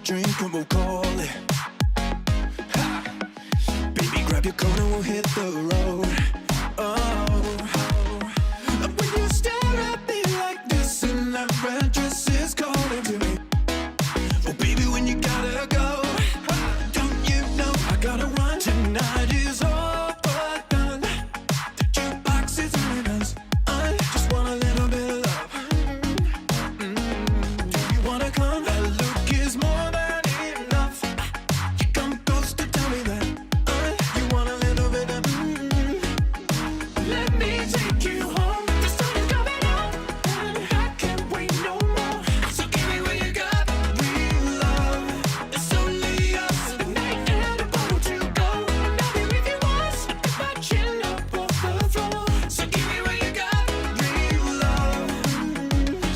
drink and we'll call it. Ha. Baby, grab your coat and we'll hit the road. Oh, when you stare at me like this and that red dress is calling to me. Oh, baby, when you gotta go, don't you know I gotta run? Tonight is all but done. The jukebox is on us. I just want a little bit of love. Do you wanna come? That look is more than enough. You come close to tell me that you want a little bit of Let me take you home. The sun is coming out and I can't wait no more. So give me what you got. Real love, it's only us. The night and a bottle to go. And I'll be with you once if I chin up off the floor. So give me what you got. Real love,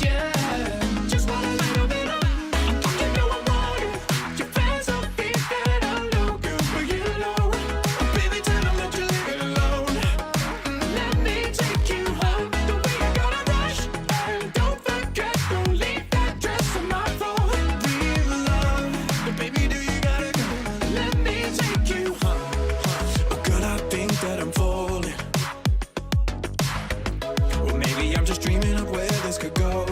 yeah. Just want a little bit of you know I want it. Your friends will think that I'm no good, but you know, baby, tell them that you leave it alone. Let me take you home. The way you gotta rush, and don't forget, don't leave that dress on my floor. Real love, but baby, do you gotta go? Let me take you home. Oh, girl, I think that I'm falling. Or maybe I'm just dreaming of where this could go.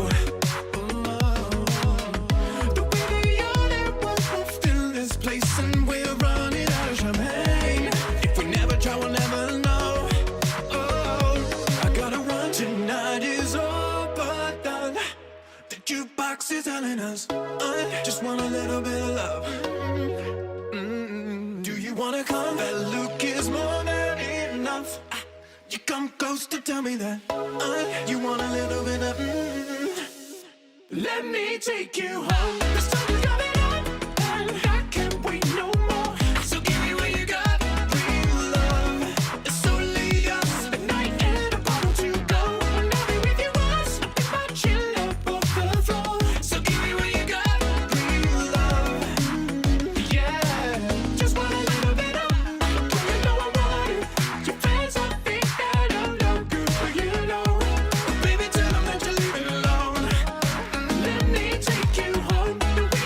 The way that you're there was left in this place, and we're running out of champagne. If we never try, we'll never know. Oh, I gotta run. Tonight is all but done. The jukebox is telling us I just want a little bit of love. Do you wanna come? That look is more than enough. You come close to tell me that you want a little bit of Let me take you home. The sun is coming out and I can't wait no more. So give me what you got. Real love, it's only us. A night and a bottle to go. And I'll be with you once if I chill up off the floor. So give me what you got. Real love, yeah. Just want a little bit of you know I want it. Your friends will think that I'm no good, but you know, baby, tell them that you leave it alone. Let me take you home. The way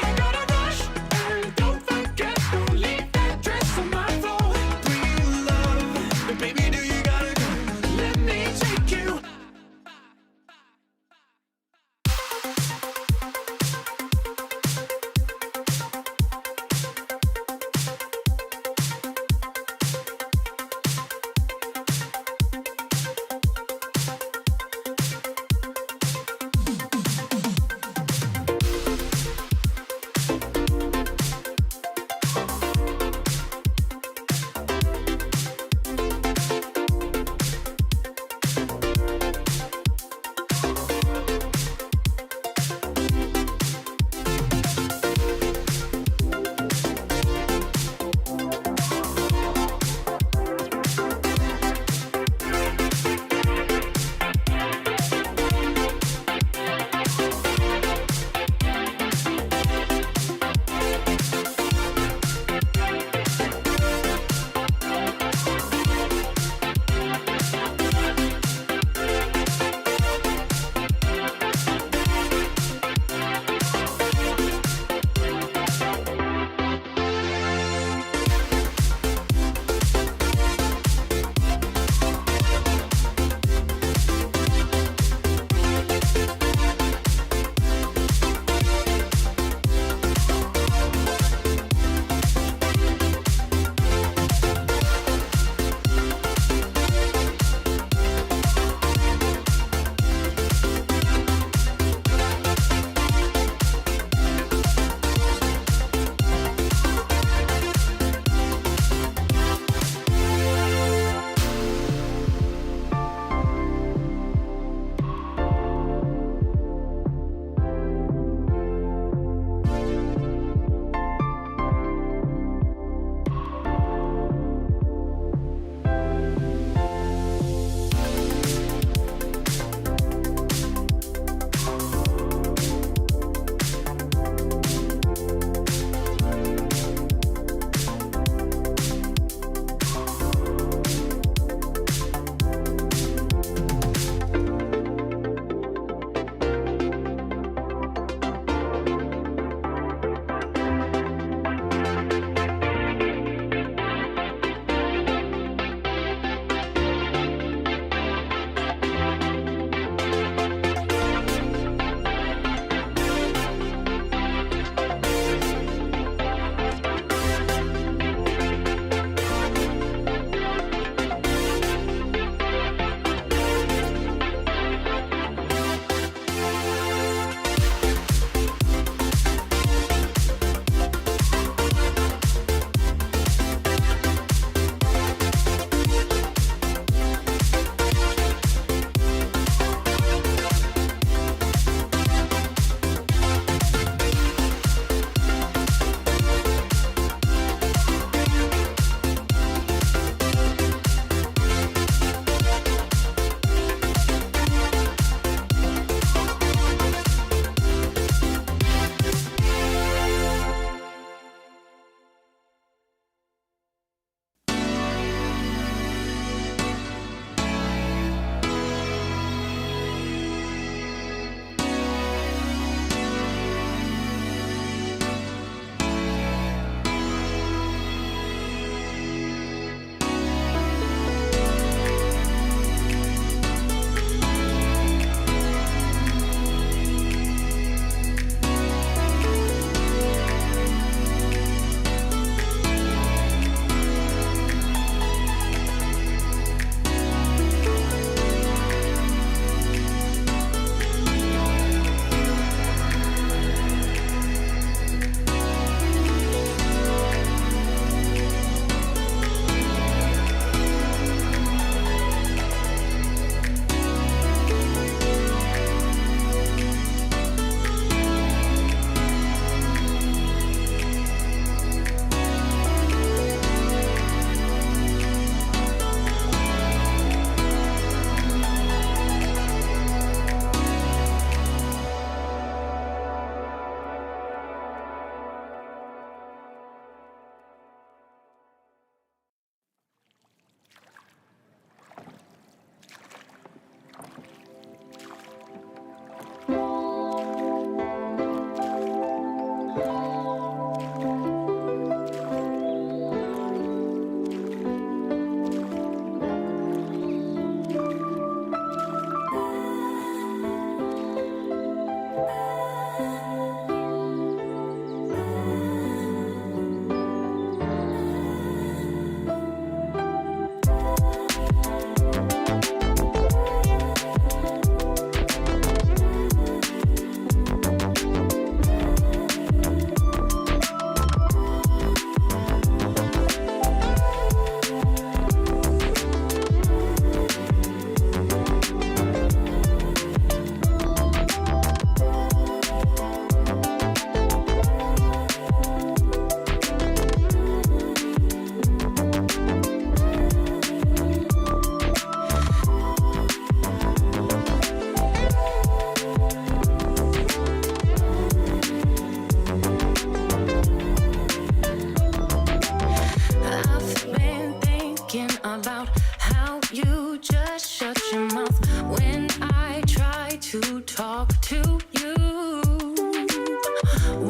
about how you just shut your mouth when I try to talk to you.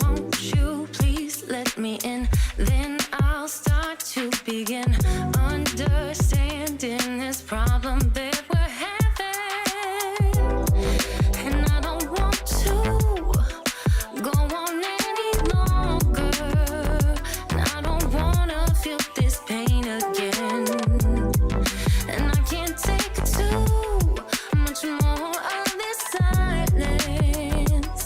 Won't you please let me in? Then I'll start to begin understanding this problem that we're having. And I don't want to go on any longer. And I don't wanna feel this pain again. And I can't take too much more of this silence.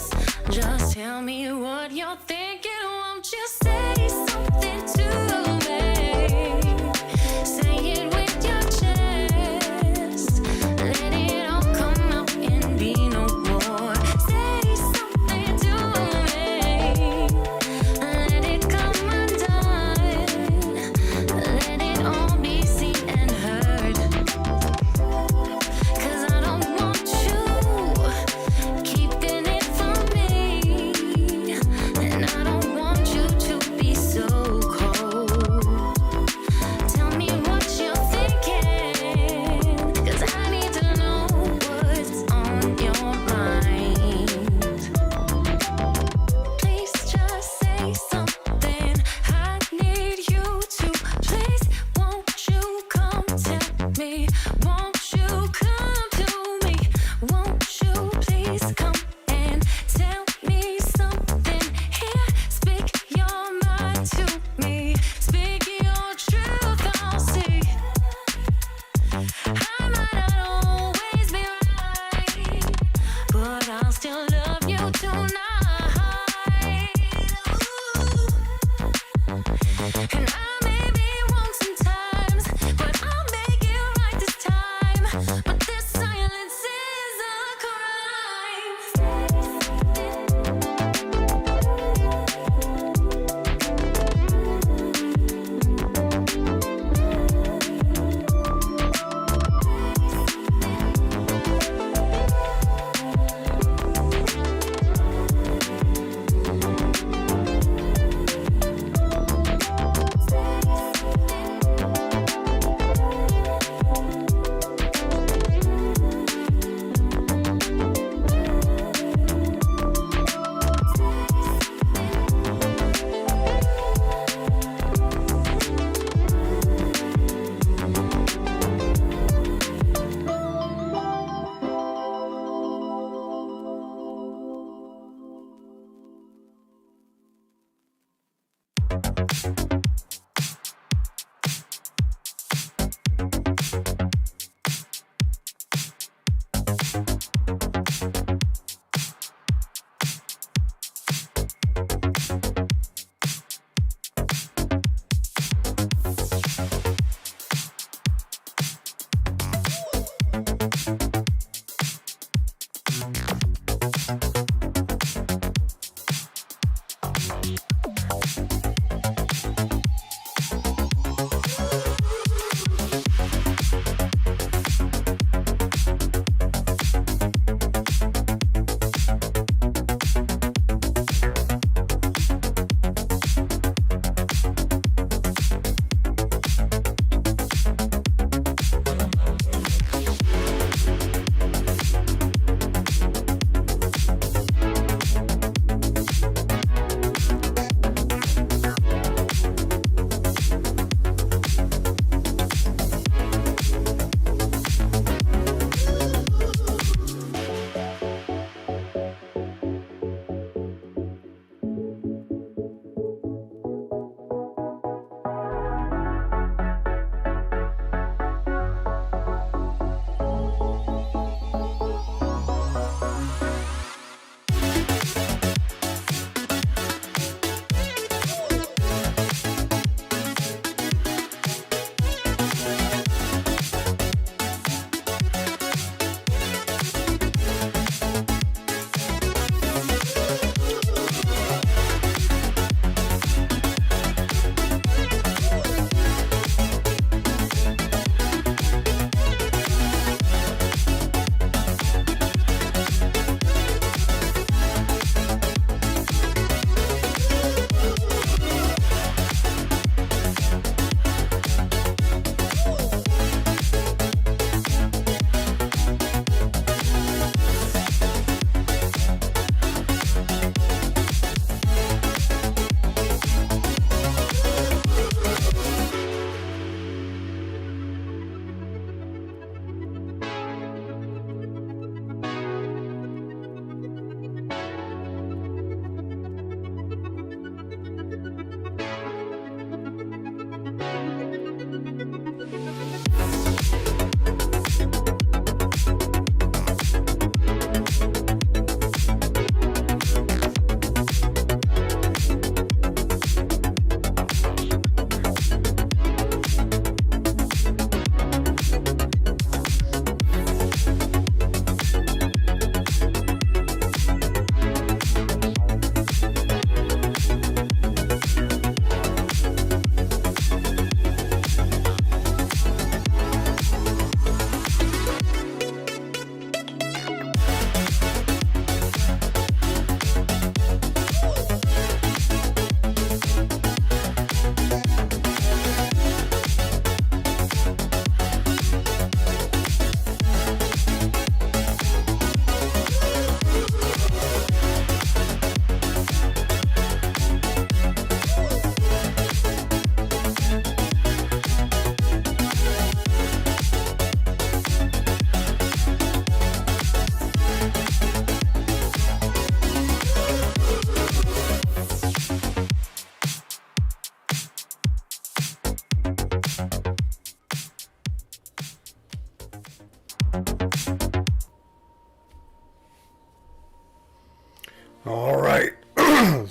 Just tell me what you're thinking. Won't you say something to me? Say it with your chest. Let it all come out and be no more. Say something to me. Let it come undone. Let it all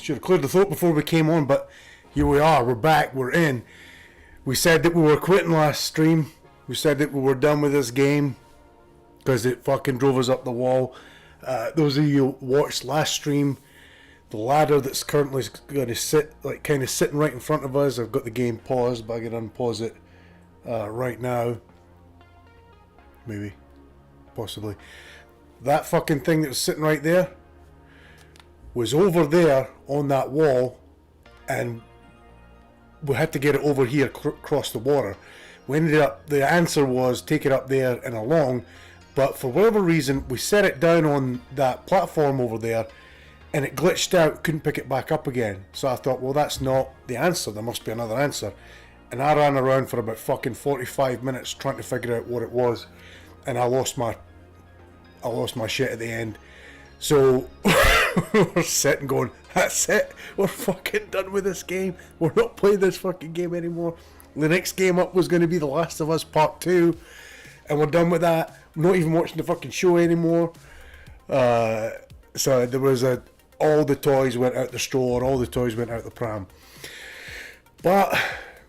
should have cleared the throat before we came on, but here we are. We're back. We're in. We said that we were quitting last stream. We said that we were done with this game because it fucking drove us up the wall. Those of you who watched last stream, the ladder that's currently going to sit, like kind of sitting right in front of us. I've got the game paused, but I can unpause it right now. Maybe. Possibly. That fucking thing that was sitting right there was over there on that wall, and we had to get it over here across the water. We ended up, the answer was take it up there and along, but for whatever reason we set it down on that platform over there and it glitched out, couldn't pick it back up again. So I thought, well, that's not the answer, there must be another answer. And I ran around for about fucking 45 minutes trying to figure out what it was, and I lost my shit at the end. So we're sitting going, that's it, we're fucking done with this game, we're not playing this fucking game anymore. The next game up was going to be The Last of Us Part 2, and we're done with that. I'm not even watching the fucking show anymore. So there was all the toys went out the store, all the toys went out the pram. But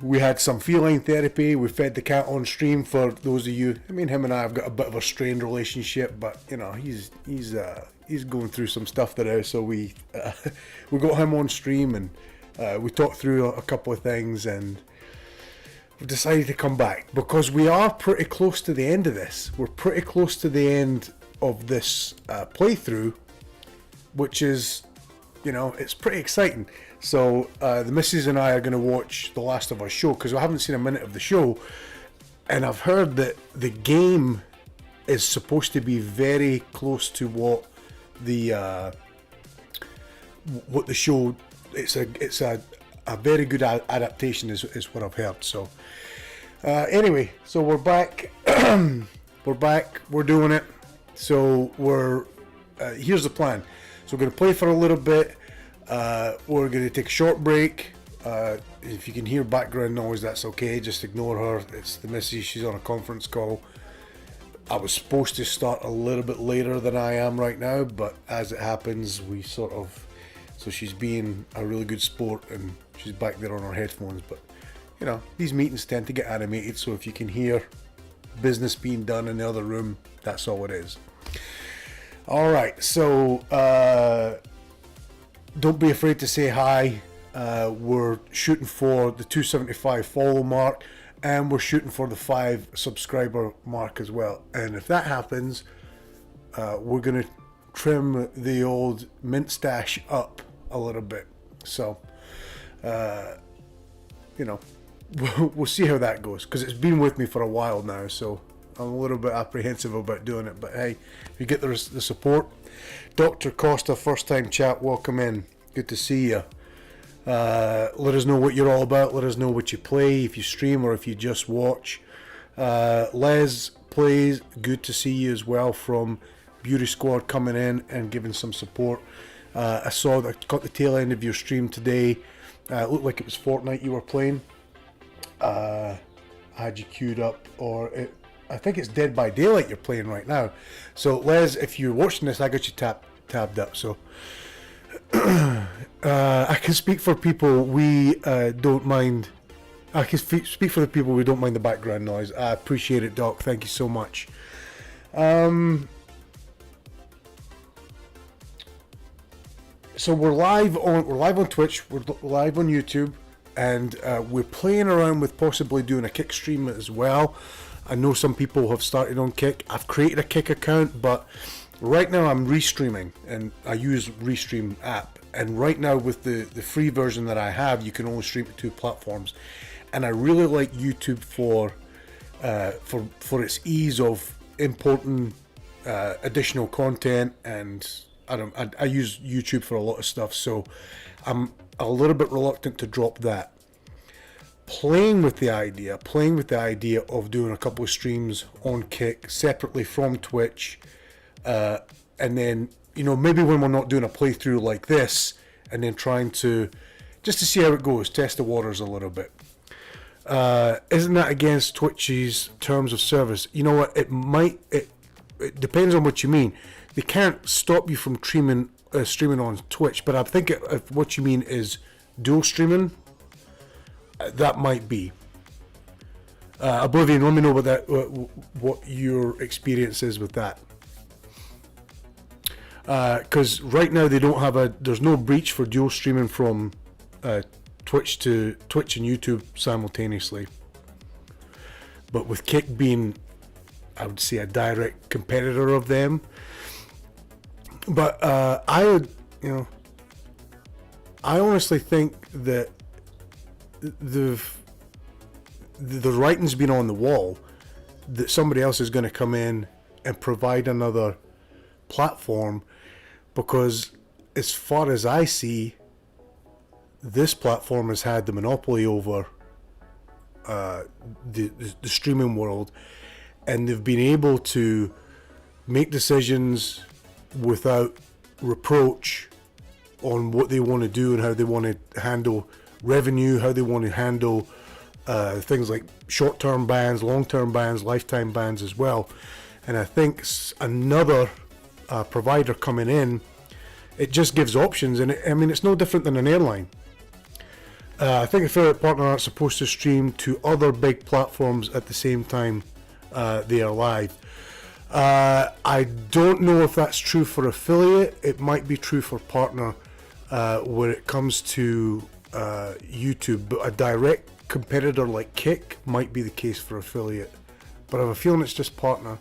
we had some feline therapy. We fed the cat on stream. For those of you, I mean, him and I have got a bit of a strained relationship, but you know, he's going through some stuff there. So we got him on stream, and we talked through a couple of things, and we've decided to come back because we are pretty close to the end of this. We're pretty close to the end of this playthrough, which is, you know, it's pretty exciting. So the missus and I are going to watch The Last of Us show because I haven't seen a minute of the show, and I've heard that the game is supposed to be very close to what the show. It's a very good adaptation is what I've heard. So anyway, so we're back. We're back. We're doing it. So we're here's the plan. So we're going to play for a little bit. We're going to take a short break. If you can hear background noise, that's okay. Just ignore her. It's the missus. She's on a conference call. I was supposed to start a little bit later than I am right now, but as it happens, we sort of... So she's being a really good sport, and she's back there on her headphones. But, you know, these meetings tend to get animated, so if you can hear business being done in the other room, that's all it is. Alright, so don't be afraid to say hi. We're shooting for the 275 follow mark, and we're shooting for the 5 subscriber mark as well. And if that happens, we're going to trim the old mint stash up a little bit. So, you know, we'll see how that goes, because it's been with me for a while now, so I'm a little bit apprehensive about doing it. But hey, if you get the support. Dr. Costa, first time chat, welcome in. Good to see you. Let us know what you're all about. Let us know what you play, if you stream or if you just watch. Les plays, good to see you as well, from Beauty Squad, coming in and giving some support. I saw that, got the tail end of your stream today. It looked like it was Fortnite you were playing. I had you queued up, or I think it's Dead by Daylight you're playing right now. So Les, if you're watching this, I got you tabbed up. So I can speak for people. We don't mind. I can speak for the people who don't mind the background noise. I appreciate it, Doc. Thank you so much. So we're live on Twitch. We're live on YouTube, and we're playing around with possibly doing a Kick stream as well. I know some people have started on Kick. I've created a Kick account, but right now I'm restreaming, and I use Restream app. And right now with the free version that I have, you can only stream to 2 platforms. And I really like YouTube for its ease of importing additional content, and I use YouTube for a lot of stuff, so I'm a little bit reluctant to drop that. Playing with the idea of doing a couple of streams on Kick separately from Twitch, and then, you know, maybe when we're not doing a playthrough like this, and then trying to just to see how it goes, test the waters a little bit. Isn't that against Twitch's terms of service? You know what, it depends on what you mean. They can't stop you from streaming streaming on Twitch, but I think if what you mean is dual streaming, that might be. Oblivion, let me know what your experience is with that. Because right now they don't have there's no breach for dual streaming from Twitch and YouTube simultaneously. But with Kick being, I would say, a direct competitor of them. But I honestly think that the writing's been on the wall that somebody else is going to come in and provide another platform, because as far as I see, this platform has had the monopoly over the streaming world, and they've been able to make decisions without reproach on what they want to do and how they want to handle revenue, how they want to handle things like short-term bans, long-term bans, lifetime bans as well. And I think another provider coming in, it just gives options, and it's no different than an airline. I think affiliate partners aren't supposed to stream to other big platforms at the same time they are live. I don't know if that's true for affiliate. It might be true for partner when it comes to YouTube, but a direct competitor like Kick might be the case for affiliate. But I have a feeling it's just partner.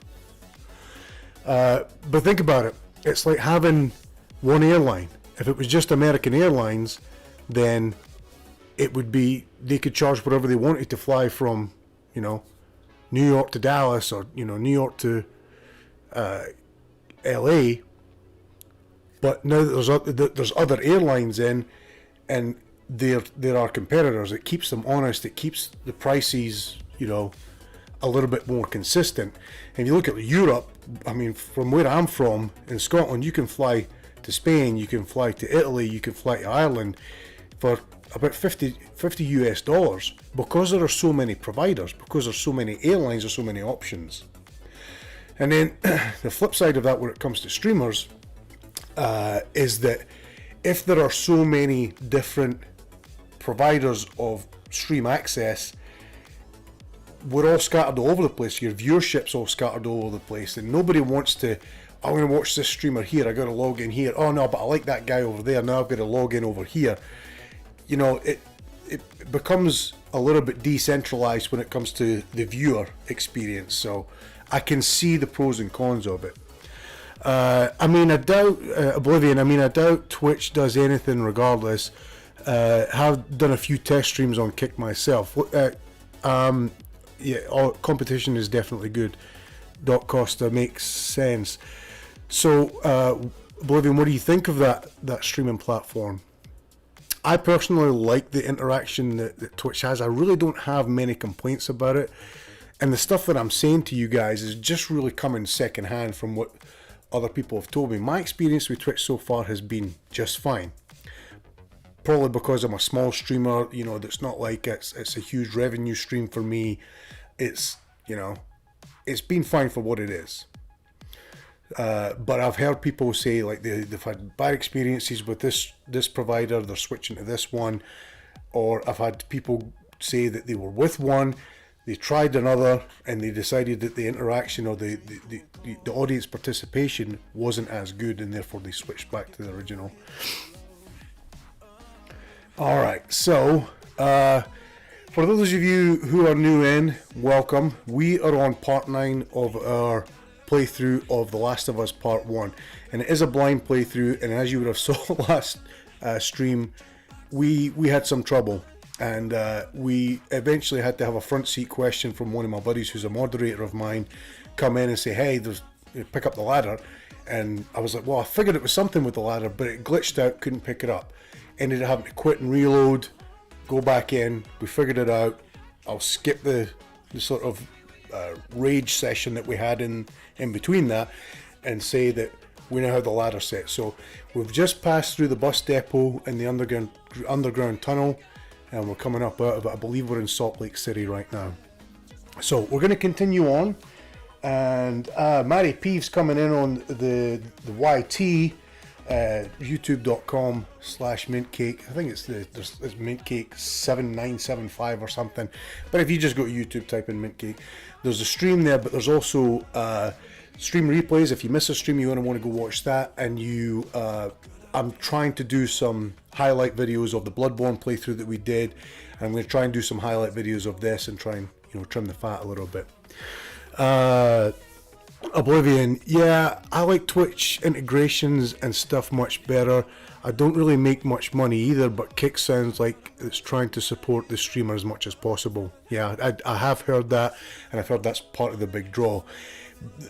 But think about it. It's like having one airline. If it was just American Airlines, then it would be, they could charge whatever they wanted to fly from, New York to Dallas, or New York to LA. But now that there's other airlines in, and there are competitors, it keeps them honest. It keeps the prices, a little bit more consistent. And you look at Europe, from where I'm from in Scotland, you can fly to Spain, you can fly to Italy, you can fly to Ireland for about $50 US, because there are so many providers, because there's so many airlines, there's so many options. And then the flip side of that, when it comes to streamers, is that if there are so many different providers of stream access, we're all scattered all over the place. Your viewership's all scattered all over the place, and nobody wants to, I'm going to watch this streamer here, I got to log in here, oh no, but I like that guy over there, now I've got to log in over here. It becomes a little bit decentralized when it comes to the viewer experience. So I can see the pros and cons of it. I doubt Oblivion. I doubt Twitch does anything regardless. Have done a few test streams on Kick myself. Competition is definitely good. Doc Costa makes sense. So Oblivion, what do you think of that streaming platform? I personally like the interaction that Twitch has. I really don't have many complaints about it. And the stuff that I'm saying to you guys is just really coming secondhand from what other people have told me. My experience with Twitch so far has been just fine. Probably because I'm a small streamer, that's not like it's a huge revenue stream for me. It's been fine for what it is. But I've heard people say like they've had bad experiences with this provider, they're switching to this one, or I've had people say that they were with one, they tried another, and they decided that the interaction or the audience participation wasn't as good, and therefore they switched back to the original. Alright, so for those of you who are new in, welcome. We are on part 9 of our playthrough of The Last of Us Part 1, and it is a blind playthrough, and as you would have saw last stream, we had some trouble, and we eventually had to have a front seat question from one of my buddies who's a moderator of mine come in and say, hey, pick up the ladder. And I was like, well, I figured it was something with the ladder, but it glitched out, couldn't pick it up. Ended up having to quit and reload, go back in. We figured it out. I'll skip the sort of rage session that we had in between that and say that we now have the ladder set. So we've just passed through the bus depot and the underground tunnel, and we're coming up out of it. I believe we're in Salt Lake City right now. So we're going to continue on, and Matty Peeves coming in on the YT. YouTube.com/mintcake. I think it's mintcake 7975 or something. But if you just go to YouTube, type in mintcake, there's a stream there. But there's also stream replays. If you miss a stream, you want to go watch that. And I'm trying to do some highlight videos of the Bloodborne playthrough that we did. And I'm going to try and do some highlight videos of this and try and trim the fat a little bit. Oblivion, yeah, I like Twitch integrations and stuff much better. I don't really make much money either, but Kick sounds like it's trying to support the streamer as much as possible. Yeah, I have heard that, and I've heard that's part of the big draw.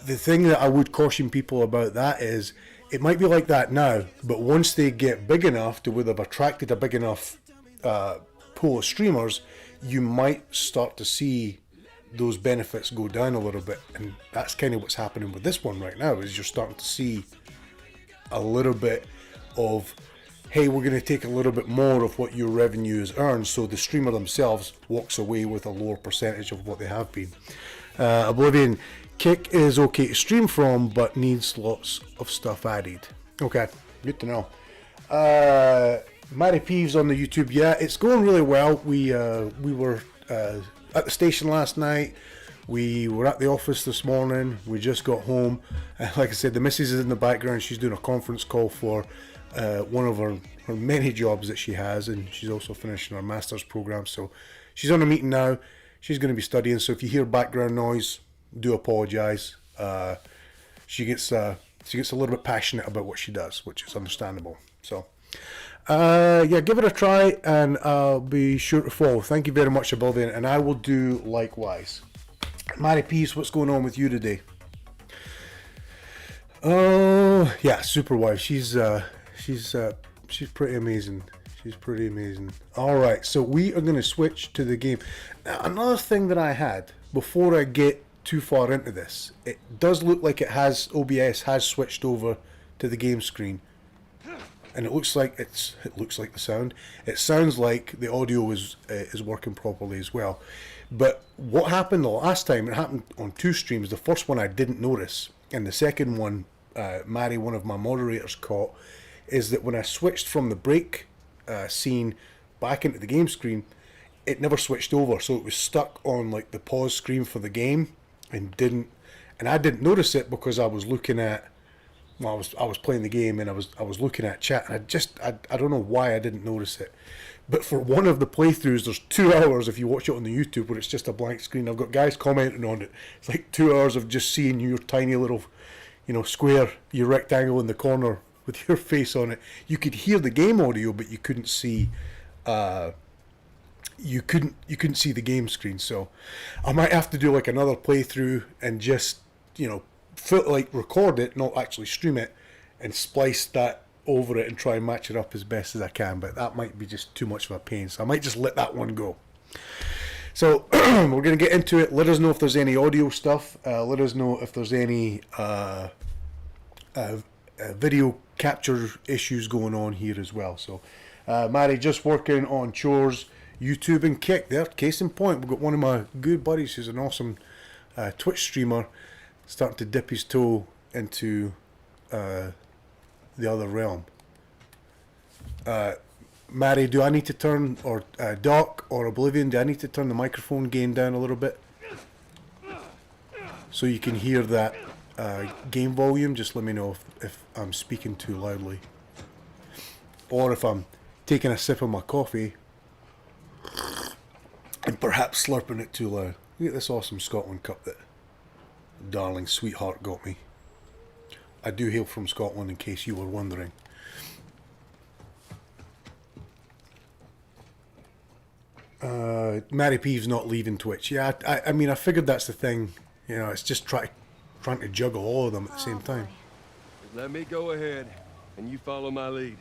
The thing that I would caution people about that is, it might be like that now, but once they get big enough to where they've attracted a big enough pool of streamers, you might start to see those benefits go down a little bit, and that's kind of what's happening with this one right now. Is you're starting to see a little bit of, hey, we're going to take a little bit more of what your revenue is earned, so the streamer themselves walks away with a lower percentage of what they have been. Oblivion, Kick is okay to stream from, but needs lots of stuff added. Okay, good to know. Matty Peeves on the YouTube, yeah, it's going really well. We were at the station last night. We were at the office this morning. We just got home. Like I said, the missus is in the background. She's doing a conference call for one of her many jobs that she has, and she's also finishing her master's program. So she's on a meeting now. She's going to be studying. So if you hear background noise, do apologise. She gets a little bit passionate about what she does, which is understandable. So. Yeah, give it a try, and I'll be sure to follow. Thank you very much, Oblivion, and I will do likewise. Mary Peace, what's going on with you today? Oh, yeah, Superwife. She's pretty amazing. She's pretty amazing. All right, so we are going to switch to the game. Now, another thing that I had before I get too far into this, it does look like OBS has switched over to the game screen. And it looks like the sound. It sounds like the audio is working properly as well. But what happened the last time? It happened on two streams. The first one I didn't notice, and the second one, Mary, one of my moderators, caught, is that when I switched from the break scene back into the game screen, it never switched over. So it was stuck on like the pause screen for the game, and I didn't notice it because I was looking at. Well, I was playing the game, and I was looking at chat, and I don't know why I didn't notice it. But for one of the playthroughs, there's 2 hours if you watch it on the YouTube where it's just a blank screen. I've got guys commenting on it. It's like 2 hours of just seeing your tiny little, square, your rectangle in the corner with your face on it. You could hear the game audio, but you couldn't see. You couldn't see the game screen. So I might have to do like another playthrough and just record it, not actually stream it, and splice that over it and try and match it up as best as I can. But that might be just too much of a pain, so I might just let that one go. So we're going to get into it. Let us know if there's any audio stuff. Let us know if there's any video capture issues going on here as well. So Mary just working on chores, YouTube and Kick there. Case in point, we've got one of my good buddies who's an awesome Twitch streamer starting to dip his toe into the other realm. Mary, do I need to turn, or Doc or Oblivion, do I need to turn the microphone gain down a little bit so you can hear that game volume? Just let me know if I'm speaking too loudly, or if I'm taking a sip of my coffee and perhaps slurping it too loud. Look at this awesome Scotland cup that darling sweetheart got me. I do hail from Scotland, in case you were wondering. Mary Peeves not leaving Twitch. Yeah, I mean, I figured that's the thing. It's just trying to juggle all of them at the same time. Let me go ahead, and you follow my lead.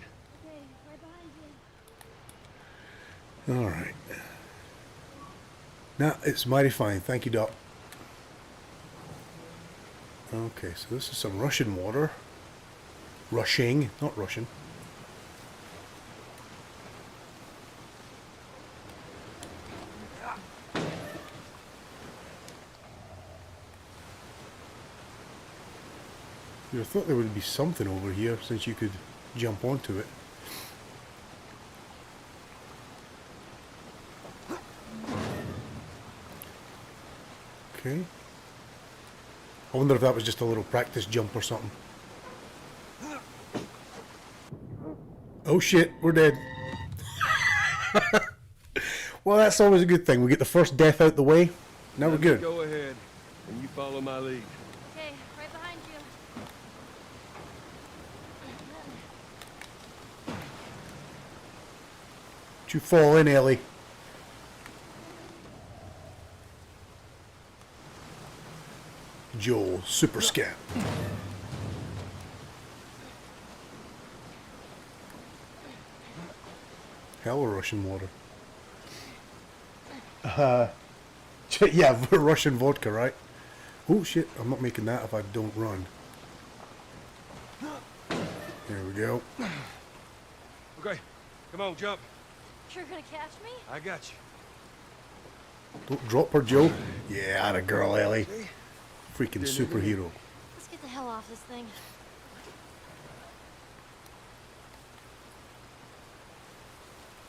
All right. Nah, it's mighty fine. Thank you, Doc. Okay, so this is some Russian water. Rushing, not Russian. You'd have thought there would be something over here, since you could jump onto it. Okay. I wonder if that was just a little practice jump or something. Oh shit, we're dead. Well, that's always a good thing. We get the first death out the way. Now we're good. Go ahead, and you follow my lead. Okay, right behind you. Don't you fall in, Ellie. Joel, super scat. Hell, Russian water. Yeah, Russian vodka, right? Oh shit, I'm not making that if I don't run. There we go. Okay, come on, jump. You're gonna catch me? I got you. Don't drop her, Joe. Yeah, atta girl, Ellie. Freaking superhero. Let's get the hell off this thing.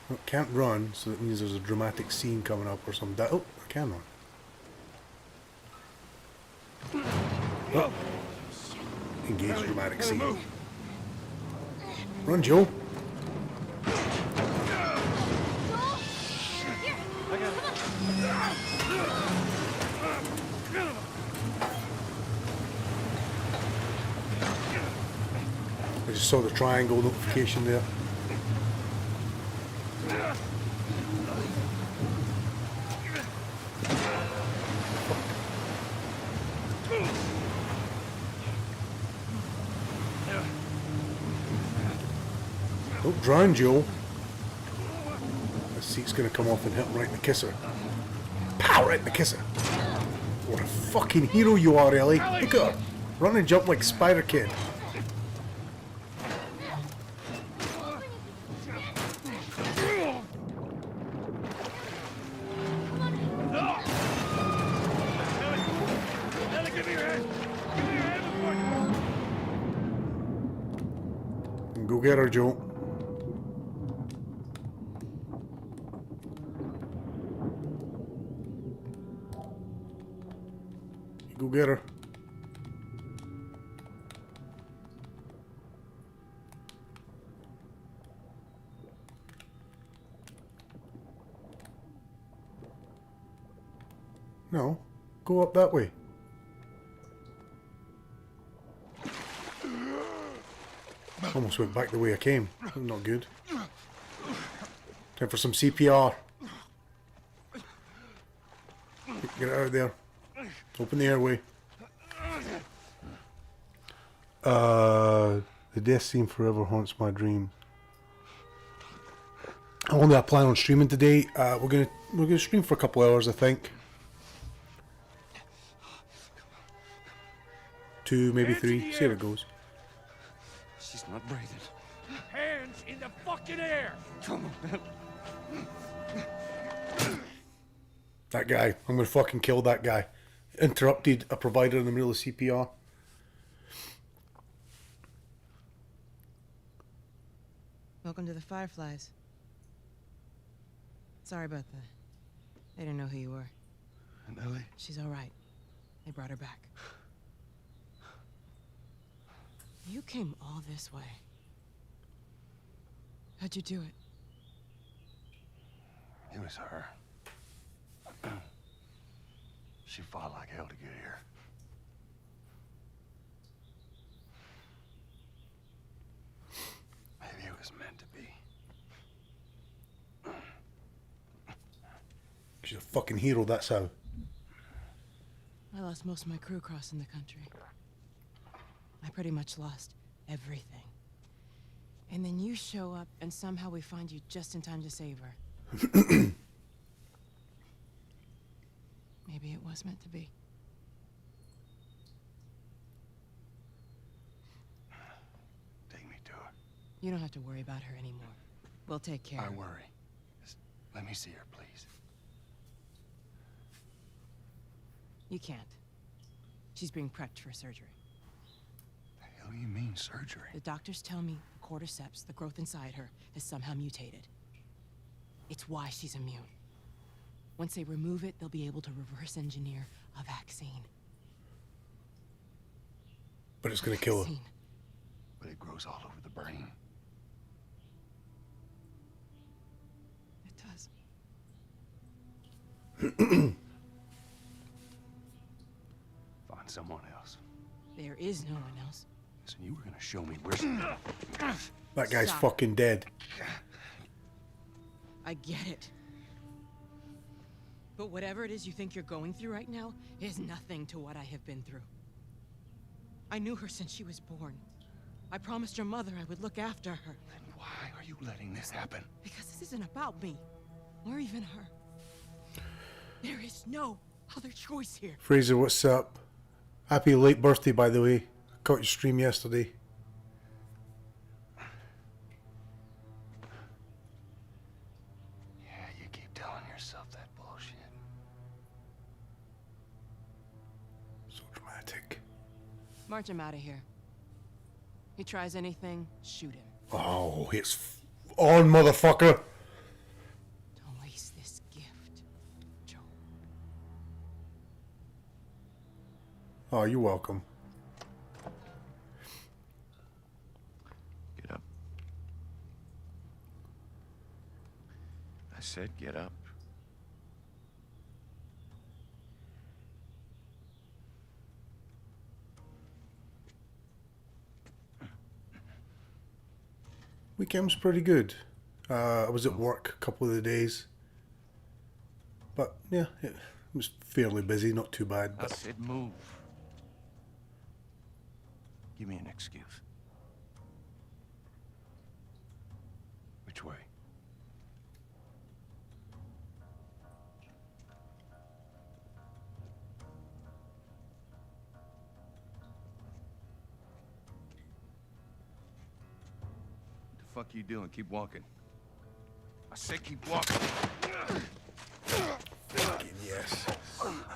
Well, can't run, so that means there's a dramatic scene coming up or something. Oh, I can run. Oh. Engage dramatic scene. Run, Joe. I just saw the triangle notification there. Don't drown, Joe. The seat's gonna come off and hit him right in the kisser. Pow! Right in the kisser. What a fucking hero you are, Ellie. Look at her. Run and jump like Spider Kid. Go get her, Joe. Go get her. No, go up that way. Almost went back the way I came. Not good. Time for some CPR. Get out of there. Open the airway. The death scene forever haunts my dreams. I only have plan on streaming today. We're gonna stream for a couple hours, I think. 2, maybe 3. See how it goes. She's not breathing. Hands in the fucking air! Come on. That guy. I'm gonna fucking kill that guy. Interrupted a provider in the middle of CPR. Welcome to the Fireflies. Sorry about that. They didn't know who you were. And Ellie? She's all right. They brought her back. You came all this way. How'd you do it? It was her. She fought like hell to get here. Maybe it was meant to be. She's a fucking hero, that's how. I lost most of my crew crossing the country. I pretty much lost everything. And then you show up, and somehow we find you just in time to save her. Maybe it was meant to be. Take me to her. You don't have to worry about her anymore. We'll take care I of her. worry. Just let me see her, please. You can't. She's being prepped for surgery. The hell do you mean, surgery? The doctors tell me cordyceps, the growth inside her, has somehow mutated. It's why she's immune. Once they remove it, they'll be able to reverse engineer a vaccine. But it's gonna kill her. Vaccine. But it grows all over the brain. It does. Find someone else. There is no one else. Listen, you were gonna show me where. That guy's Stop. fucking dead. I get it. But whatever it is you think you're going through right now is nothing to what I have been through. I knew her since she was born. I promised your mother I would look after her. Then why are you letting this happen? Because this isn't about me, or even her. There is no other choice here. Fraser, what's up? Happy late birthday, by the way. I caught your stream yesterday. Yeah, you keep telling yourself that bullshit. So dramatic. March him out of here. He tries anything, shoot him. Oh, it's on, motherfucker. Don't waste this gift, Joe. Oh, you're welcome. Get up. I said get up. Weekend was pretty good. I was at work a couple of the days. But, yeah, it was fairly busy, not too bad. I But said move. Give me an excuse. Which way? What the fuck you doing? Keep walking. I said keep walking. fucking yes.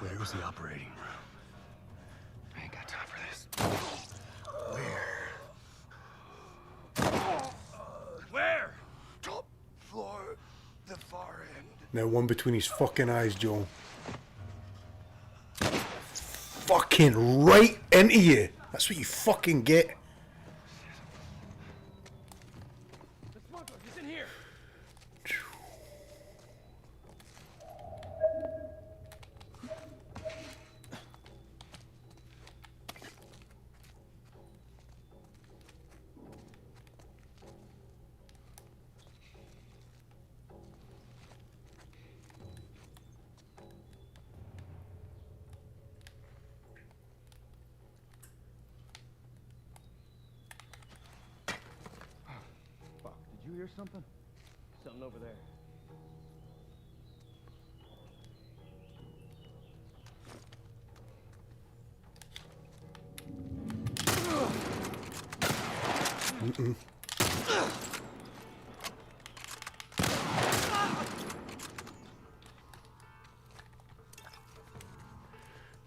Where was the operating room? I ain't got time for this. Where? Top floor, the far end. Now one between his fucking eyes, Joel. Fucking right into you. That's what you fucking get. The smuggler, he's in here. Fuck, did you hear something? Something over there.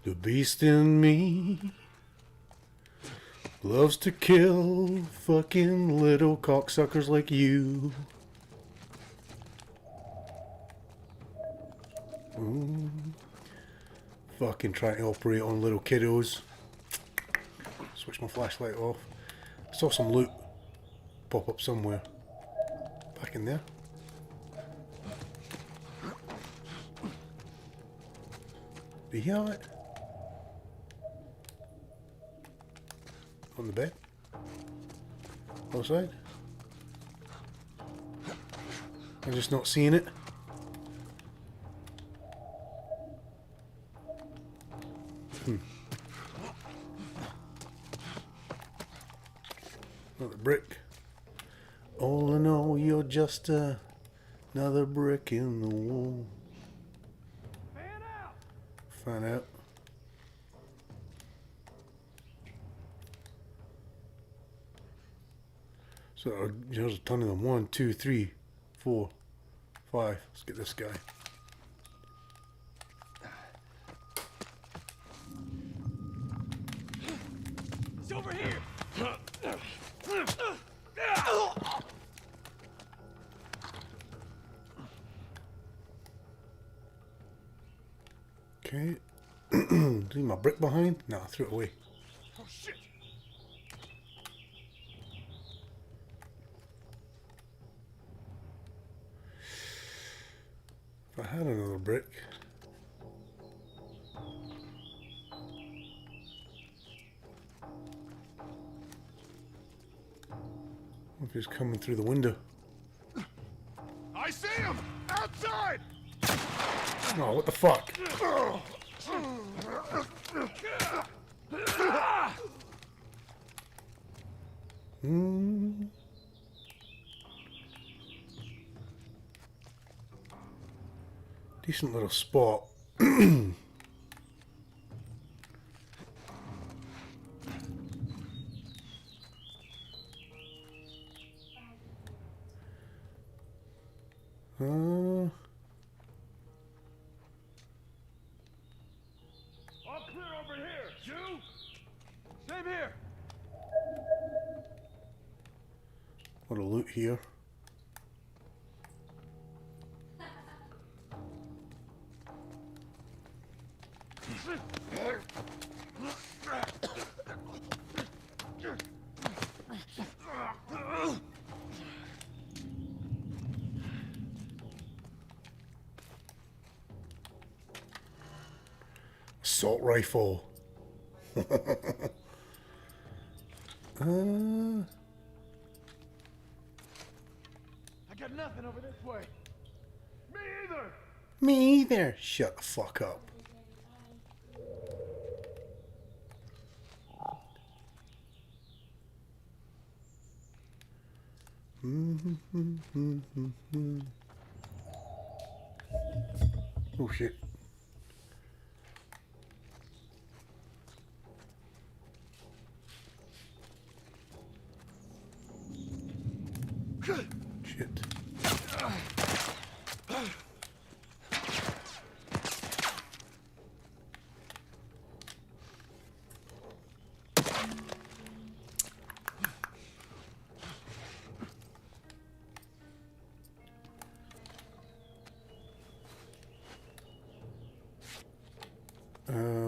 The beast in me loves to kill fucking little cocksuckers like you. Ooh. Fucking trying to operate on little kiddos. Switch my flashlight off. I saw some loot pop up somewhere. Back in there. Do you hear it? On the bed? Outside? I'm just not seeing it. Another brick. All in all, you're just another brick in the wall. Fan out! Find out. So there's a ton of them. 1, 2, 3, 4, 5. Let's get this guy. He's over here! Leave my brick behind? No, I threw it away. Oh shit! If I had another brick. What if he's coming through the window? I see him! Outside! Oh, what the fuck? Hmm. Decent little spot. All clear over here. You? Same here. What a loot here. Assault rifle. I got nothing over this way. Me either. Me either. Shut the fuck up. Oh shit. Shit.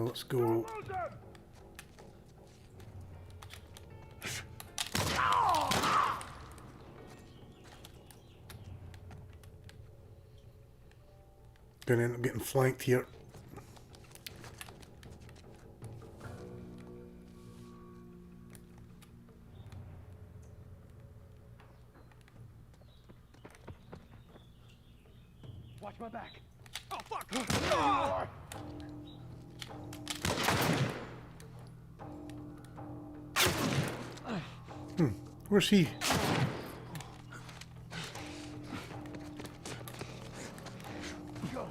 Let's go. Gonna end up getting flanked here. Watch my back. Oh fuck! Where's he? Go.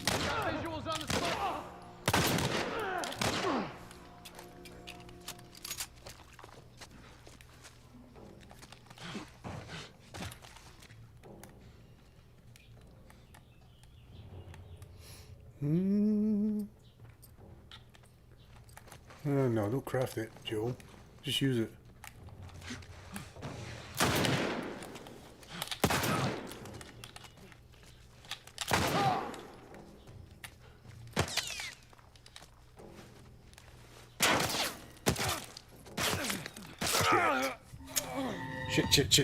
Visuals on the spot. No, don't craft it, Joe. Just use it.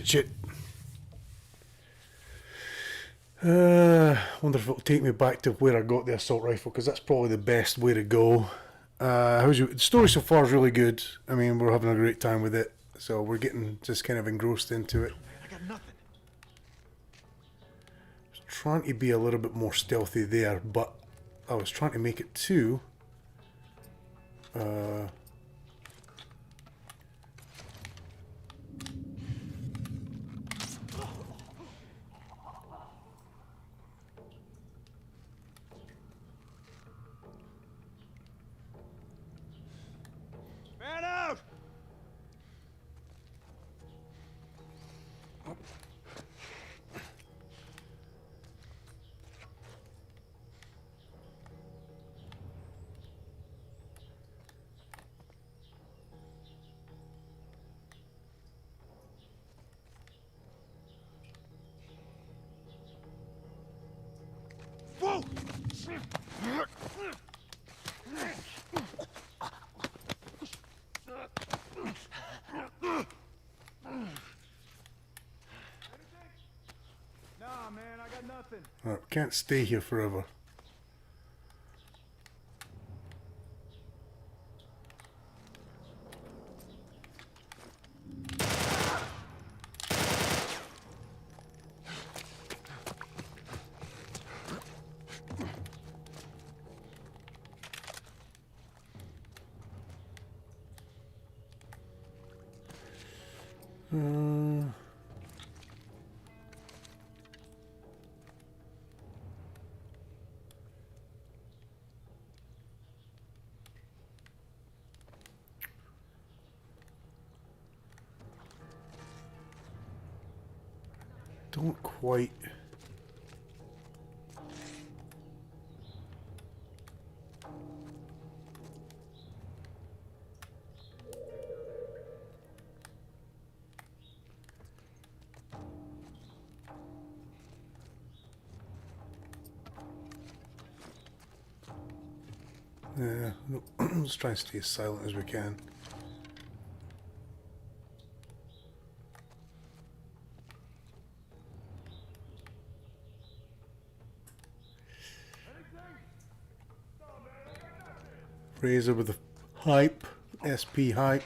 Shit. Wonder if it'll take me back to where I got the assault rifle, because that's probably the best way to go. The story so far is really good. I mean, we're having a great time with it, so we're getting just kind of engrossed into it. I got nothing. I was trying to be a little bit more stealthy there, but I was trying to make it too. Man out! Whoa! Nah, man, I got nothing. Can't stay here forever. Don't quite. Yeah, no, let's try and stay as silent as we can. Fraser with the hype, SP hype.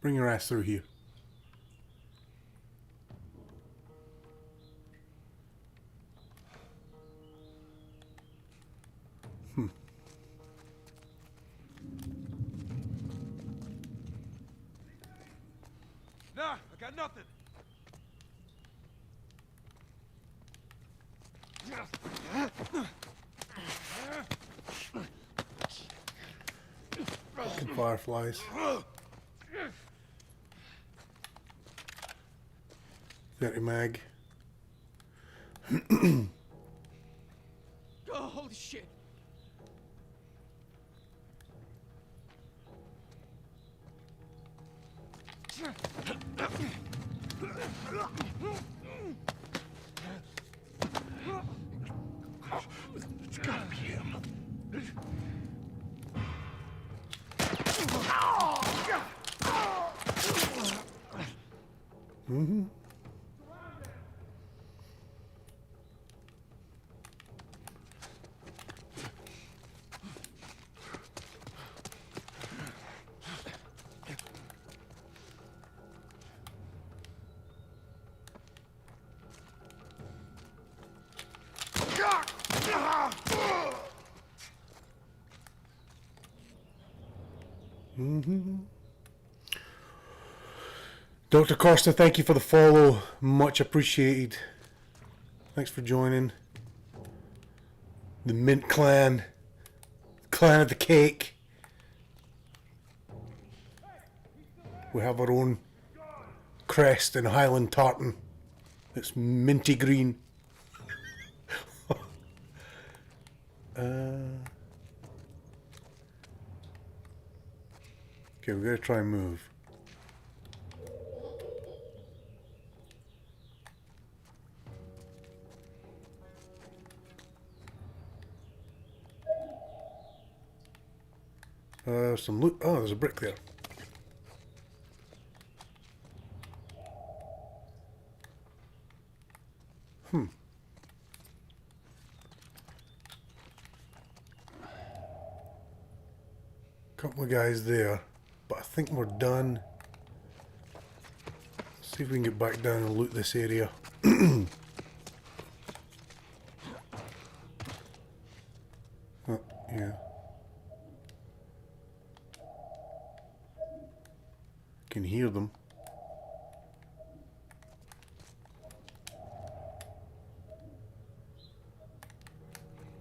Bring your ass through here. Nah, I got nothing. Fucking fireflies. Dirty mag. Oh, holy shit. It's gotta be him. Dr. Costa, thank you for the follow. Much appreciated. Thanks for joining. The Mint Clan. Clan of the Cake. We have our own crest in Highland tartan. It's minty green. Okay, we're gonna try and move. Some loot. Oh, there's a brick there. Couple of guys there, but I think we're done. Let's see if we can get back down and loot this area. Oh, yeah. Can hear them.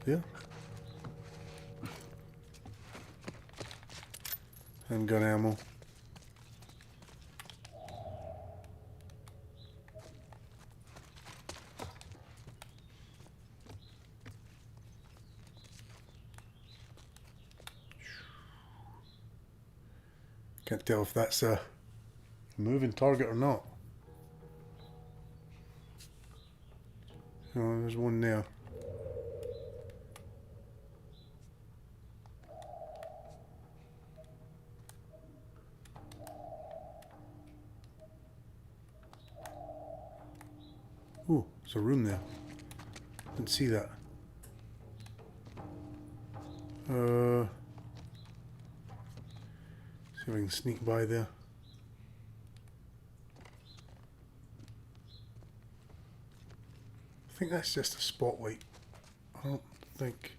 there. Handgun ammo. Can't tell if that's a moving target or not. Oh, there's one there. Oh, there's a room there. Didn't see that. See if I can sneak by there. I think that's just a spotlight. I don't think.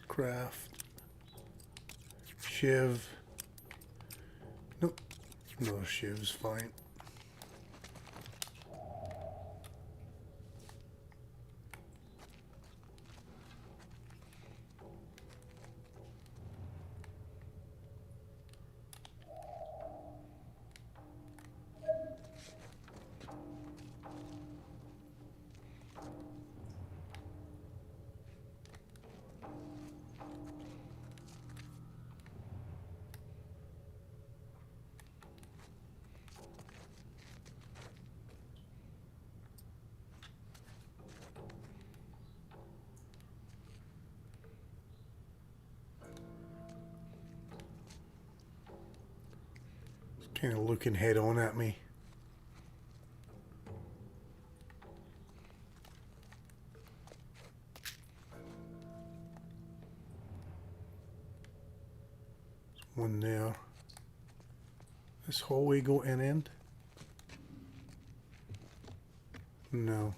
Craft. Shiv. Nope. No shiv's fine. Kind of looking head on at me. There's one there. This hallway go in end? No.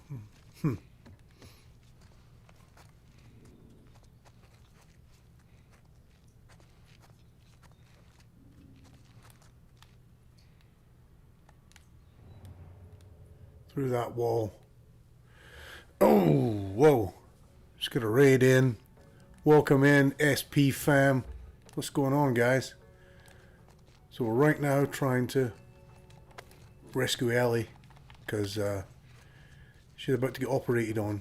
Through that wall. Oh, whoa. Just got a raid in. Welcome in, SP fam. What's going on, guys? So we're right now trying to rescue Ellie because she's about to get operated on.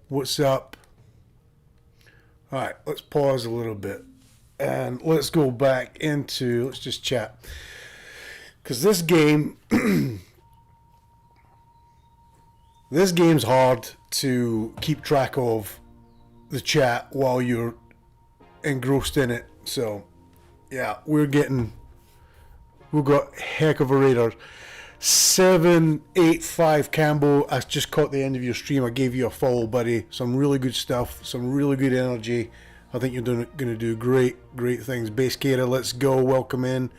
What's up? Alright, let's pause a little bit. And let's go back into, let's just chat. Because this game, this game's hard to keep track of the chat while you're engrossed in it. So, yeah, we've got heck of a radar. 785 Campbell, I just caught the end of your stream. I gave you a follow, buddy. Some really good stuff, some really good energy. I think you're going to do great things. Base Kata, let's go. Welcome in.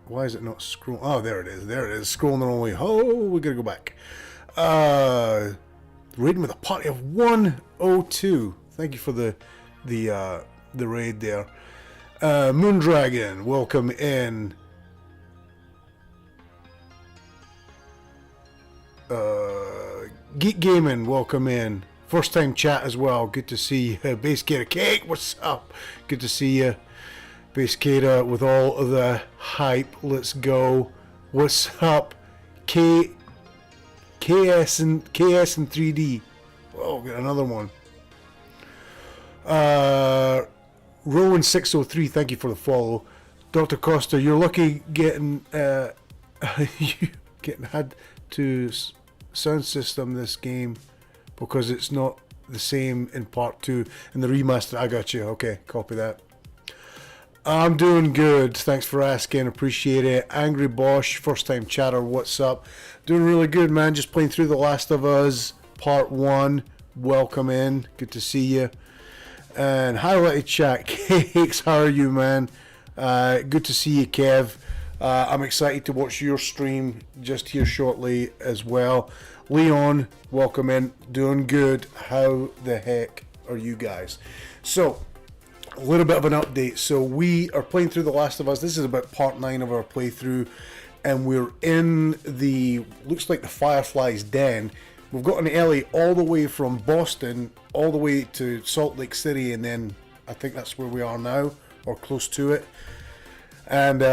Why is it not scrolling? Oh, there it is. There it is. Scrolling the wrong way. Oh, we got to go back. Raiding with a party of 102. Thank you for the raid there. Moondragon, welcome in. Geek Gaming, welcome in. First time chat as well. Good to see you. Base Kata Cake, what's up? Good to see you. Base Kata with all of the hype. Let's go. What's up? KS and 3D. Oh, got another one. Rowan 603, thank you for the follow. Dr. Costa, you're lucky getting you getting had to sound system this game. Because it's not the same in part 2. In the remaster, I got you. Okay, copy that. I'm doing good. Thanks for asking. Appreciate it. Angry Bosch, first time chatter. What's up? Doing really good, man. Just playing through The Last of Us Part 1. Welcome in. Good to see you. And highlighted chat. Cakes, how are you, man? Good to see you, Kev. I'm excited to watch your stream just here shortly as well. Leon, welcome in. Doing good. How the heck are you guys? So, a little bit of an update. So we are playing through The Last of Us. This is about part 9 of our playthrough, and we're in the, looks like the Firefly's den. We've gotten Ellie all the way from Boston all the way to Salt Lake City, and then I think that's where we are now, or close to it. And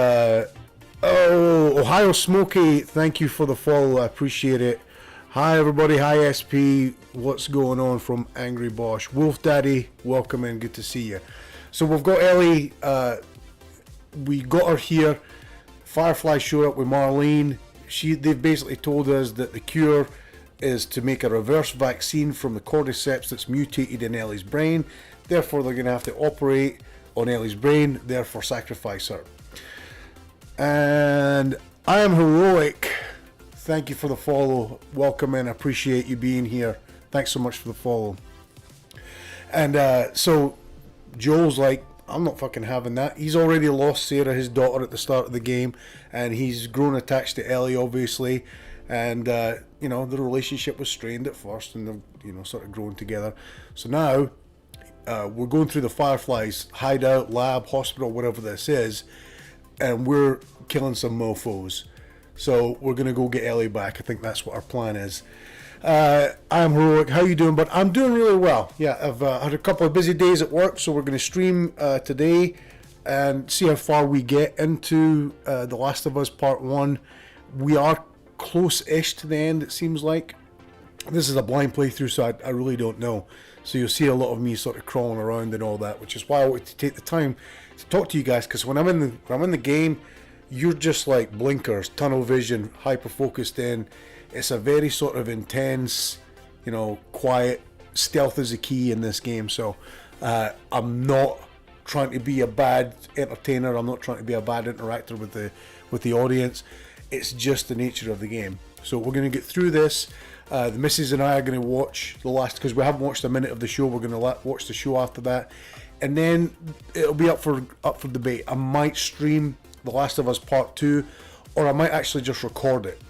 Ohio Smokey, thank you for the follow. I appreciate it. Hi everybody. Hi SP. What's going on from Angry Bosch? Wolf Daddy, welcome in. Good to see you. So we've got Ellie. We got her here. Firefly showed up with Marlene. They've basically told us that the cure is to make a reverse vaccine from the cordyceps that's mutated in Ellie's brain. Therefore, they're going to have to operate on Ellie's brain. Therefore, sacrifice her. And I am heroic. Thank you for the follow. Welcome in. I appreciate you being here. Thanks so much for the follow. And so Joel's like, I'm not fucking having that. He's already lost Sarah, his daughter, at the start of the game, and he's grown attached to Ellie, obviously. And you know, the relationship was strained at first, and they've, you know, sort of grown together. So now we're going through the Fireflies hideout, lab, hospital, whatever this is, and we're killing some mofos. So we're gonna go get Ellie back. I think that's what our plan is. I'm heroic. How you doing? But I'm doing really well. Yeah, I've had a couple of busy days at work, so we're gonna stream today and see how far we get into The Last of Us Part 1. We are close-ish to the end, it seems like. This is a blind playthrough, so I really don't know. So you'll see a lot of me sort of crawling around and all that, which is why I wanted to take the time to talk to you guys, because when I'm in the game, you're just like blinkers, tunnel vision, hyper focused in. It's a very sort of intense, you know, quiet. Stealth is the key in this game. So I'm not trying to be a bad entertainer. I'm not trying to be a bad interactor with the audience. It's just the nature of the game. So we're going to get through this. The missus and I are going to watch the last, because we haven't watched a minute of the show. We're going to watch the show after that, and then it'll be up for debate. I might stream The Last of Us Part 2, or I might actually just record it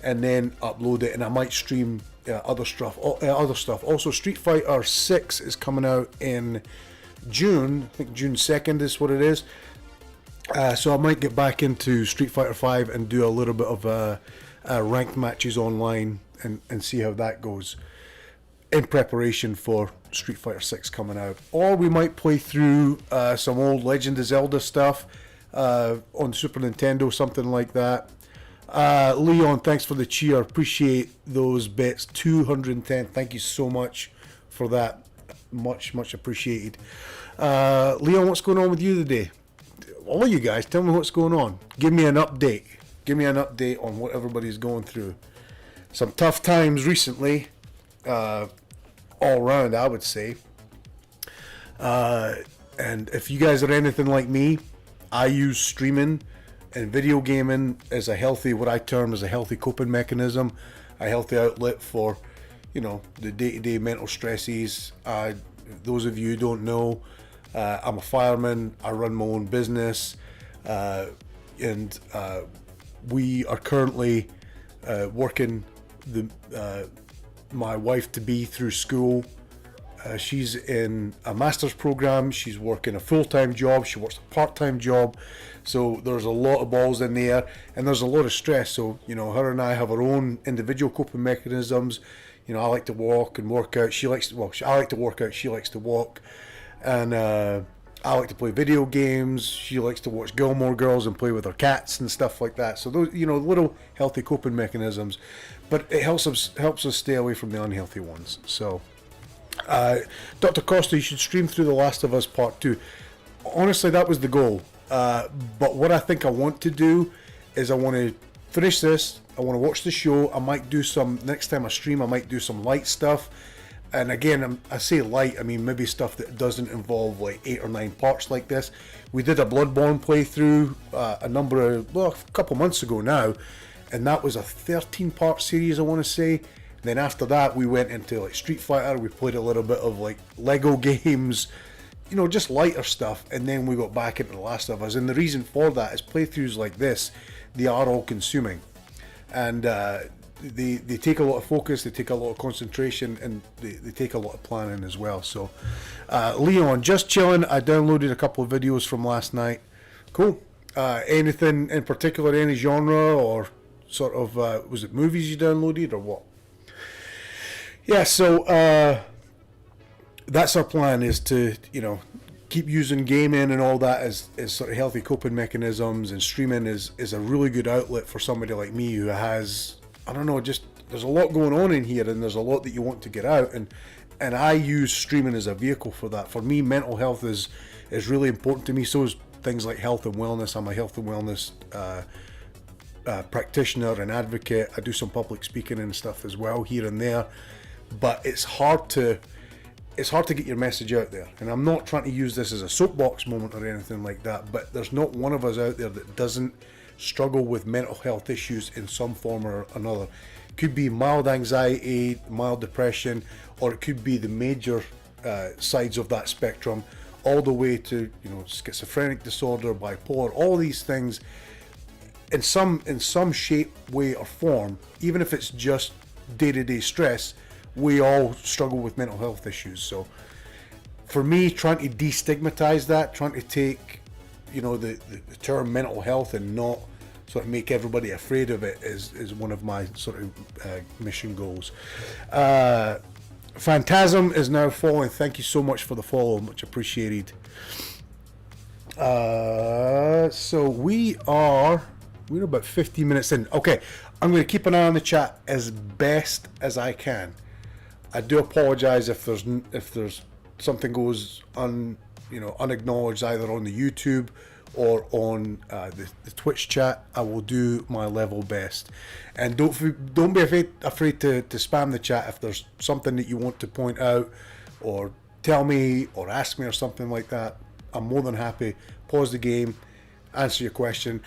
and then upload it, and I might stream other stuff. Also, Street Fighter 6 is coming out in June. I think June 2nd is what it is. So I might get back into Street Fighter 5 and do a little bit of ranked matches online and see how that goes in preparation for Street Fighter 6 coming out. Or we might play through some old Legend of Zelda stuff on Super Nintendo, something like that. Leon, thanks for the cheer. Appreciate those bits. 210. Thank you so much for that. Much appreciated. Leon, what's going on with you today? All of you guys, tell me what's going on. Give me an update. Give me an update on what everybody's going through. Some tough times recently, all around, I would say. And if you guys are anything like me, I use streaming and video gaming as a healthy, what I term as a healthy coping mechanism, a healthy outlet for, you know, the day-to-day mental stresses. Those of you who don't know, I'm a fireman. I run my own business, and we are currently working my wife to be through school. She's in a master's program. She's working a full-time job. She works a part-time job. So there's a lot of balls in the air, and there's a lot of stress. So, you know, her and I have our own individual coping mechanisms. You know, I like to walk and work out. I like to work out. She likes to walk. And I like to play video games. She likes to watch Gilmore Girls and play with her cats and stuff like that. So those, you know, little healthy coping mechanisms, but it helps us stay away from the unhealthy ones. So, Dr. Costa, you should stream through The Last of Us Part 2. Honestly, that was the goal. But what I think I want to do is I want to finish this. I want to watch the show. I might do some, next time I stream, I might do some light stuff. And again, I say light, I mean maybe stuff that doesn't involve like 8 or 9 parts like this. We did a Bloodborne playthrough a couple months ago now, and that was a 13-part series, I want to say. Then after that, we went into like Street Fighter. We played a little bit of like Lego games, you know, just lighter stuff, and then we got back into The Last of Us. And the reason for that is playthroughs like this, they are all consuming, and they take a lot of focus, they take a lot of concentration, and they take a lot of planning as well. So Leon, just chilling. I downloaded a couple of videos from last night. Cool. Anything in particular, any genre, or sort of was it movies you downloaded or what? Yeah, so that's our plan, is to, you know, keep using gaming and all that as sort of healthy coping mechanisms, and streaming is a really good outlet for somebody like me who has, I don't know, just there's a lot going on in here, and there's a lot that you want to get out, and I use streaming as a vehicle for that. For me, mental health is really important to me. So is things like health and wellness. I'm a health and wellness practitioner and advocate. I do some public speaking and stuff as well here and there, but it's hard to get your message out there. And I'm not trying to use this as a soapbox moment or anything like that, but there's not one of us out there that doesn't struggle with mental health issues in some form or another. It could be mild anxiety, mild depression, or it could be the major sides of that spectrum, all the way to, you know, schizophrenic disorder, bipolar, all these things in some shape, way or form. Even if it's just day-to-day stress, we all struggle with mental health issues. So for me, trying to destigmatize that, trying to take, you know, the term mental health and not sort of make everybody afraid of it is one of my sort of mission goals. Phantasm is now following. Thank you so much for the follow, much appreciated. So we're about 15 minutes in. Okay, I'm going to keep an eye on the chat as best as I can. I do apologize if there's something goes unacknowledged, either on the YouTube or on the Twitch chat. I will do my level best, and don't be afraid to spam the chat if there's something that you want to point out or tell me or ask me or something like that. I'm more than happy. Pause the game, answer your question.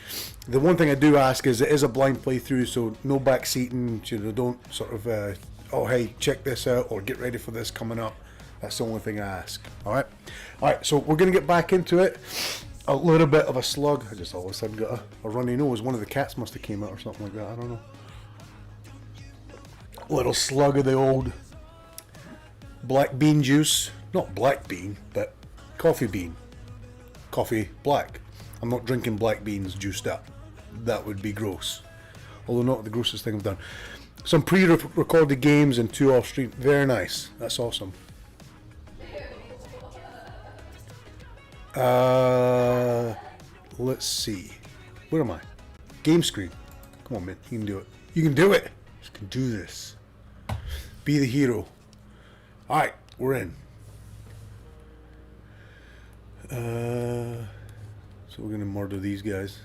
The one thing I do ask is, it is a blind playthrough, so no backseating. You know, don't sort of oh hey, check this out, or get ready for this coming up. That's the only thing I ask. All right. So we're gonna get back into it. A little bit of a slug. I just all of a sudden got a runny nose. One of the cats must have came out or something like that. I don't know. Little slug of the old black bean juice. Not black bean, but coffee bean. Coffee black. I'm not drinking black beans juiced up. That would be gross. Although not the grossest thing I've done. Some pre-recorded games and 2 off stream. Very nice. That's awesome. Let's see. Where am I? Game screen. Come on, man. You can do it. You can do it. You can do this. Be the hero. Alright, we're in. So we're gonna murder these guys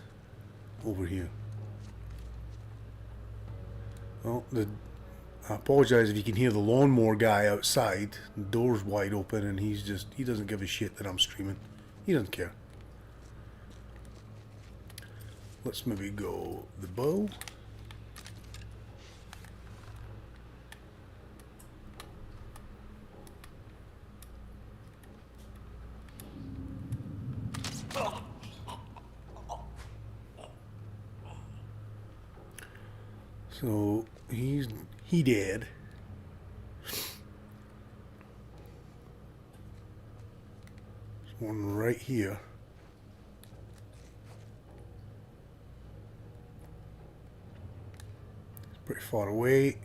over here. Well, I apologize if you can hear the lawnmower guy outside. The door's wide open, and he doesn't give a shit that I'm streaming. He doesn't care. Let's maybe go the bow. So he dead. There's one right here. It's pretty far away.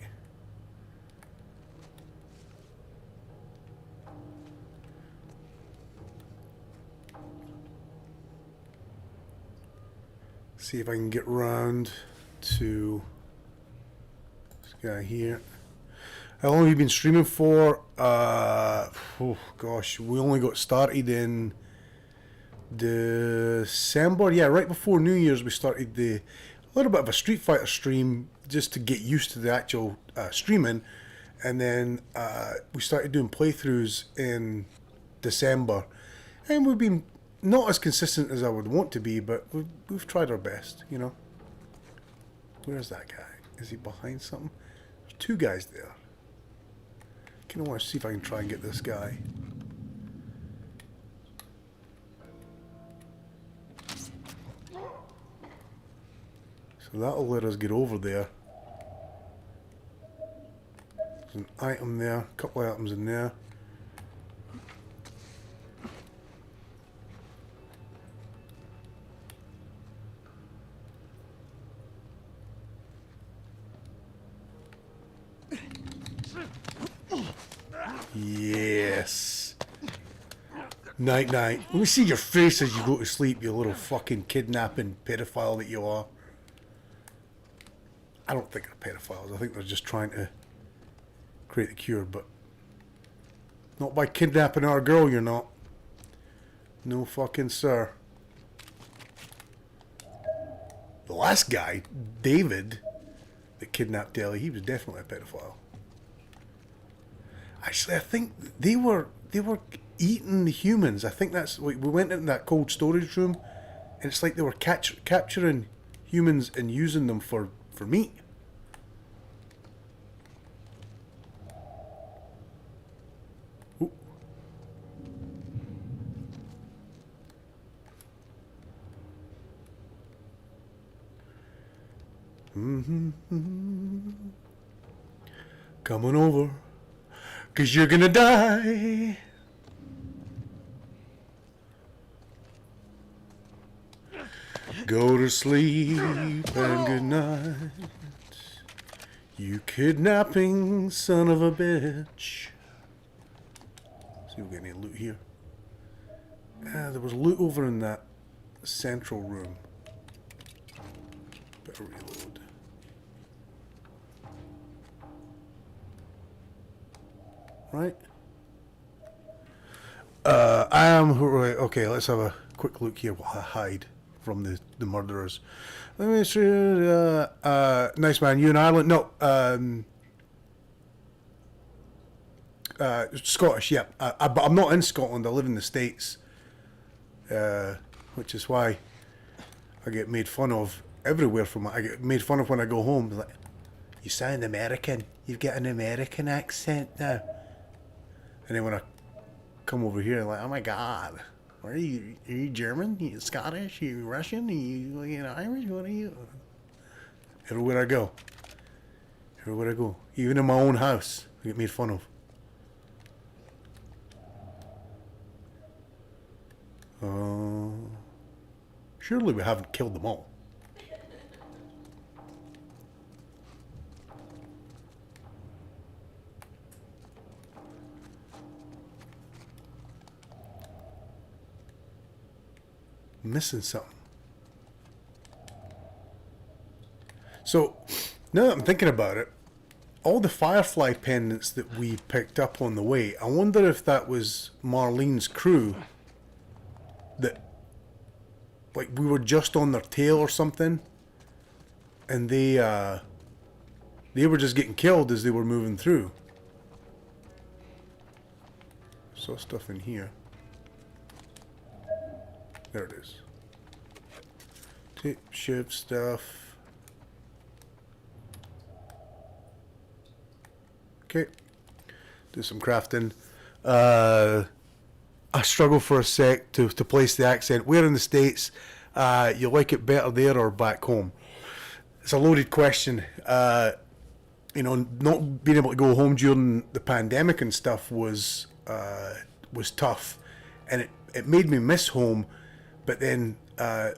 See if I can get round to guy here. How long have you been streaming for? Oh gosh, we only got started in December. Yeah, right before New Year's we started a little bit of a Street Fighter stream just to get used to the actual streaming, and then we started doing playthroughs in December, and we've been not as consistent as I would want to be, but we've tried our best, you know. Where's that guy? Is he behind something? 2 guys there. I kind of want to see if I can try and get this guy. So that'll let us get over there. There's an item there, a couple of items in there. Yes. Night night. Let me see your face as you go to sleep, you little fucking kidnapping pedophile that you are. I don't think they're pedophiles. I think they're just trying to create the cure, but not by kidnapping our girl, you're not. No fucking sir. The last guy, David, that kidnapped Ellie, he was definitely a pedophile. Actually, I think they were eating the humans. I think that's like, we went in that cold storage room, and it's like they were capturing humans and using them for meat. Ooh. Coming over. 'Cause you're gonna die. Go to sleep and good night. You kidnapping son of a bitch. See if we get any loot here. There was loot over in that central room. Better reload. Right? I am right. Okay, let's have a quick look here while I hide from the murderers. Let me see. Nice man. You in Ireland? No. Scottish. Yeah. But I'm not in Scotland. I live in the States. Which is why I get made fun of everywhere from. I get made fun of when I go home. Like, you sound American. You've got an American accent now. And then when I come over here, I'm like, oh my god, are you German? Are you Scottish? Are you Russian? Are you Irish? What are you? Everywhere I go. Even in my own house, I get made fun of. Surely we haven't killed them all. Missing something. So now that I'm thinking about it, all the Firefly pendants that we picked up on the way, I wonder if that was Marlene's crew, that like we were just on their tail or something, and they were just getting killed as they were moving through. Saw stuff in here. There it is. Tape, shiv stuff. Okay. Do some crafting. I struggle for a sec to place the accent. Where in the States you like it better there or back home? It's a loaded question. Not being able to go home during the pandemic and stuff was tough, and it made me miss home. But then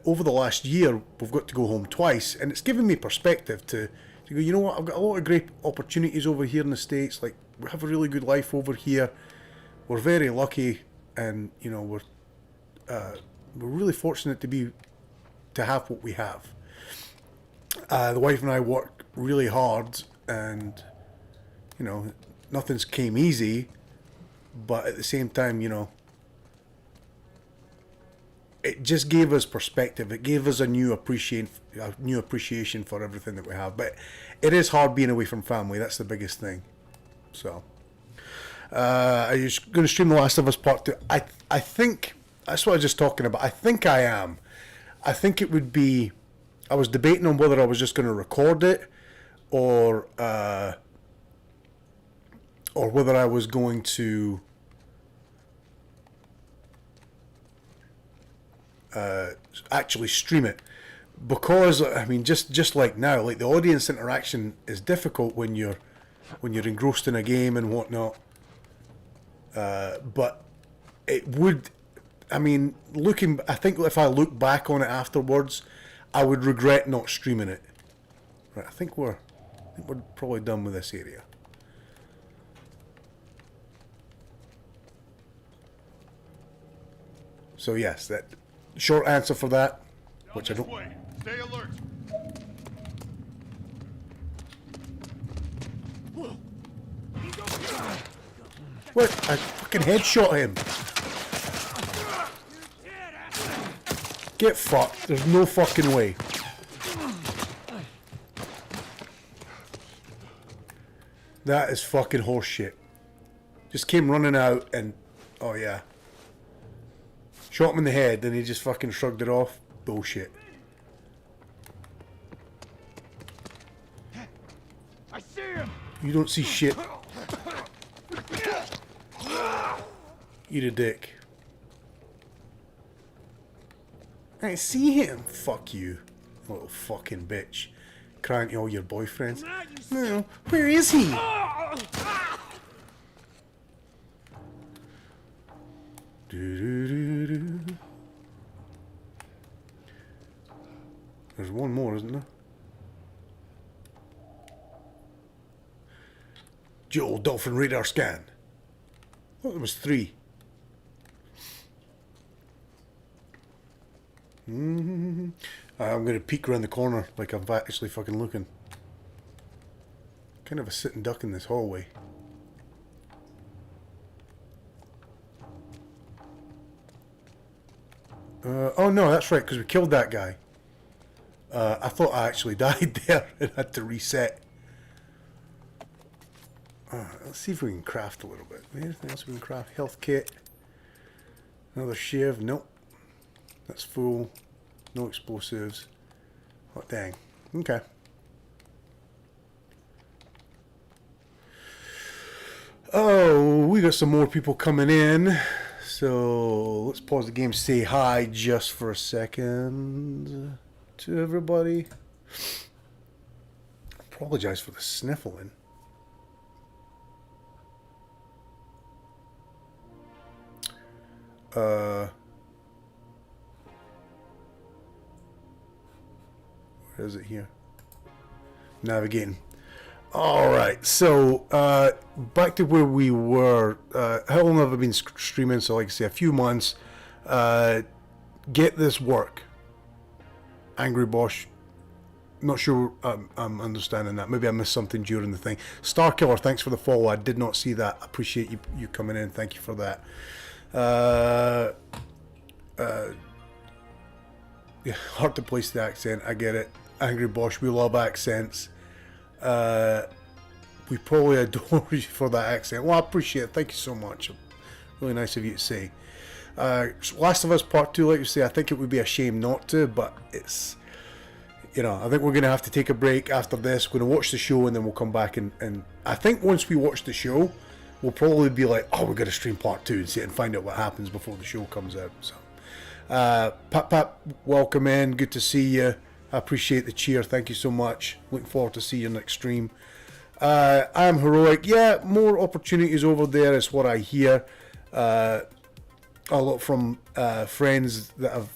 over the last year, we've got to go home twice, and it's given me perspective to go, you know what, I've got a lot of great opportunities over here in the States. Like, we have a really good life over here. We're very lucky, and we're really fortunate to have what we have. The wife and I work really hard, and nothing's came easy, but at the same time, it just gave us perspective. It gave us a new appreciation for everything that we have. But it is hard being away from family. That's the biggest thing. So, are you going to stream The Last of Us Part 2? I think that's what I was just talking about. I think I am. I think it would be. I was debating on whether I was just going to record it, or whether I was going to. Actually stream it, because I mean, just like now, like the audience interaction is difficult when you're engrossed in a game and whatnot. But it would, I mean, I think if I look back on it afterwards, I would regret not streaming it. Right, I think we're probably done with this area. So yes, that short answer for that, which I don't. Way. Stay alert. What? I fucking headshot him. Get fucked. There's no fucking way. That is fucking horseshit. Just came running out and, oh yeah. Shot him in the head and he just fucking shrugged it off. Bullshit. I see him. You don't see shit. Eat a dick. I see him. Fuck you, little fucking bitch. Crying to all your boyfriends. No, where is he? Do-do-do-do. There's one more, isn't there? Joel Dolphin radar scan. Oh, there was 3. I'm gonna peek around the corner like I'm actually fucking looking. Kind of a sitting duck in this hallway. Oh no, that's right, because we killed that guy. I thought I actually died there and had to reset. Let's see if we can craft a little bit. Anything else we can craft? Health kit. Another shiv. Nope. That's full. No explosives. Oh, dang. Okay. Oh, we got some more people coming in. So let's pause the game, say hi just for a second to everybody. Apologize for the sniffling. Where is it here? Navigating. Alright, so back to where we were. How long have I been streaming? So like I say, a few months. Get this work. Angry Bosch. Not sure I'm understanding that. Maybe I missed something during the thing. Starkiller, thanks for the follow. I did not see that. I appreciate you coming in. Thank you for that. Yeah, hard to place the accent. I get it. Angry Bosch, we love accents. We probably adore you for that accent. Well, I appreciate it. Thank you so much. Really nice of you to say. Last of Us Part 2, like you say, I think it would be a shame not to, but it's, you know, I think we're going to have to take a break after this. We're going to watch the show and then we'll come back and I think once we watch the show, we'll probably be like, oh, we're going to stream Part 2 and see it and find out what happens before the show comes out. So, Pap, welcome in. Good to see you. I appreciate the cheer. Thank you so much. Looking forward to see you next stream. I'm Heroic. Yeah, more opportunities over there is what I hear. A lot from friends that have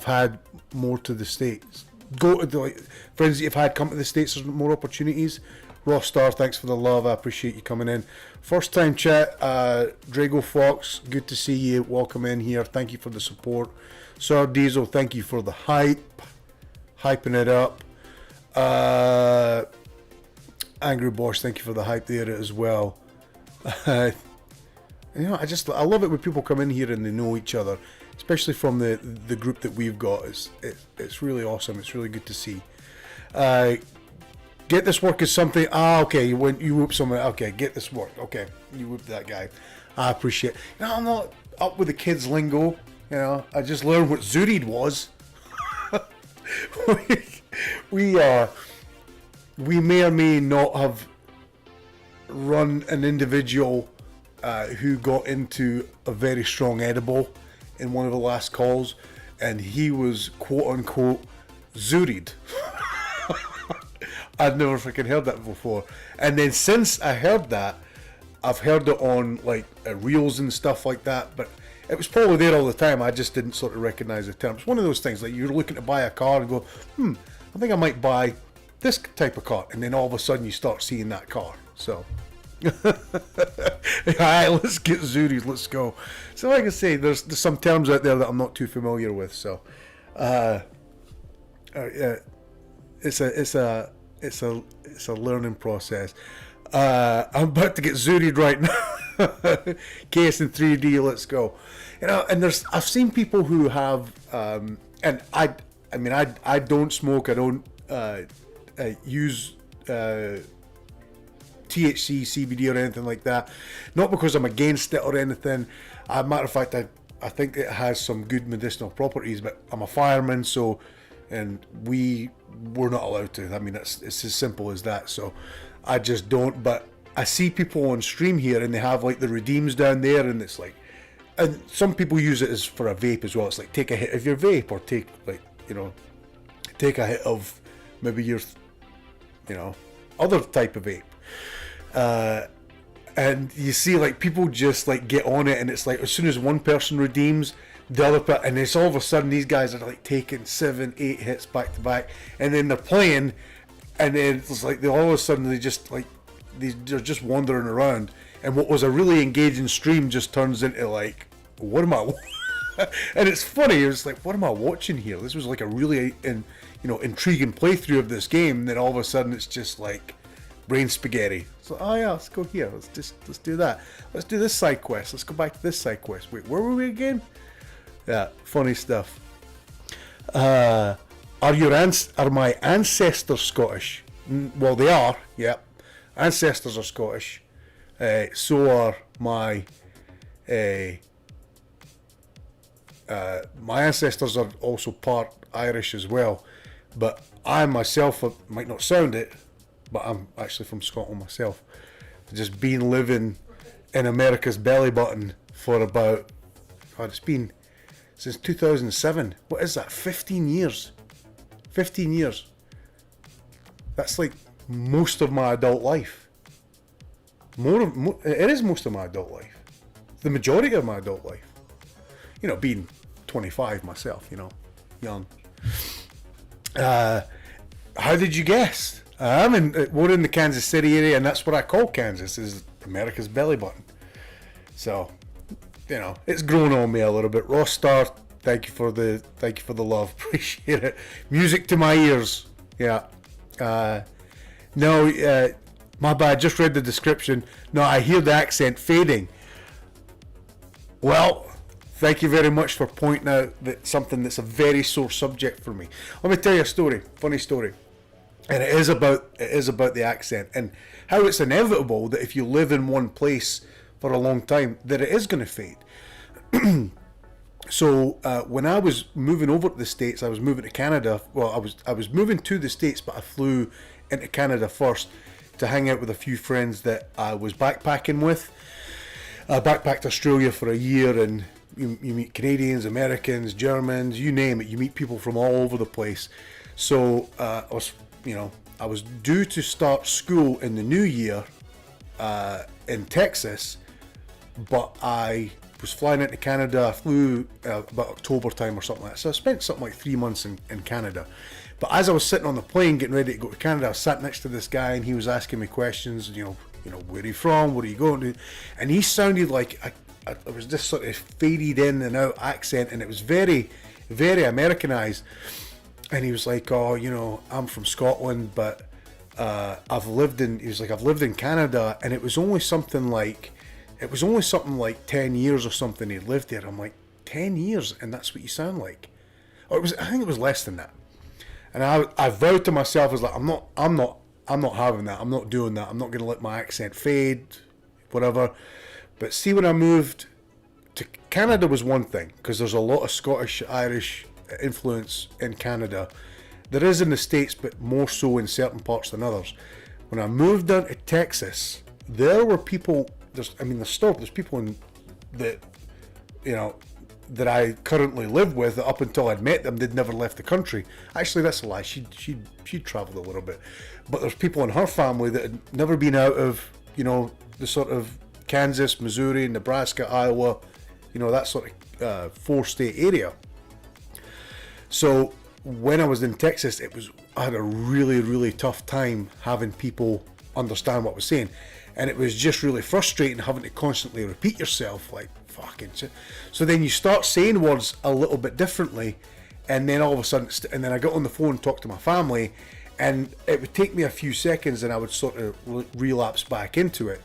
had more to the States. Friends that you've had come to the States, there's more opportunities. Ross Star, thanks for the love. I appreciate you coming in. First time chat, Drago Fox, good to see you. Welcome in here. Thank you for the support. Sir Diesel, thank you for the hype. Hyping it up. Angry Bosch, thank you for the hype there as well. You know, I love it when people come in here and they know each other, especially from the group that we've got. It's really awesome. It's really good to see. Get this work is something. Okay. When you whoop someone, okay. Get this work. Okay, you whoop that guy. I appreciate. You know, I'm not up with the kids' lingo. You know, I just learned what Zooted was. we may or may not have run an individual who got into a very strong edible in one of the last calls. and he was quote unquote zooted. I'd never freaking heard that before. And then since I heard that, I've heard it on like reels and stuff like that, but it was probably there all the time. I just didn't sort of recognize the term. It's one of those things, like you're looking to buy a car and go, I think I might buy this type of car, and then all of a sudden you start seeing that car. So alright, let's get zooties, let's go. So like I say, there's some terms out there that I'm not too familiar with, so it's a learning process. I'm about to get zooted right now. KS in 3D, let's go. You know, and I've seen people who have and I mean I don't smoke, I don't use THC, CBD or anything like that. Not because I'm against it or anything. Matter of fact, I think it has some good medicinal properties, but I'm a fireman, so, and we're not allowed to. I mean, it's as simple as that. So I just don't. But I see people on stream here and they have like the redeems down there, and it's like, and some people use it as for a vape as well. It's like, take a hit of your vape, or take, like, you know, take a hit of maybe your, you know, other type of vape. And you see like people just like get on it, and it's like as soon as one person redeems, the other person, and it's all of a sudden these guys are like taking 7-8 hits back to back, and then they're playing, and then it's like all of a sudden they just like they're just wandering around, and what was a really engaging stream just turns into like, what am I and it's funny, it's like, what am I watching here? This was like a really intriguing playthrough of this game, and then all of a sudden it's just like brain spaghetti. So, oh yeah, let's go here. Let's do that. Let's do this side quest. Let's go back to this side quest. Wait, where were we again? Yeah, funny stuff. Are my ancestors Scottish? Well, they are. Yeah, ancestors are Scottish. So are my ancestors are also part Irish as well. But I myself might not sound it, but I'm actually from Scotland myself. Just been living in America's belly button for about, it's been since 2007. What is that? 15 years. 15 years. That's like most of my adult life. It is most of my adult life. The majority of my adult life. You know, being 25 myself, you know, young. How did you guess? We're in the Kansas City area, and that's what I call Kansas, is America's belly button. So, you know, it's grown on me a little bit. Ross Star, thank you for the love, appreciate it. Music to my ears. Yeah. No, my bad. Just read the description. No, I hear the accent fading. Well, thank you very much for pointing out that something that's a very sore subject for me. Let me tell you a story, funny story. And it is about the accent, and how it's inevitable that if you live in one place for a long time, that it is going to fade. So when I was moving over to the States, I was moving to Canada. Well, I was moving to the States, but I flew into Canada first to hang out with a few friends that I was backpacking with. I backpacked Australia for a year, and you meet Canadians, Americans, Germans, you name it. You meet people from all over the place. So I was due to start school in the new year in Texas, but I was flying into Canada. I flew about October time or something like that. So I spent something like 3 months in Canada. But as I was sitting on the plane getting ready to go to Canada, I sat next to this guy, and he was asking me questions. You know, where are you from? What are you going to? And he sounded like it was this sort of faded in and out accent, and it was very, very Americanized. And he was like, oh, you know, I'm from Scotland, but I've lived in Canada, and it was only something like 10 years or something he'd lived there. I'm like, 10 years, and that's what you sound like? Or I think it was less than that. And I vowed to myself, I was like, I'm not having that. I'm not doing that. I'm not going to let my accent fade, whatever. But see, when I moved to Canada was one thing, because there's a lot of Scottish, Irish influence in Canada. There is in the States, but more so in certain parts than others. When I moved down to Texas, there were people, there's people in that, you know, that I currently live with, up until I'd met them, they'd never left the country. Actually, that's a lie. She'd traveled a little bit, but there's people in her family that had never been out of, you know, the sort of Kansas, Missouri, Nebraska, Iowa, you know, that sort of 4-state area. So when I was in Texas, I had a really, really tough time having people understand what I was saying, and it was just really frustrating having to constantly repeat yourself, like fucking shit. So then you start saying words a little bit differently, and then all of a sudden, and then I got on the phone and talked to my family, and it would take me a few seconds, and I would sort of relapse back into it.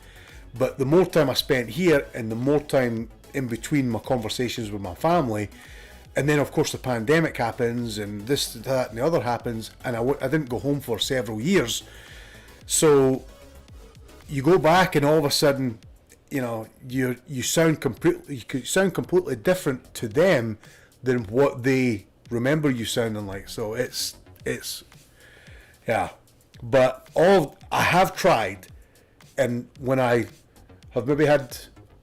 But the more time I spent here, and the more time in between my conversations with my family, and then of course the pandemic happens, and this, that, and the other happens, and I didn't go home for several years. So you go back, and all of a sudden, you know, you sound completely different to them than what they remember you sounding like. So it's yeah. But I have tried, and when I have maybe had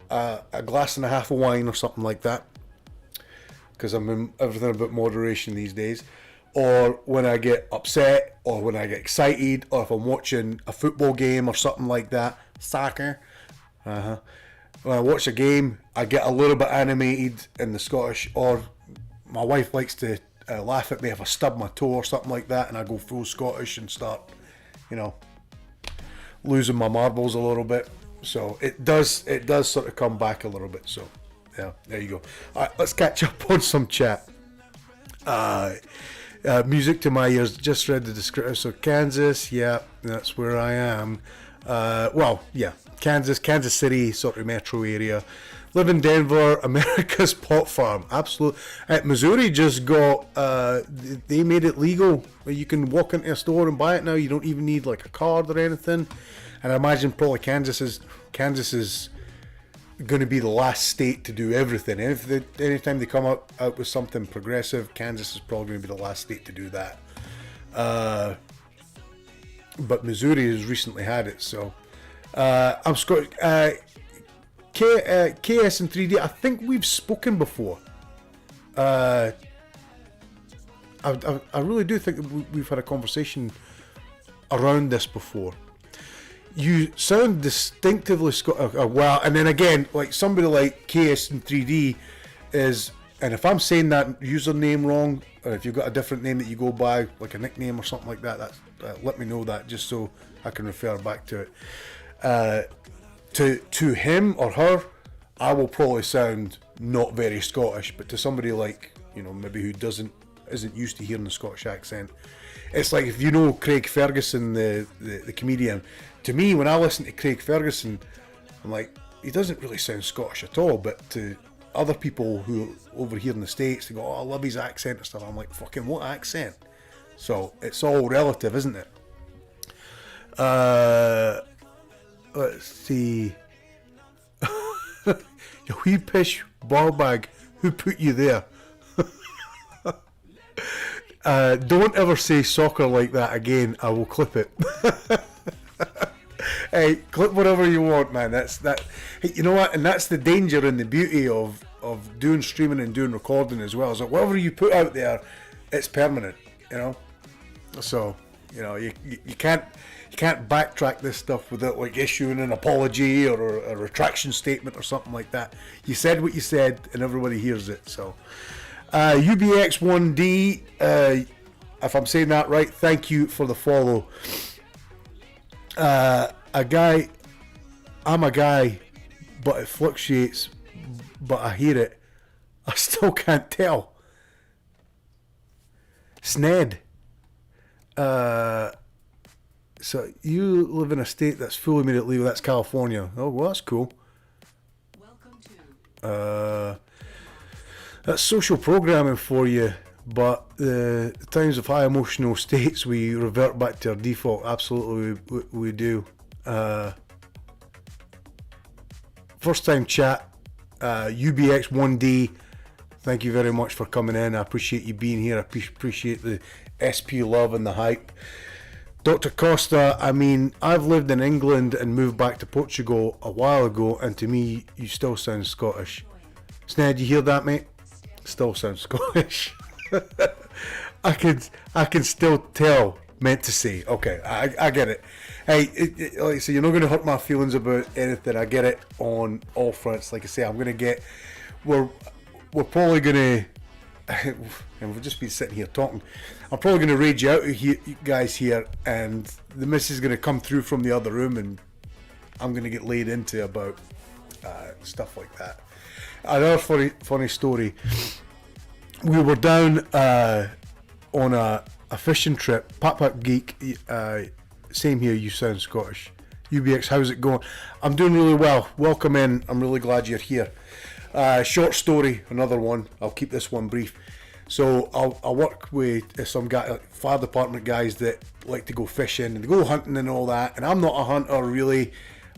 a glass and a half of wine or something like that, because I'm in everything about moderation these days, or when I get upset, or when I get excited, or if I'm watching a football game or something like that, soccer. When I watch a game, I get a little bit animated in the Scottish, or my wife likes to laugh at me if I stub my toe or something like that, and I go full Scottish and start, you know, losing my marbles a little bit. So it does sort of come back a little bit. So yeah, there you go. All right, let's catch up on some chat. Music to my ears. Just read the description. So Kansas, yeah, that's where I am. Well, yeah, Kansas City sort of metro area. Live in Denver, America's pot farm. Absolutely. Missouri just got, they made it legal. You can walk into a store and buy it now. You don't even need like a card or anything. And I imagine probably Kansas is going to be the last state to do everything. Anytime they come out with something progressive, Kansas is probably going to be the last state to do that. But Missouri has recently had it, so I'm Scottish. KS and 3D, I think we've spoken before. I really do think we've had a conversation around this before. You sound distinctively Scottish. Well, and then again, like somebody like KS and 3D is, and if I'm saying that username wrong, or if you've got a different name that you go by, like a nickname or something like that, let me know that, just so I can refer back to it. To him or her, I will probably sound not very Scottish, but to somebody like, you know, maybe who isn't used to hearing the Scottish accent, it's like if you know Craig Ferguson, the comedian. To me, when I listen to Craig Ferguson, I'm like, he doesn't really sound Scottish at all. But to other people who over here in the States, they go, oh, I love his accent and stuff. I'm like, fucking what accent? So it's all relative, isn't it? Let's see. You wee pish ball bag, who put you there? Don't ever say soccer like that again. I will clip it. Hey, clip whatever you want, man. That's that. Hey, you know what? And that's the danger and the beauty of doing streaming and doing recording as well. Is that whatever you put out there, it's permanent. You know. So you know you can't backtrack this stuff without like issuing an apology or a retraction statement or something like that. You said what you said, and everybody hears it. So UBX1D, if I'm saying that right, thank you for the follow. I'm a guy, but it fluctuates, but I hear it. I still can't tell. Sned. So you live in a state that's fully made it legal. That's California. Oh, well, that's cool. Welcome to. That's social programming for you. But the times of high emotional states, we revert back to our default. Absolutely, we do. First time chat, UBX1D. Thank you very much for coming in. I appreciate you being here. I appreciate the SP love and the hype. Dr. Costa, I mean, I've lived in England and moved back to Portugal a while ago, and to me, you still sound Scottish. Sned, you hear that, mate? Still sound Scottish. I can still tell. Meant to say. Okay, I get it. Hey, like I say, you're not going to hurt my feelings about anything. I get it on all fronts. Like I say, I'm going to get. We're probably going to. And we've just been sitting here talking. I'm probably going to rage you out, you guys here, and the missus is going to come through from the other room, and I'm going to get laid into about stuff like that. Another funny story. We were down on a fishing trip. Pat Geek, same here. You sound Scottish. UBX, how's it going? I'm doing really well. Welcome in. I'm really glad you're here. Short story, another one. I'll keep this one brief. So I'll work with some guy, fire department guys that like to go fishing and go hunting and all that. And I'm not a hunter really.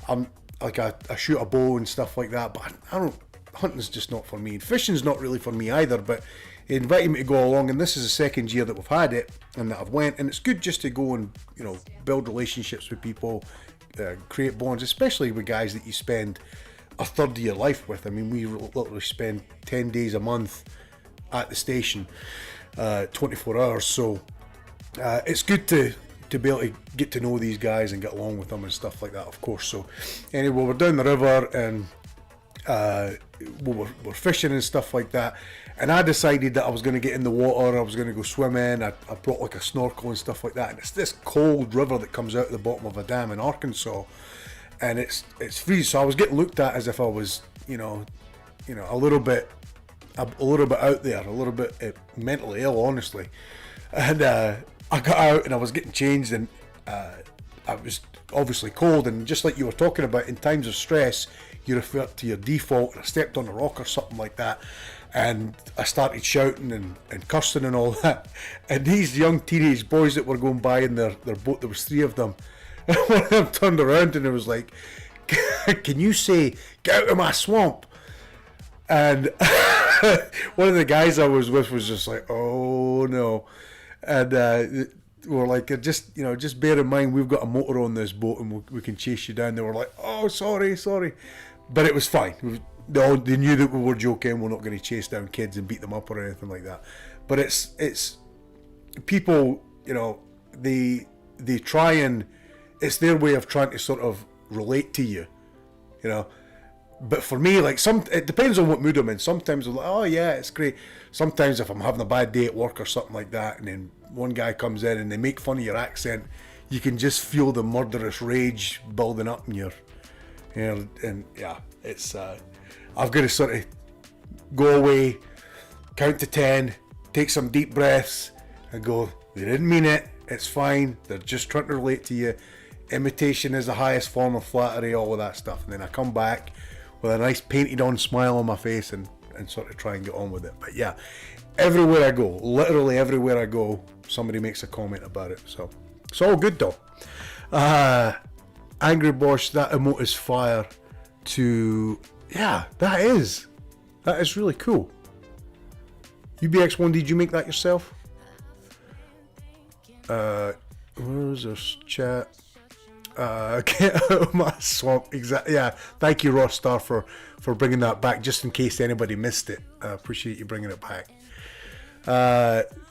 I'm like I shoot a bow and stuff like that, but I don't. Hunting's just not for me. Fishing's not really for me either. But he invited me to go along, and this is the second year that we've had it and that I've went. And it's good just to go and build relationships with people, create bonds, especially with guys that you spend a third of your life with. I mean, we literally spend 10 days a month at the station, 24 hours. So it's good to be able to get to know these guys and get along with them and stuff like that, of course. So anyway, we're down the river and we're fishing and stuff like that. And I decided that I was going to get in the water, I was going to go swimming. I brought like a snorkel and stuff like that. And it's this cold river that comes out of the bottom of a dam in Arkansas. And it's freezing. So I was getting looked at as if I was, a little bit out there, a little bit mentally ill, honestly. And I got out and I was getting changed, and I was obviously cold. And just like you were talking about, in times of stress, you refer to your default. And I stepped on a rock or something like that, and I started shouting and cursing and all that. And these young teenage boys that were going by in their boat, there was 3 of them. And one of them turned around and it was like, "Can you say, get out of my swamp?" And one of the guys I was with was just like, "Oh no." And we're like, just bear in mind, we've got a motor on this boat and we can chase you down. They were like, "Oh, sorry." But it was fine. They knew that we were joking. We're not going to chase down kids and beat them up or anything like that. But it's people, they try and, it's their way of trying to sort of relate to you, But for me, like, it depends on what mood I'm in. Sometimes I'm like, "Oh yeah, it's great." Sometimes if I'm having a bad day at work or something like that, and then one guy comes in and they make fun of your accent, you can just feel the murderous rage building up in your, and yeah, it's, I've got to sort of go away, count to 10, take some deep breaths, and go, "They didn't mean it. It's fine. They're just trying to relate to you. Imitation is the highest form of flattery," all of that stuff. And then I come back with a nice painted on smile on my face and sort of try and get on with it. But yeah, everywhere I go, literally everywhere I go, somebody makes a comment about it. So it's all good though. Angry Bosch, that emote is fire to, yeah, that is really cool. UBX1, did you make that yourself? Where's this chat? Get out of my swamp. Exactly. Yeah. Thank you, Ross Star, for bringing that back, just in case anybody missed it. I appreciate you bringing it back.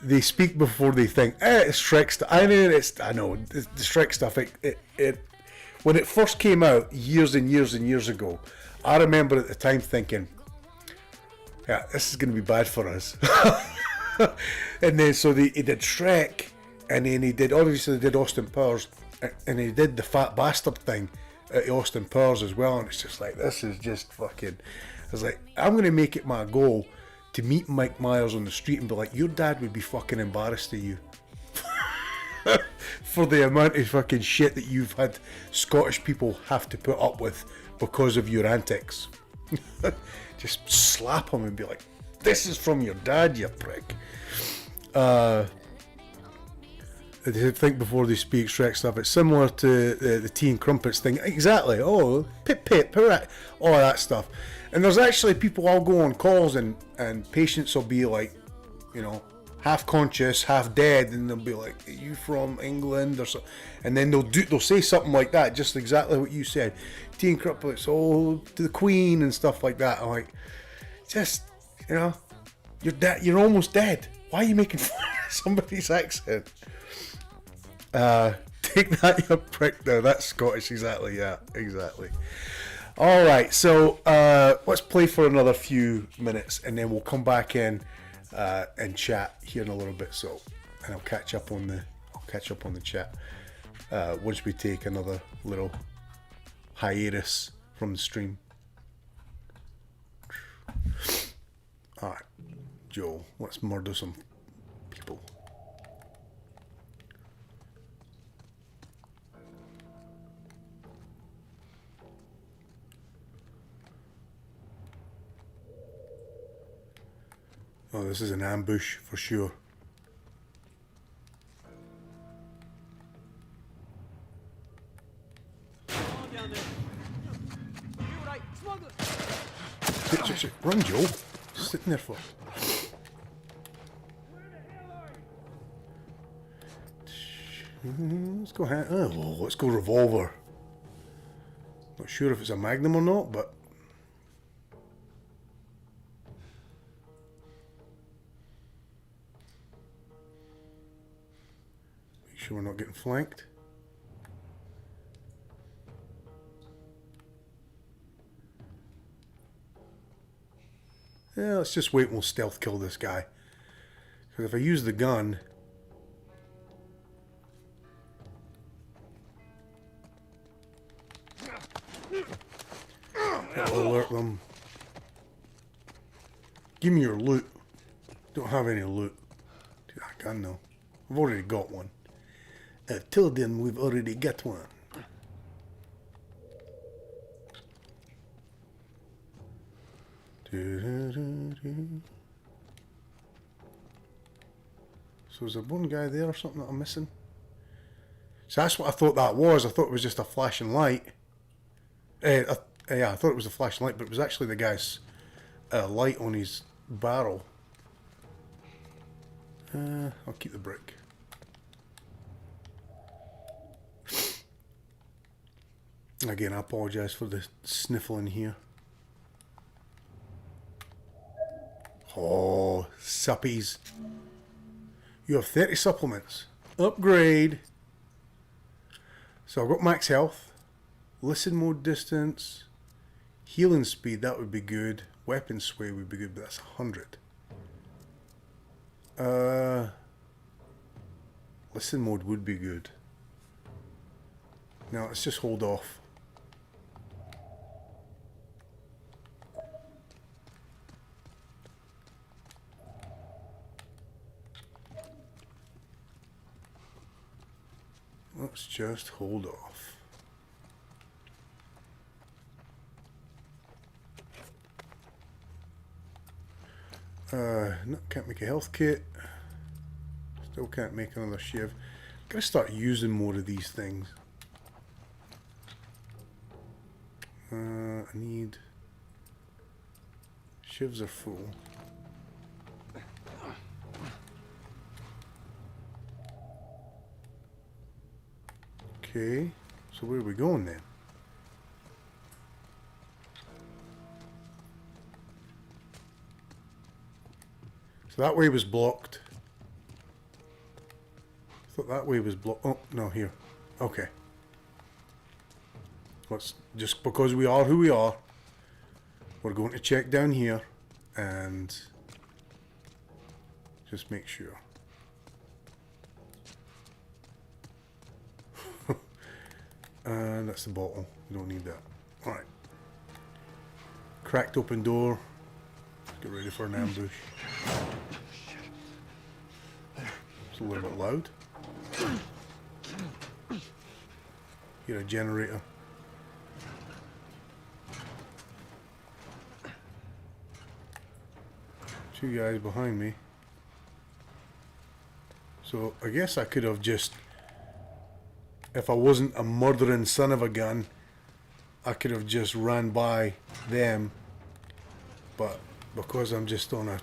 They speak before they think. It's Shrek stuff. I know the Shrek stuff. It when it first came out years and years and years ago, I remember at the time thinking, "Yeah, this is going to be bad for us." And then so he did Shrek, and then he did Austin Powers. And he did the fat bastard thing at Austin Powers as well, and it's just like, this is just fucking. I was like, I'm gonna make it my goal to meet Mike Myers on the street and be like, "Your dad would be fucking embarrassed of you for the amount of fucking shit that you've had Scottish people have to put up with because of your antics." Just slap him and be like, "This is from your dad, you prick." They think before they speak. Shrek stuff. It's similar to the tea and crumpets thing. Exactly. Oh, pip, hooray, all that stuff. And there's actually people, I'll go on calls and patients will be like, half conscious, half dead, and they'll be like, "Are you from England?" or so, and then they'll say something like that, just exactly what you said. Tea and crumpets, oh, to the Queen and stuff like that. I'm like, just You're dead. You're almost dead. Why are you making fun of somebody's accent? Take that, you prick. No, that's Scottish. Exactly. Yeah, exactly. All right. So let's play for another few minutes, and then we'll come back in and chat here in a little bit. So, and I'll catch up on the chat once we take another little hiatus from the stream. All right, Joel. Let's murder some people. Oh, this is an ambush for sure. Shit. Run, Joe. Sitting there for. Let's go ahead. Oh, let's go revolver. Not sure if it's a Magnum or not, but. Make sure we're not getting flanked. Yeah, let's just wait and we'll stealth kill this guy. Because if I use the gun... That'll alert them. Give me your loot. Don't have any loot. Dude, I gun though. I've already got one. I've told them we've already got one. So is there one guy there or something that I'm missing? So that's what I thought that was. I thought it was just a flashing light. Yeah, I thought it was a flashing light, but it was actually the guy's light on his barrel. I'll keep the brick. Again, I apologise for the sniffling here. Oh, suppies. You have 30 supplements. Upgrade. So I've got max health. Listen mode distance. Healing speed, that would be good. Weapon sway would be good, but that's 100. Listen mode would be good. Now let's just hold off. Let's just hold off. No, can't make a health kit. Still can't make another shiv. Gotta start using more of these things. I need... Shivs are full. Okay, so where are we going then? So that way was blocked. I thought that way was blocked. Oh, no, here. Okay. Let's, just because we are who we are, we're going to check down here and just make sure. And that's the bottle. We don't need that. Alright. Cracked open door. Let's get ready for an ambush. It's a little bit loud. Hear a generator. Two guys behind me. So I guess I could have just... If I wasn't a murdering son of a gun, I could have just ran by them. But because I'm just on a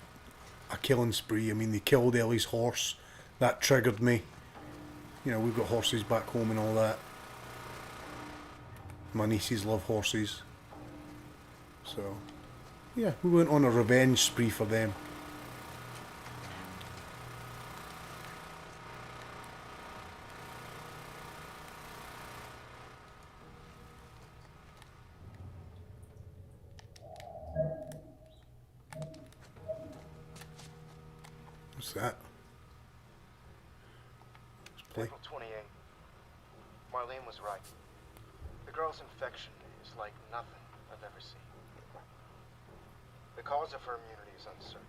killing spree, I mean, they killed Ellie's horse. That triggered me. You know, we've got horses back home and all that. My nieces love horses. So, yeah, we went on a revenge spree for them. that? Let's play. April 28th. Marlene was right. The girl's infection is like nothing I've ever seen. The cause of her immunity is uncertain.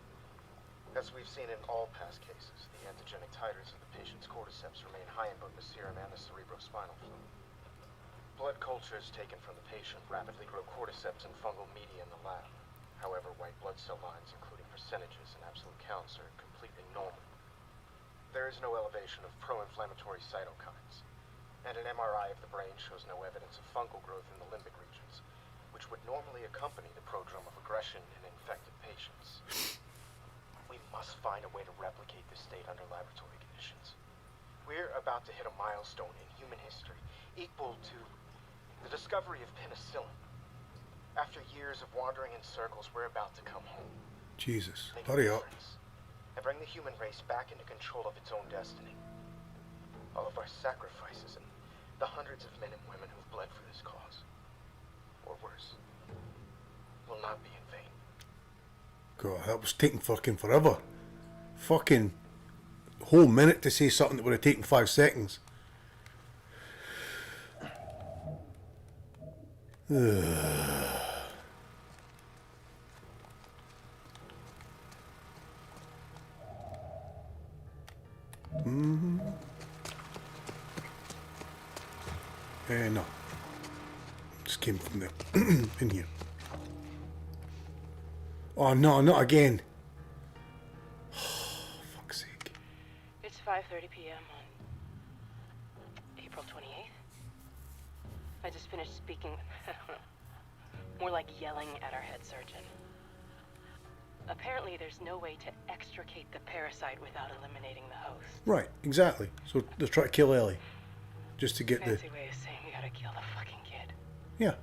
As we've seen in all past cases, the antigenic titers of the patient's cordyceps remain high in both the serum and the cerebrospinal fluid. Blood cultures taken from the patient rapidly grow cordyceps and fungal media in the lab. However, white blood cell lines, including percentages and absolute counts, are completely normal. There is no elevation of pro-inflammatory cytokines, and an MRI of the brain shows no evidence of fungal growth in the limbic regions, which would normally accompany the prodrome of aggression in infected patients. We must find a way to replicate this state under laboratory conditions. We're about to hit a milestone in human history equal to the discovery of penicillin. After years of wandering in circles, we're about to come home. Jesus, Make a hurry up. difference, and bring the human race back into control of its own destiny. All of our sacrifices and the hundreds of men and women who've bled for this cause, or worse, will not be in vain. God, that was taking fucking forever. Fucking whole minute to say something that would have taken 5 seconds. No. Just came from there. In here. Oh no, not again. Fuck's sake. It's 5:30 p.m. on April 28th. I just finished speaking with, more like yelling at our head surgeon. Apparently there's no way to extricate the parasite without eliminating the host. Right, exactly. So they're trying to kill Ellie. Just to get Fancy way of saying we gotta kill the fucking kid. Yeah.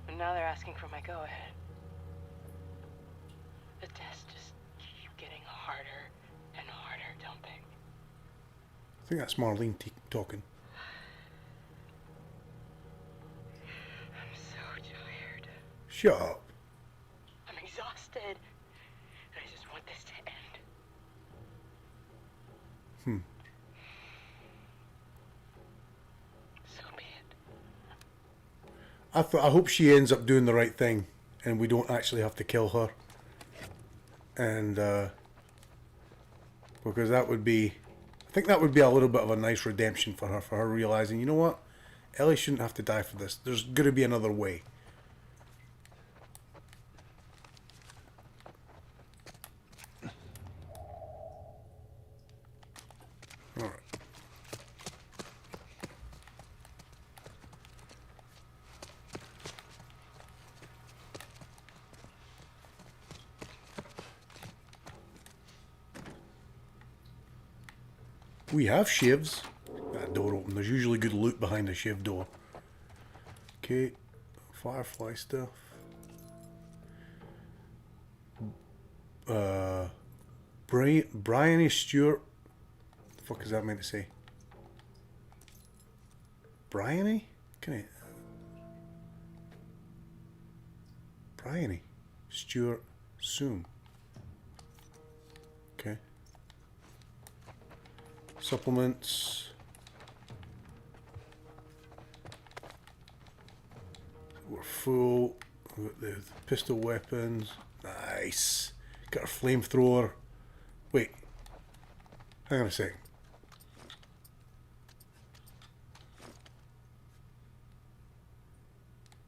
And now they're asking for my go-ahead. The tests just keep getting harder and harder, don't they? I think that's Marlene talking. I'm so tired. Shut up. I'm exhausted. And I just want this to end. So be it. I hope she ends up doing the right thing and we don't actually have to kill her. And because that would be, I think that would be a little bit of a nice redemption for her realizing, you know what, Ellie shouldn't have to die for this. There's going to be another way. All right. We have shivs. That door open. There's usually good loot behind the shiv door. Okay. Firefly stuff. Bryony Stewart. The fuck is that meant to say? Bryony? Can I? Bryony Stewart Soon. Okay. Supplements. We're full. We've got the pistol weapons. Nice. Got our flamethrower. Wait. Hang on a second.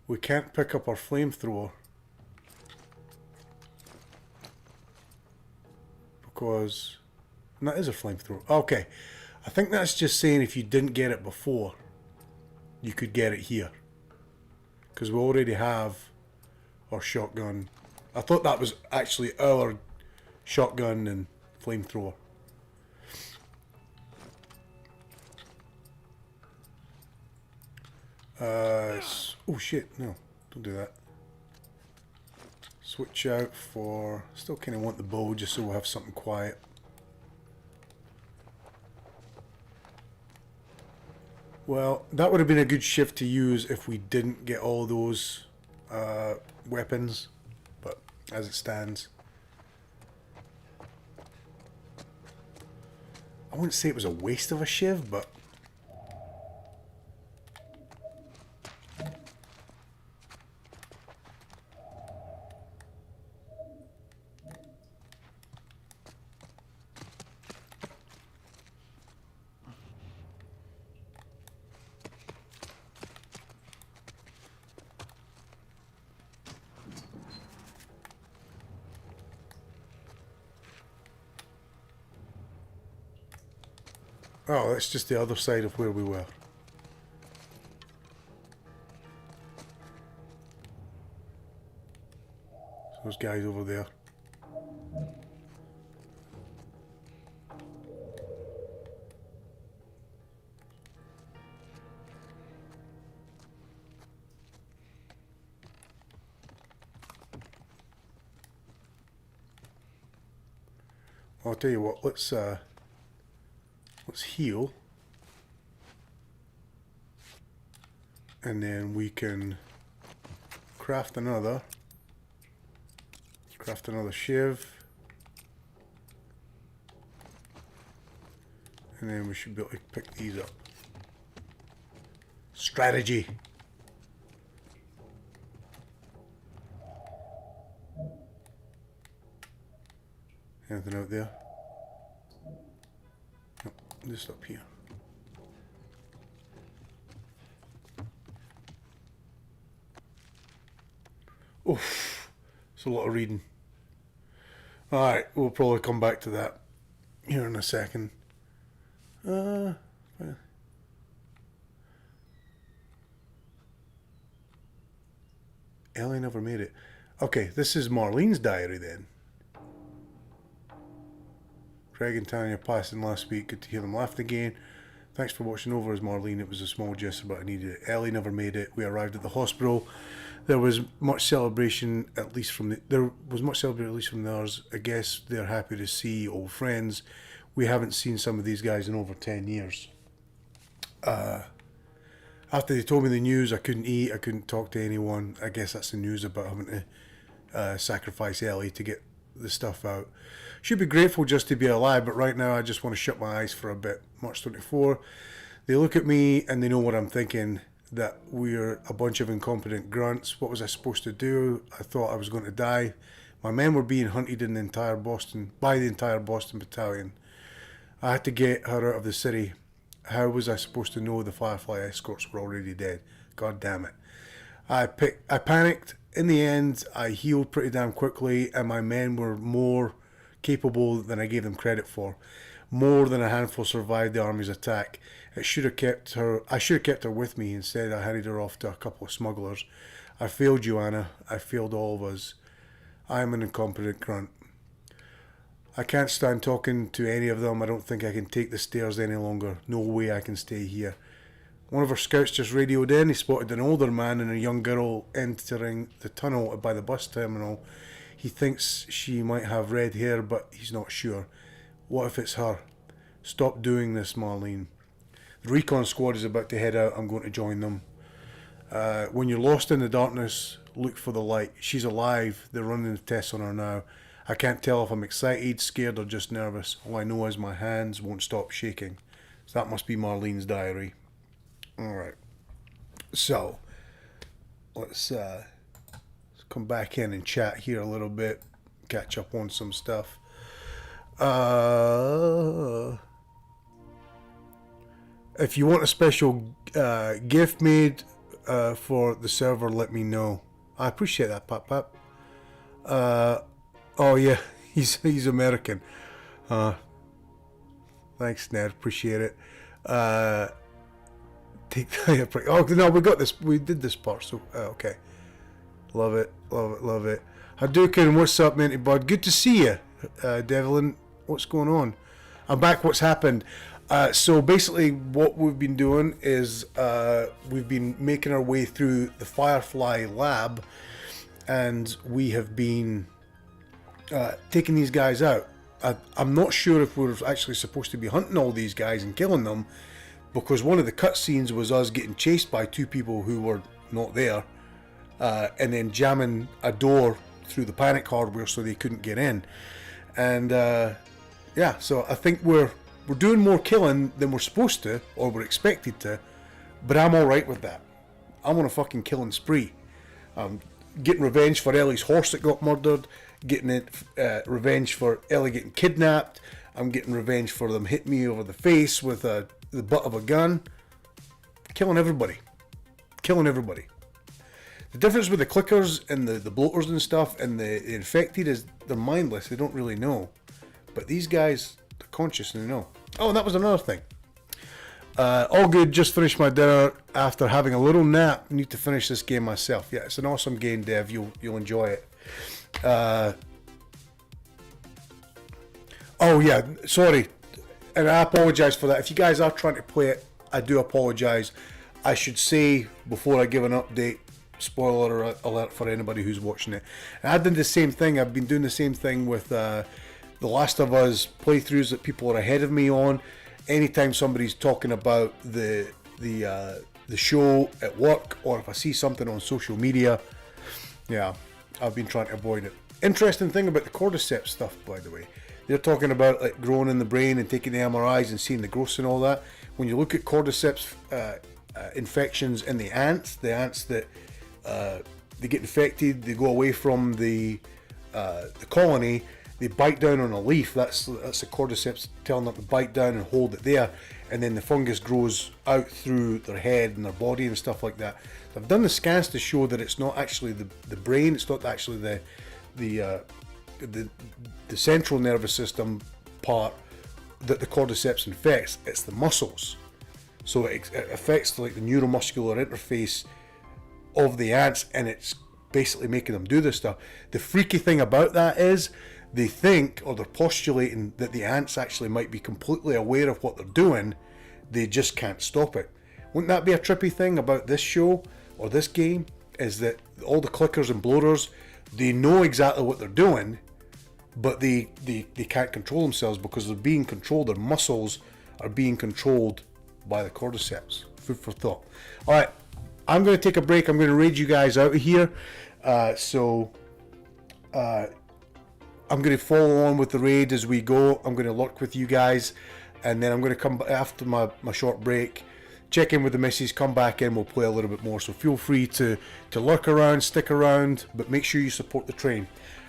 We can't pick up our flamethrower because that is a flamethrower. Okay. I think that's just saying if you didn't get it before, you could get it here. Because we already have our shotgun. I thought that was actually our shotgun and flamethrower. Oh shit, no, don't do that. Switch out for, still kind of want the bow just so we'll have something quiet. Well, that would have been a good shift to use if we didn't get all those weapons, but as it stands. I wouldn't say it was a waste of a shiv, but oh, that's just the other side of where we were. So those guys over there. I'll tell you what, let's heal, and then we can craft another shiv, and then we should be able to pick these up. Strategy. Anything out there? Nope, just up here. Oof, it's a lot of reading. Alright, we'll probably come back to that here in a second. Ellie never made it. Okay, this is Marlene's diary then. Craig and Tanya passed in last week. Good to hear them laugh again. Thanks for watching over as Marlene. It was a small gesture, but I needed it. Ellie never made it. We arrived at the hospital. There was much celebration, at least from theirs. I guess they're happy to see old friends. We haven't seen some of these guys in over 10 years. After they told me the news, I couldn't eat. I couldn't talk to anyone. I guess that's the news about having to sacrifice Ellie to get the stuff out. Should be grateful just to be alive, but right now I just want to shut my eyes for a bit. March 24. They look at me and they know what I'm thinking, that we're a bunch of incompetent grunts. What was I supposed to do? I thought I was going to die. My men were being hunted in by the entire Boston battalion. I had to get her out of the city. How was I supposed to know the Firefly escorts were already dead? God damn it. I panicked. In the end, I healed pretty damn quickly, and my men were more capable than I gave them credit for. More than a handful survived the army's attack. I should have kept her with me. Instead, I handed her off to a couple of smugglers. I failed you, Anna. I failed all of us. I am an incompetent grunt. I can't stand talking to any of them. I don't think I can take the stairs any longer. No way I can stay here. One of our scouts just radioed in. He spotted an older man and a young girl entering the tunnel by the bus terminal. He thinks she might have red hair, but he's not sure. What if it's her? Stop doing this, Marlene. The recon squad is about to head out. I'm going to join them. When you're lost in the darkness, look for the light. She's alive. They're running the tests on her now. I can't tell if I'm excited, scared, or just nervous. All I know is my hands won't stop shaking. So that must be Marlene's diary. Alright. So, let's come back in and chat here a little bit. Catch up on some stuff. If you want a special gift made for the server, let me know. I appreciate that, Pap. Oh yeah, he's American. Thanks, Ned. Appreciate it. Take the oh no, we got this. We did this part. So okay. Love it. Hadouken, what's up, Minty Bud? Good to see you, Devlin. What's going on? I'm back. What's happened? So basically, what we've been doing is we've been making our way through the Firefly lab, and we have been taking these guys out. I'm not sure if we're actually supposed to be hunting all these guys and killing them, because one of the cutscenes was us getting chased by two people who were not there, and then jamming a door through the panic hardware so they couldn't get in. And yeah, so I think we're We're doing more killing than we're supposed to, or we're expected to, but I'm alright with that. I'm on a fucking killing spree. Getting revenge for Ellie's horse that got murdered, getting revenge for Ellie getting kidnapped, I'm getting revenge for them hitting me over the face with the butt of a gun. Killing everybody. Killing everybody. The difference with the clickers and the bloaters and stuff and the infected is they're mindless, they don't really know. But these guys, they're conscious and they know. Oh, and that was another thing. All good, just finished my dinner after having a little nap. Need to finish this game myself. Yeah, it's an awesome game, Dev. You'll enjoy it. Oh yeah, sorry. And I apologise for that. If you guys are trying to play it, I do apologise. I should say before I give an update, spoiler alert for anybody who's watching it. And I did the same thing. I've been doing the same thing with The Last of Us playthroughs that people are ahead of me on. Anytime somebody's talking about the show at work, or if I see something on social media, yeah, I've been trying to avoid it. Interesting thing about the cordyceps stuff, by the way. They're talking about like growing in the brain and taking the MRIs and seeing the growth and all that. When you look at cordyceps infections in the ants that they get infected, they go away from the colony, they bite down on a leaf. That's the cordyceps telling them to bite down and hold it there, and then the fungus grows out through their head and their body and stuff like that. I've done the scans to show that it's not actually the brain, it's not actually the central nervous system part that the cordyceps infects, it's the muscles. So it affects like the neuromuscular interface of the ants, and it's basically making them do this stuff. The freaky thing about that is they think, or they're postulating, that the ants actually might be completely aware of what they're doing, they just can't stop it. Wouldn't that be a trippy thing about this show or this game, is that all the clickers and bloaters, they know exactly what they're doing, but they can't control themselves because they're being controlled. Their muscles are being controlled by the cordyceps. Food for thought. Alright, I'm going to take a break. I'm going to raid you guys out of here. I'm going to follow on with the raid as we go. I'm going to lurk with you guys, and then I'm going to come after my short break, check in with the missus, come back in, we'll play a little bit more. So feel free to lurk around, stick around, but make sure you support the train.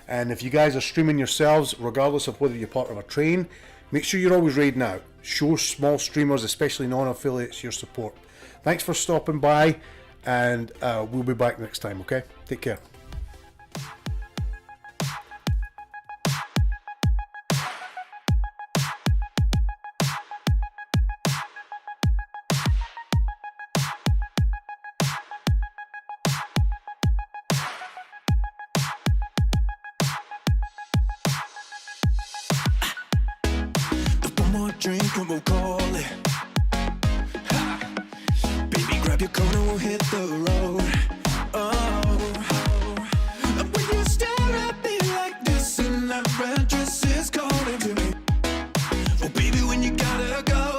And if you guys are streaming yourselves, regardless of whether you're part of a train, make sure you're always raiding out. Show small streamers, especially non-affiliates, your support. Thanks for stopping by, and we'll be back next time, okay? Take care. Drink and we'll call it. Ha. Baby, grab your coat and we'll hit the road. Oh, when you stare at me like this and that red dress is calling to me. Oh, baby, when you gotta go,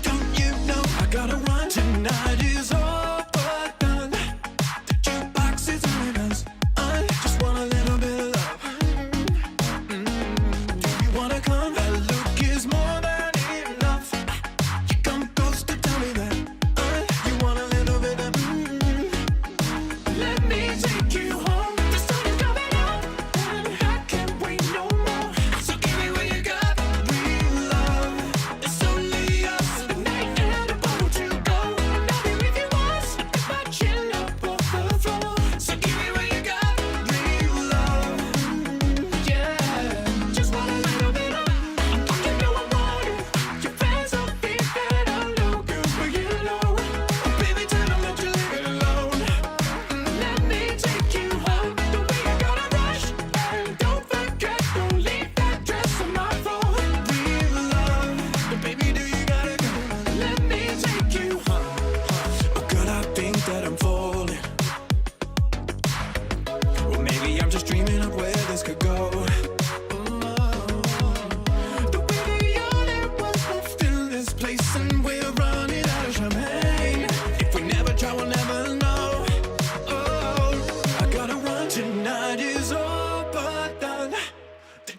don't you know I gotta run? Tonight is all but done. The jukebox is on us. I just want a little bit of love. Do you wanna come? That look is more.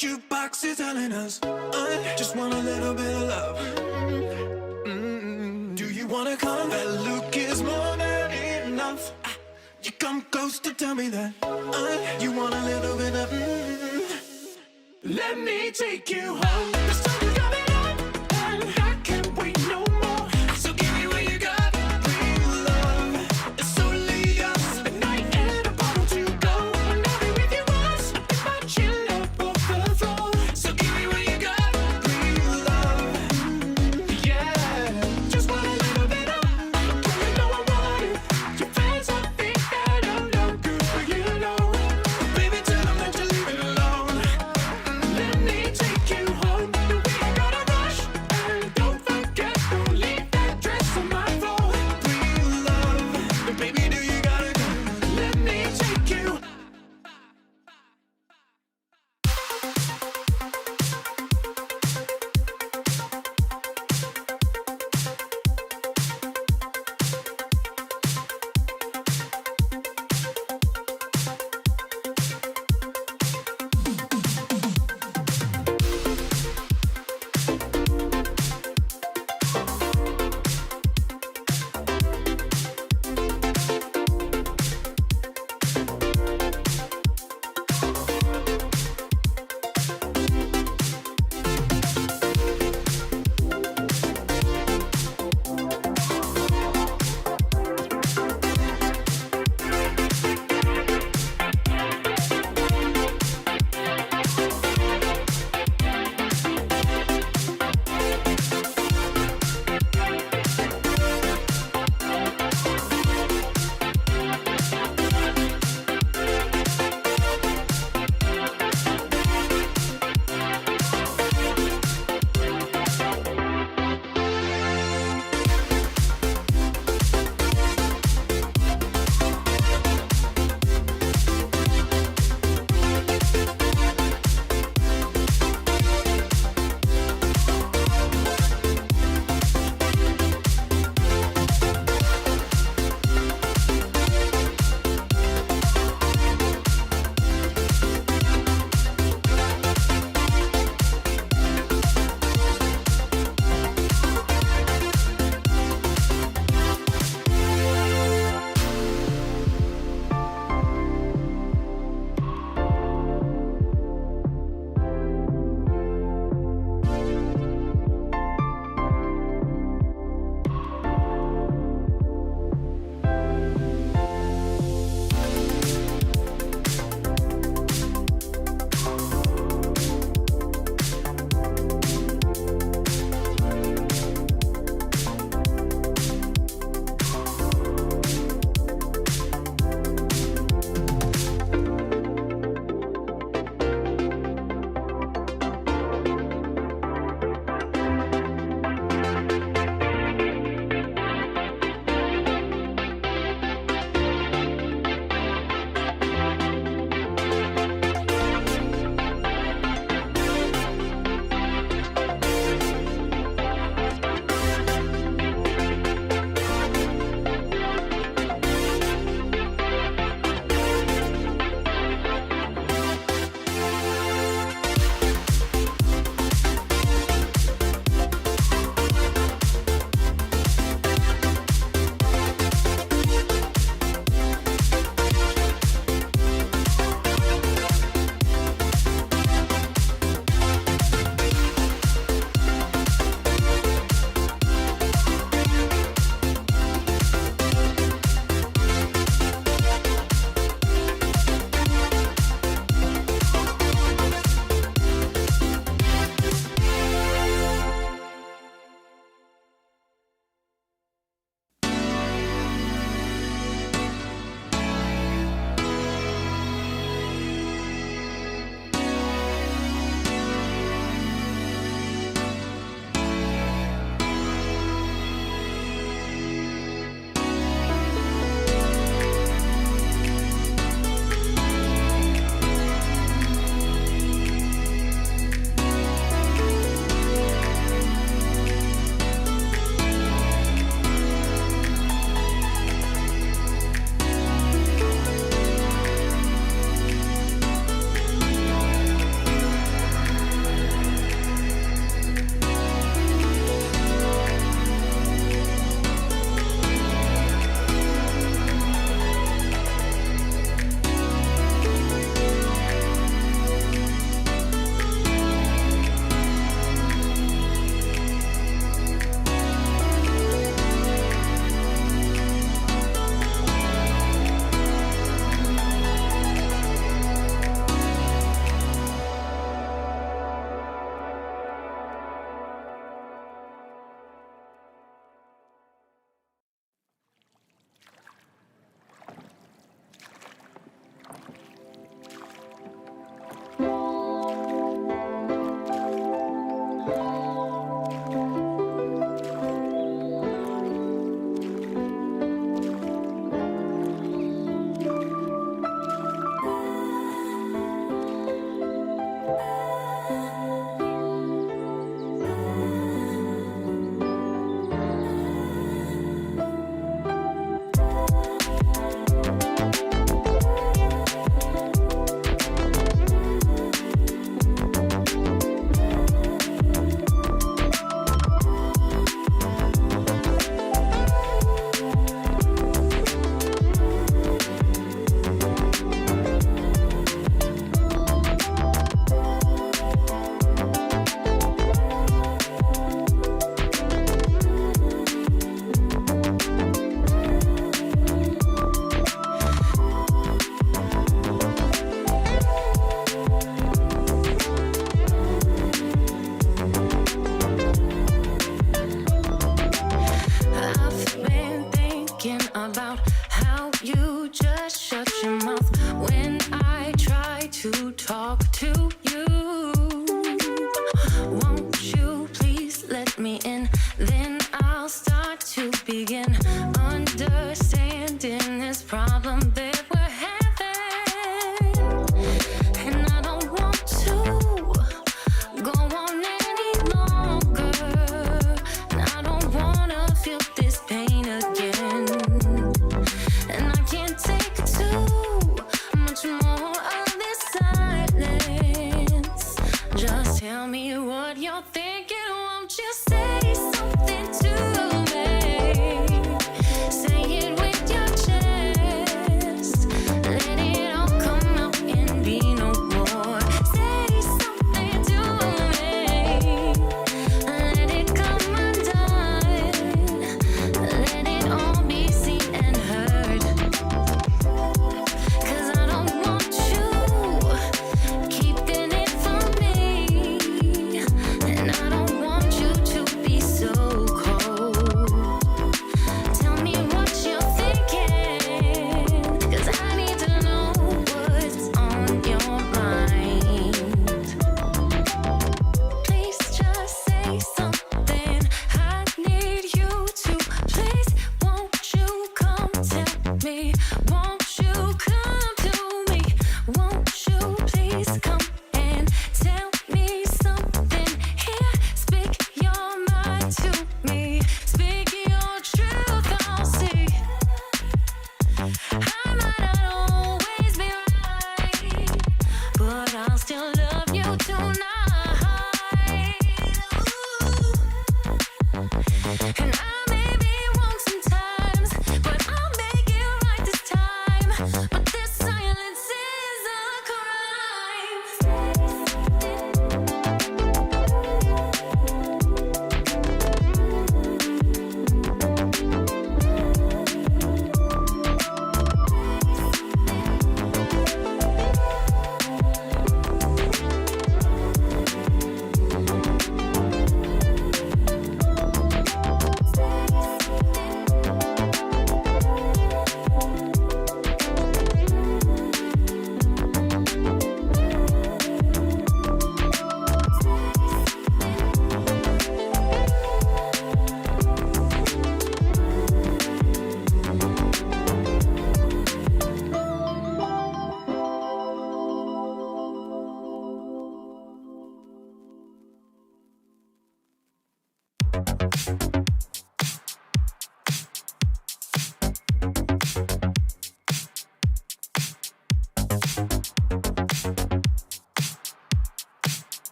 Jukebox is telling us, I just want a little bit of love. wanna come, that look is more than enough. You come close to tell me that you want a little bit of Let me take you home. The sun is coming up and I can't wait no more. So give me what you got, real love. It's only us, a night and a bottle to go. And I'll be with you once, if I chill up off the floor. So give me what you got, real love. Yeah, just want a little bit of you know I want it. Your friends all think that I'm no good, but you know, baby, tell them that you're leaving alone. Let me take you home.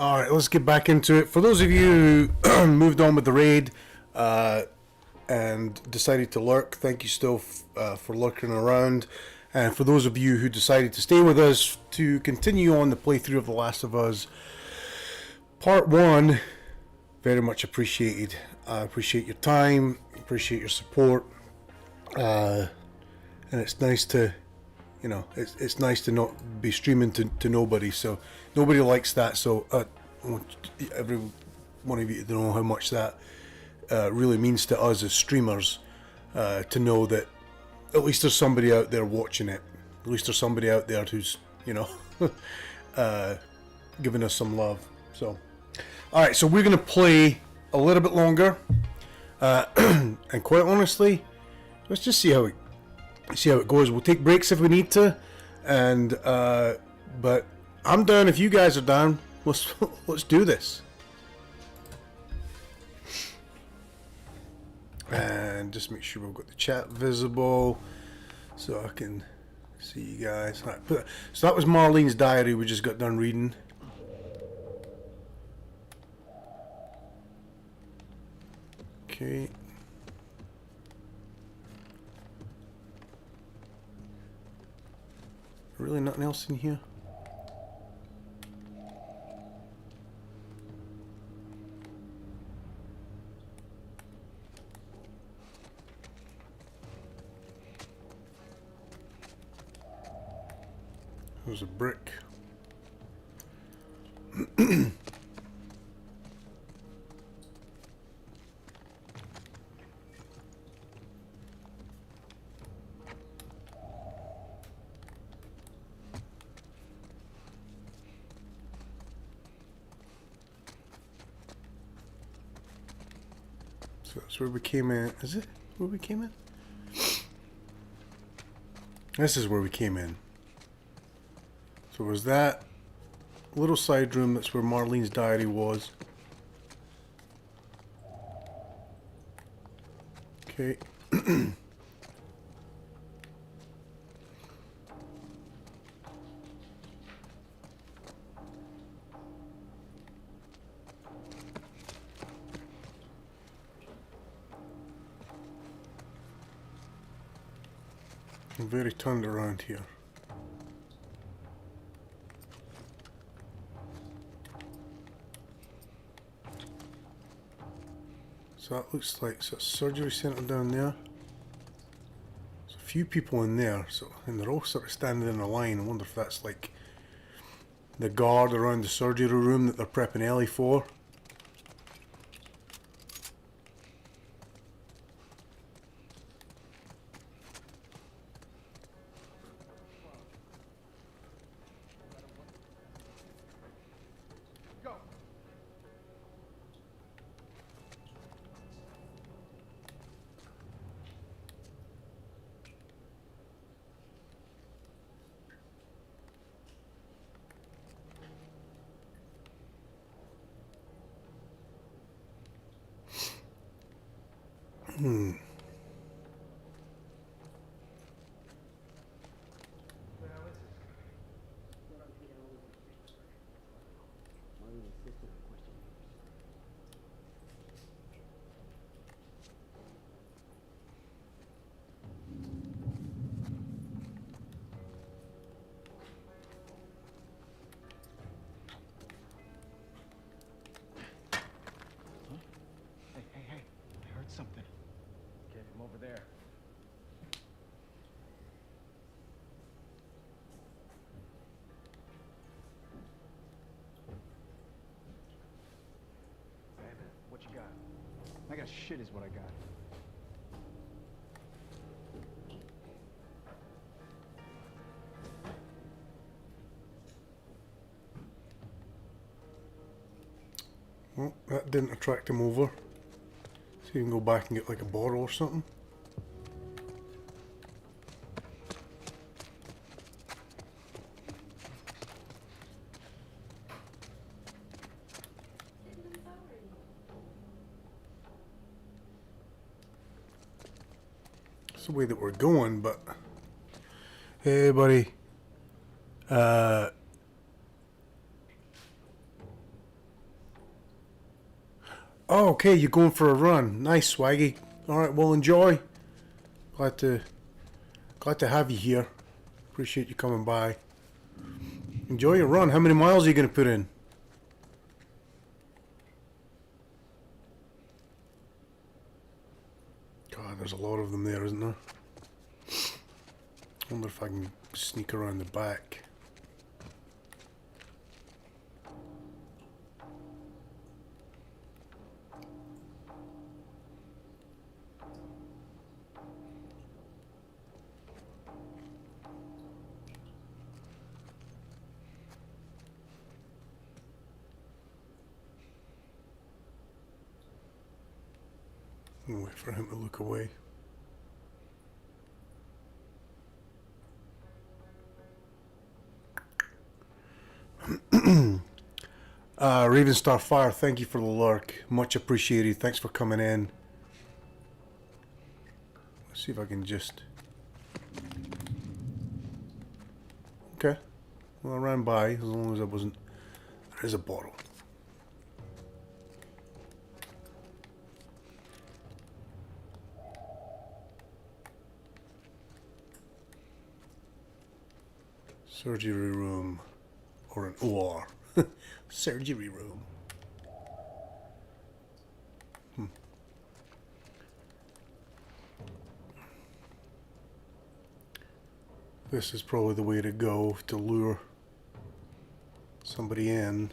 Alright, let's get back into it. For those of you who moved on with the raid and decided to lurk, thank you still for lurking around. And for those of you who decided to stay with us to continue on the playthrough of The Last of Us Part 1, very much appreciated. I appreciate your time, appreciate your support. And it's nice to, you know, it's nice to not be streaming to nobody. So nobody likes that. So I want every one of you to know how much that really means to us as streamers. To know that at least there's somebody out there watching it. At least there's somebody out there who's, you know, giving us some love. So, all right. So we're gonna play a little bit longer, and quite honestly, let's just see how it goes. We'll take breaks if we need to, and but I'm down if you guys are down. Let's do this. And just make sure we've got the chat visible so I can see you guys. Right, so that was Marlene's diary we just got done reading. Okay. Really nothing else in here? There's a brick. So that's where we came in. Is it where we came in? This is where we came in. So was that little side room? That's where Marlene's diary was. Okay. I'm very turned around here. So that looks like it's a surgery centre down there. There's a few people in there, and they're all sort of standing in a line. I wonder if that's like the guard around the surgery room that they're prepping Ellie for. Hey, I heard something. Okay, from over there. Hey, man, what you got? I got shit is what I got. Well, that didn't attract him over. So you can go back and get like a bottle or something. It's the way that we're going, but hey buddy. Oh, okay, you're going for a run. Nice, Swaggy. Alright, well, enjoy. Glad to have you here. Appreciate you coming by. Enjoy your run. How many miles are you going to put in? God, there's a lot of them there, isn't there? I wonder if I can sneak around the back. I'll wait for him to look away. Ravenstar Fire, thank you for the lurk. Much appreciated. Thanks for coming in. Let's see if I can just... Okay. Well, I ran by as long as I wasn't... There is a bottle. Surgery room. Or an OR. Surgery room. This is probably the way to go to lure somebody in.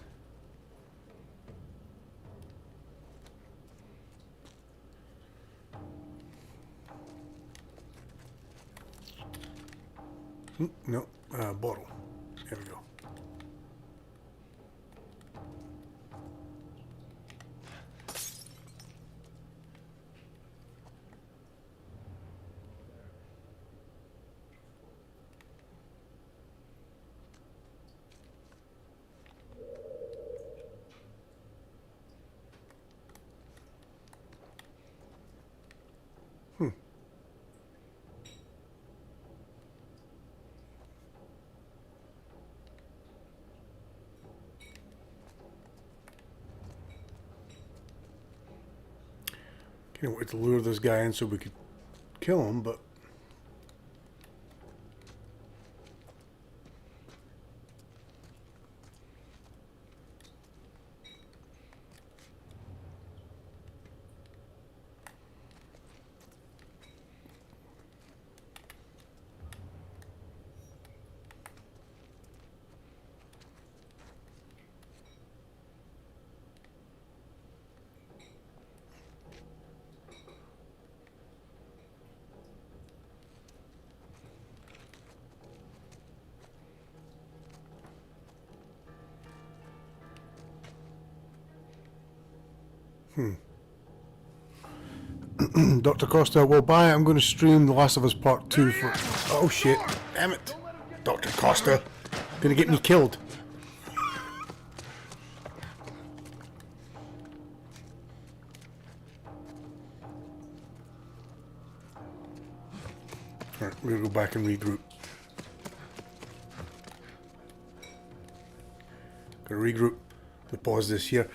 No, bottle. There we go. Can't wait to lure this guy in so we could kill him, but... Dr. Costa, well, bye. I'm going to stream The Last of Us Part 2 for... Oh, shit. Damn it. Dr. Costa. Going to get me killed. Alright, we're going to go back and regroup. Going to regroup. To pause this here.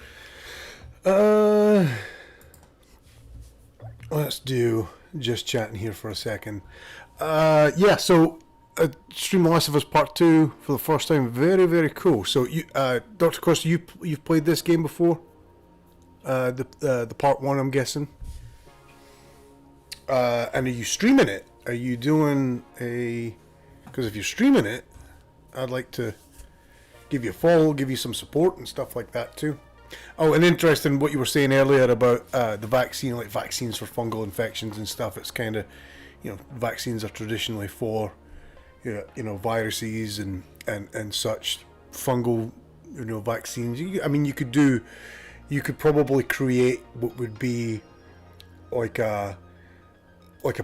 Let's do just chatting here for a second. Yeah, so stream The Last of Us Part 2 for the first time. Very, very cool. So, you, Dr. Costa, you've played this game before? The Part 1, I'm guessing? And are you streaming it? Are you doing a... Because if you're streaming it, I'd like to give you a follow, give you some support and stuff like that too. Oh, and interesting what you were saying earlier about the vaccine, like vaccines for fungal infections and stuff. It's kind of, vaccines are traditionally for, viruses and such. Fungal, vaccines. You could probably create what would be like a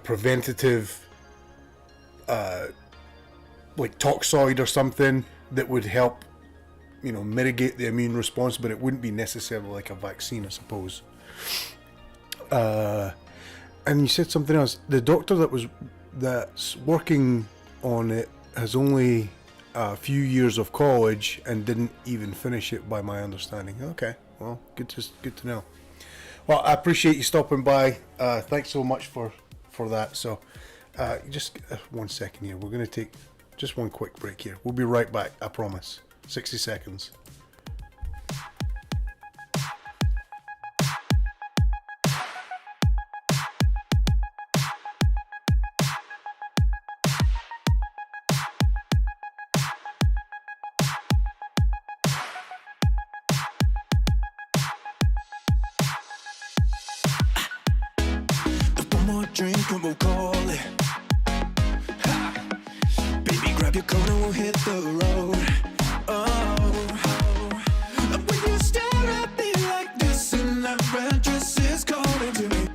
preventative, like toxoid or something that would help mitigate the immune response, but it wouldn't be necessarily like a vaccine, I suppose. And you said something else. The doctor that's working on it has only a few years of college and didn't even finish it, by my understanding. Okay, well, good to know. Well, I appreciate you stopping by. Thanks so much for that. So, just 1 second here. We're going to take just one quick break here. We'll be right back, I promise. 60 seconds. One more drink and we'll call it. Ha. Baby, grab your coat and we'll hit the road. Oh, when you stare at me like this and that red dress is calling to me.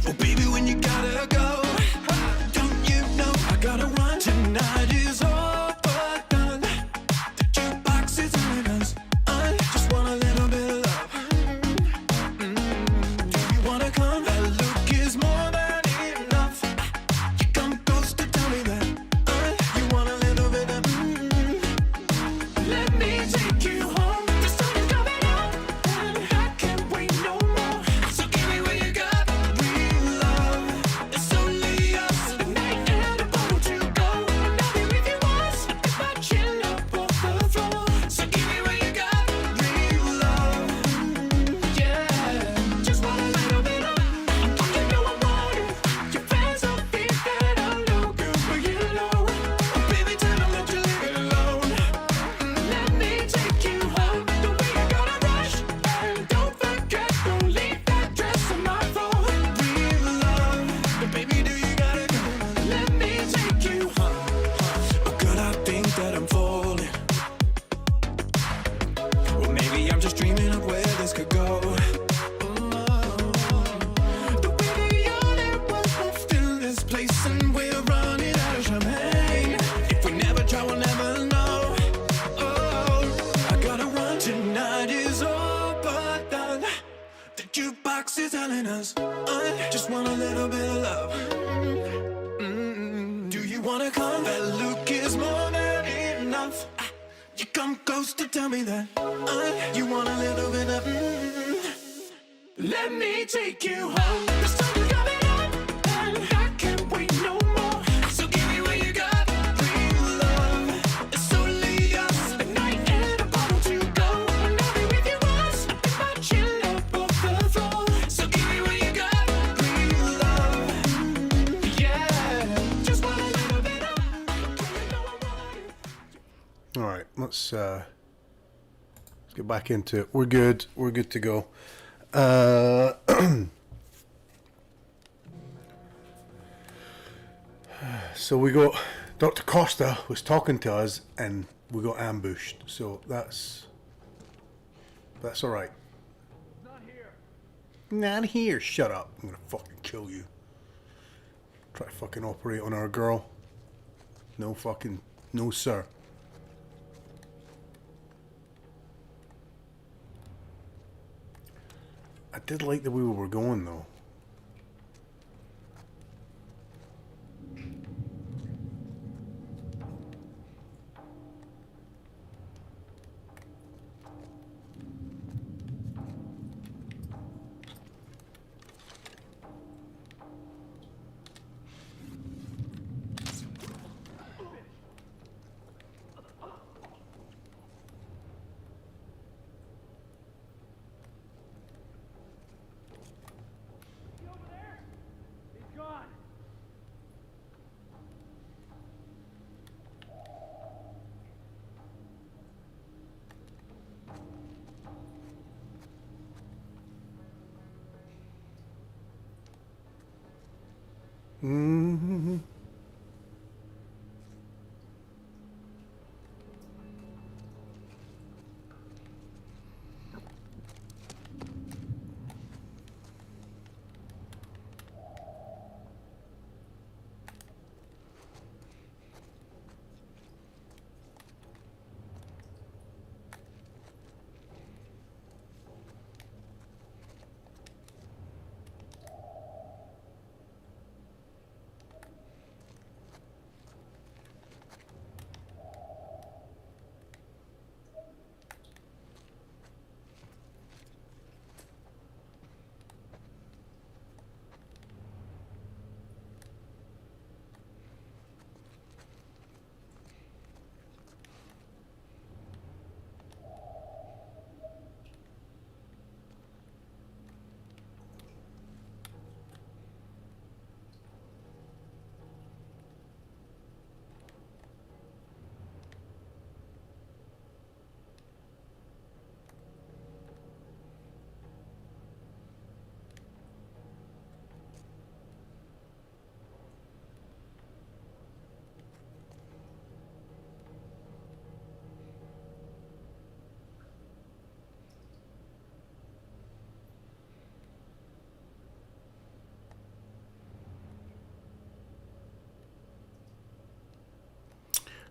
Oh, baby, when you gotta go, don't you know I gotta run tonight is all but done. The jukebox is on us. I just want a little bit of love. Do you wanna come? That look is more than enough. You come close to tell me that you want a little bit of. Let me take you home. The sun is coming out, and I can't wait no more. So give me what you got, real love. It's only us, a night and a bottle to go. And I'll be with you once if I chill up off the floor. So give me what you got, real love. Yeah, just want a little bit of. You know I want it. Your friends don't think that I'm no good, but you know. Oh, baby, tell them that you leave it alone. Let me take you home. The way you gotta rush. And don't forget, don't leave that dress on my floor. Real love. But baby, do you gotta go? Let me take you home. Oh, girl, I think that I'm falling. Or maybe I'm just dreaming of where this could go. The way that you're there was left in this place, and we're running out of champagne. If we never try, we'll never know. Oh, I gotta run. Tonight is all but done. The jukebox is telling us I just want a little bit of love. Do you wanna come? That look is more than enough. You come close to tell me that you want a little bit of. Let me take you home. The sun is coming up, and I can't wait no more. So give me what you got, real love. It's only us, a night and a bottle to go. And I'll be with you once if I chill up off the floor. So give me what you got, real love. Yeah, just want a little bit of. You know I want it. All right, let's get back into it. We're good. We're good to go. So we got Dr. Costa was talking to us, and we got ambushed. So that's all right. Not here. Not here. Shut up. I'm gonna fucking kill you. Try to fucking operate on our girl. No fucking, no sir. I did like the way we were going though. He over there? He's gone. Mm-hmm.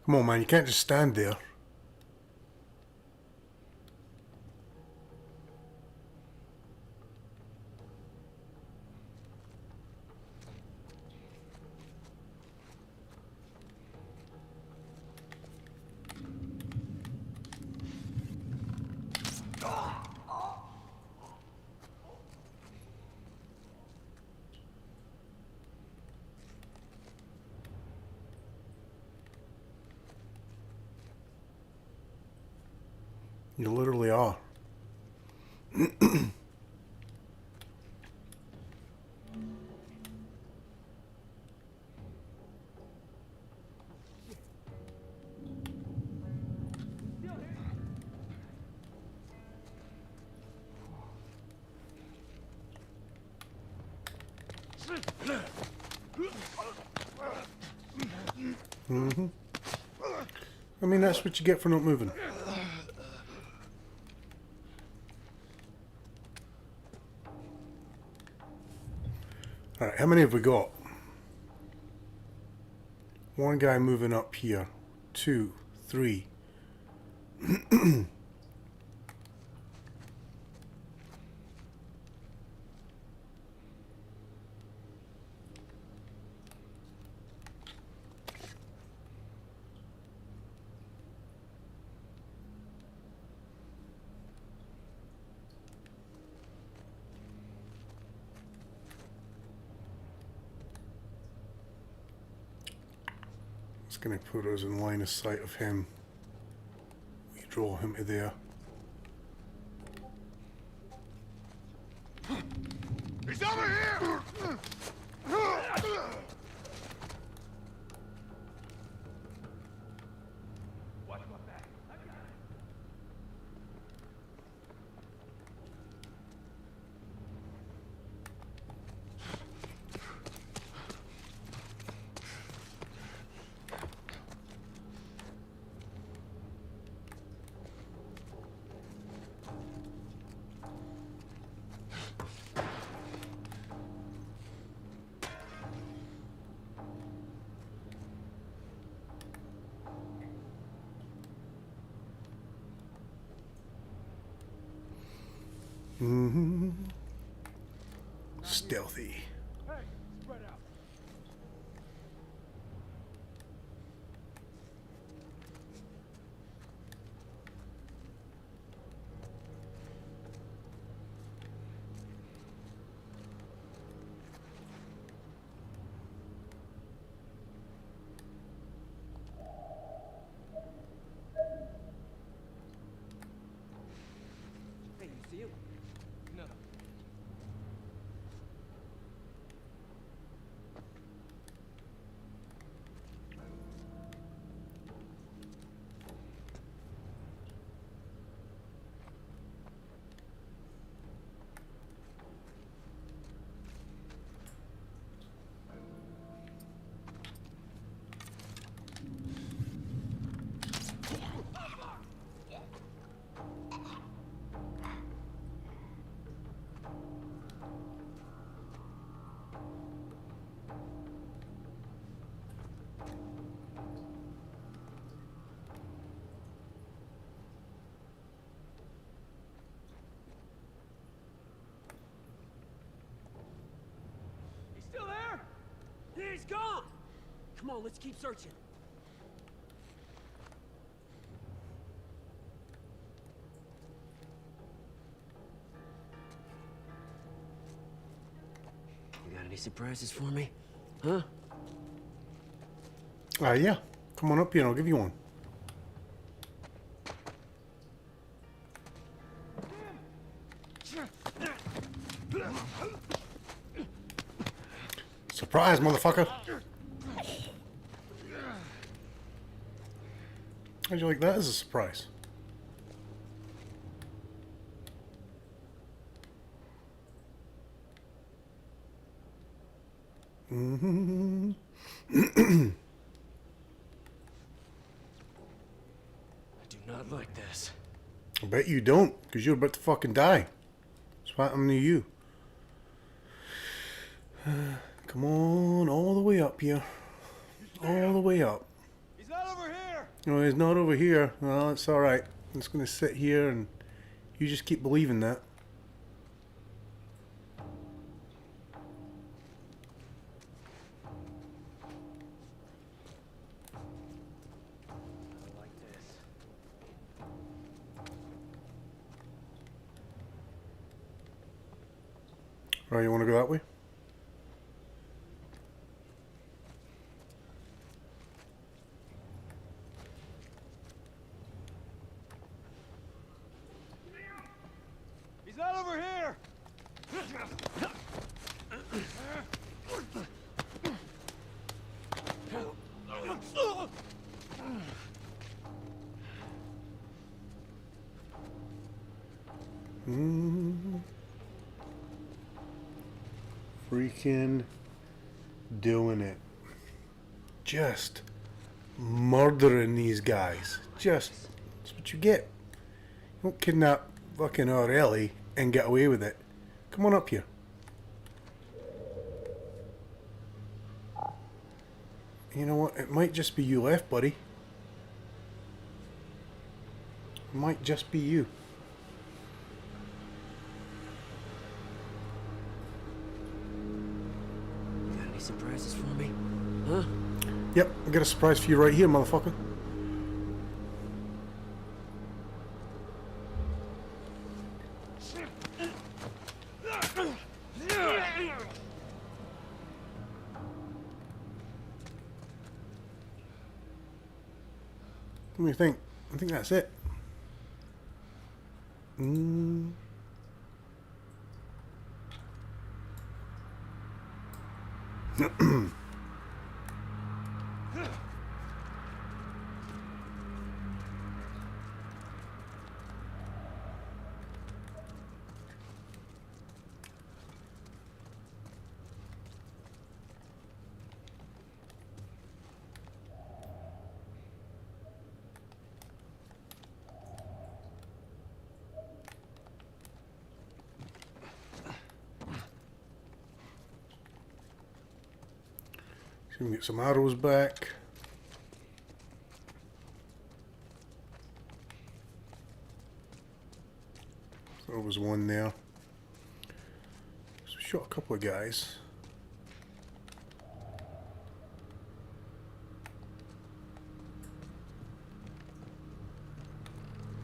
Come on, man, you can't just stand there. You literally are. I mean, that's what you get for not moving. Alright, how many have we got? One guy moving up here. 2, 3. It's going to put us in line of sight of him. We draw him to there. He's over here! Watch my back. I got it. Stealthy. Hey, spread out. Hey, you see him? No. He's still there? Yeah, he's gone! Come on, let's keep searching. You got any surprises for me? Huh? Yeah. Come on up here and I'll give you one. Surprise, motherfucker. How'd you like that as a surprise? I do not like this. I bet you don't, because you're about to fucking die. That's what happened to you. Come on, all the way up here. All the way up. He's not over here! No, he's not over here. Well, it's alright. I'm just gonna sit here and you just keep believing that. Like this. Right, you wanna go that way? He's not over here! Freaking doing it. Just murdering these guys. Just, that's what you get. You don't kidnap fucking Aurelie and get away with it. Come on up here. You know what? It might just be you left, buddy. It might just be you. Got any surprises for me? Huh? Yep, I got a surprise for you right here, motherfucker. What do you think? I think that's it. So we can get some arrows back. There was one there. So we shot a couple of guys.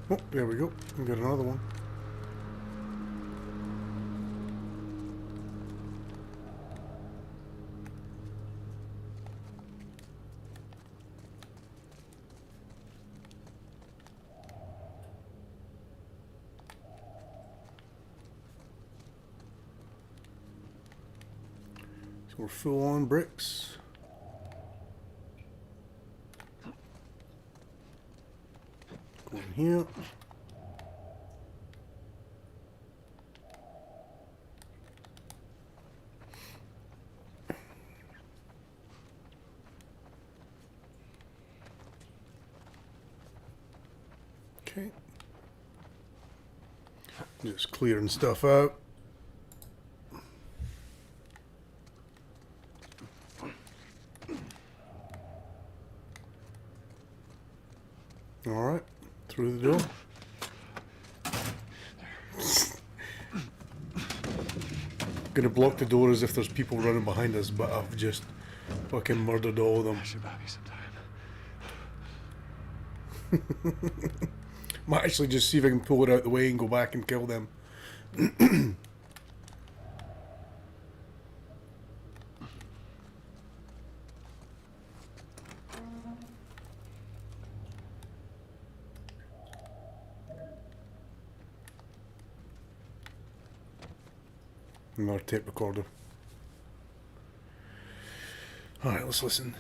Oh, there we go. We got another one. So we're full on bricks. Go in here. Okay. Just clearing stuff out. Alright, through the door. Gonna block the door as if there's people running behind us, but I've just fucking murdered all of them. I should buy me some time. Might actually just see if I can pull it out the way and go back and kill them. Another tape recorder. Alright, let's listen.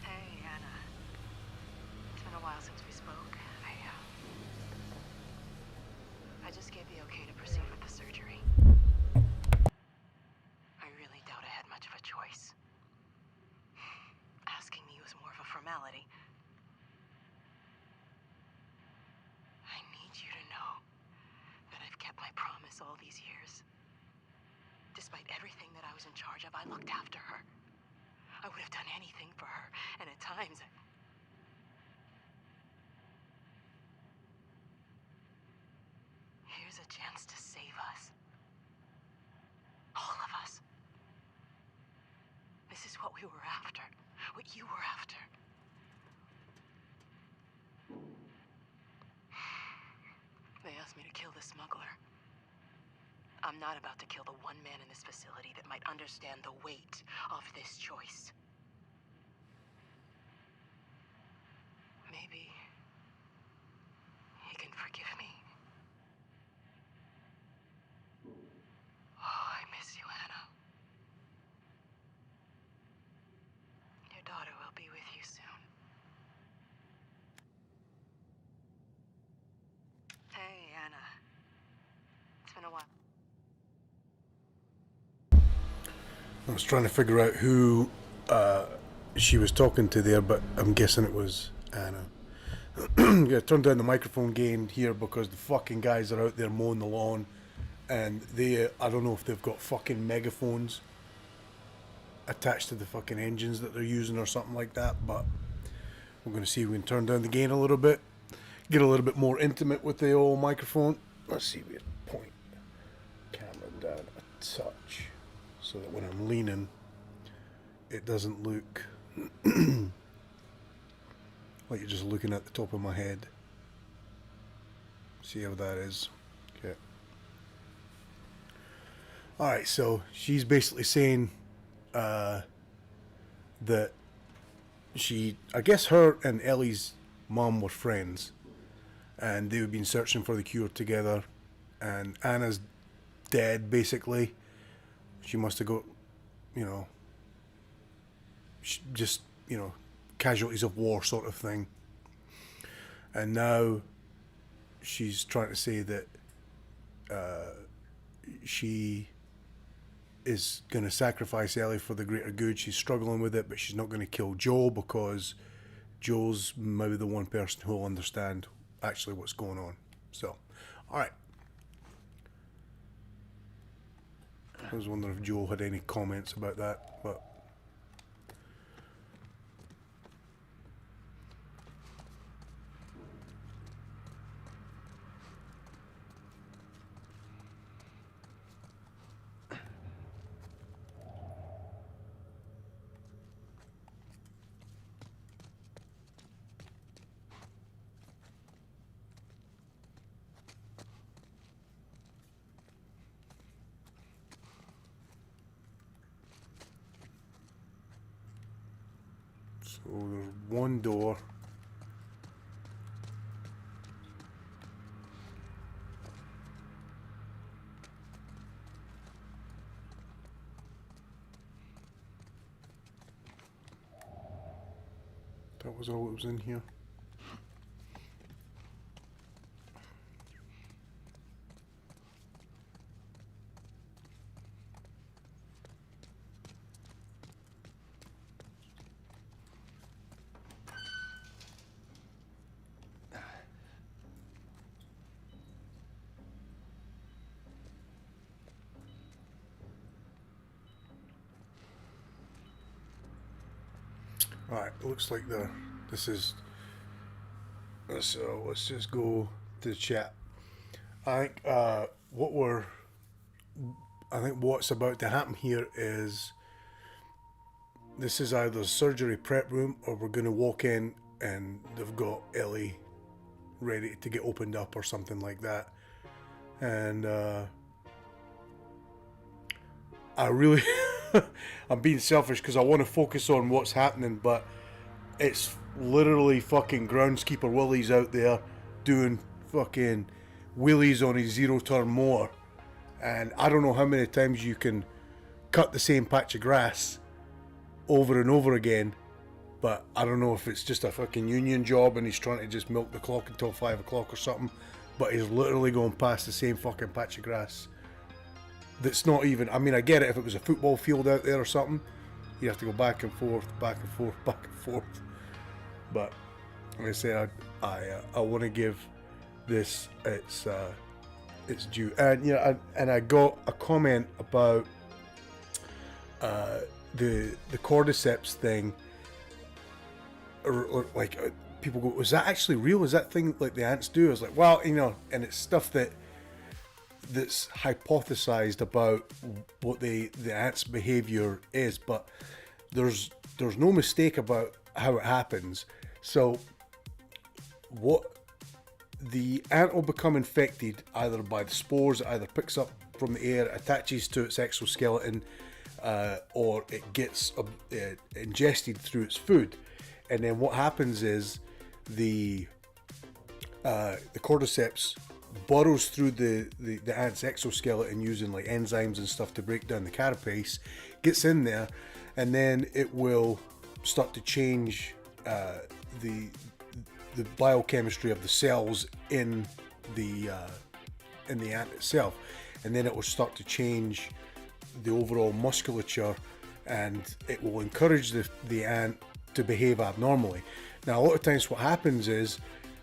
Hey, Anna. It's been a while since we spoke. I just gave the okay to proceed with the surgery. I really doubt I had much of a choice. Asking me was more of a formality. I need you to know that I've kept my promise all these years. Despite everything that I was in charge of, I looked after her. I would have done anything for her, and at times is a chance to save us. All of us. This is what we were after. What you were after. They asked me to kill the smuggler. I'm not about to kill the one man in this facility that might understand the weight of this choice. Maybe he can forgive me. Oh, I miss you, Anna. Your daughter will be with you soon. Hey, Anna. It's been a while. I was trying to figure out who she was talking to there, but I'm guessing it was Anna. Yeah, turn down the microphone gain here because the fucking guys are out there mowing the lawn, and they, I don't know if they've got fucking megaphones attached to the fucking engines that they're using or something like that, but we're going to see if we can turn down the gain a little bit, get a little bit more intimate with the old microphone. Let's see if we can point the camera down a touch so that when I'm leaning it doesn't look like you're just looking at the top of my head. See how that is. Okay. Alright, so she's basically saying that I guess her and Ellie's mom were friends, and they've been searching for the cure together, and Anna's dead basically. She must have got, you know, just, you know, casualties of war sort of thing. And now she's trying to say that she is going to sacrifice Ellie for the greater good. She's struggling with it, but she's not going to kill Joel because Joel's maybe the one person who'll understand actually what's going on. So, alright. I was wondering if Joel had any comments about that, but so there's one door. That was all that was in here. Alright, looks like this is, so let's just go to the chat. I think what's about to happen here is this is either a surgery prep room or we're going to walk in and they've got Ellie ready to get opened up or something like that. And I really I'm being selfish because I want to focus on what's happening, but it's literally fucking groundskeeper Willie's out there doing fucking wheelies on his zero-turn mower, and I don't know how many times you can cut the same patch of grass over and over again, but I don't know if it's just a fucking union job and he's trying to just milk the clock until 5 o'clock or something, but he's literally going past the same fucking patch of grass. That's not even, I mean, I get it if it was a football field out there or something, you have to go back and forth, back and forth, back and forth. But like I say, I want to give this its due. And yeah, and I got a comment about the cordyceps thing, or like people go, was that actually real? Is that thing like the ants do? I was like, well, you know, and it's stuff that that's hypothesized about what the ant's behavior is, but there's no mistake about how it happens. So what the ant will become infected either by the spores, it either picks up from the air, attaches to its exoskeleton, or it gets ingested through its food. And then what happens is the cordyceps burrows through the ant's exoskeleton using like enzymes and stuff to break down the carapace, gets in there, and then it will start to change the biochemistry of the cells in the ant itself, and then it will start to change the overall musculature, and it will encourage the ant to behave abnormally. Now, a lot of times what happens is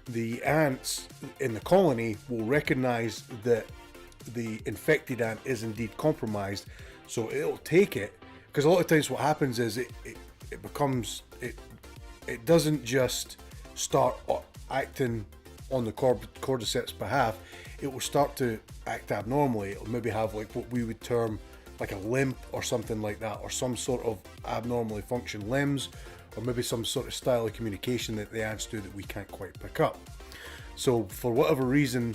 the ants in the colony will recognize that the infected ant is indeed compromised, so it'll take it, because a lot of times what happens is it doesn't just start acting on the cordyceps behalf, it will start to act abnormally. It'll maybe have like what we would term like a limp or something like that, or some sort of abnormally functioning limbs, or maybe some sort of style of communication that the ants do that we can't quite pick up. So for whatever reason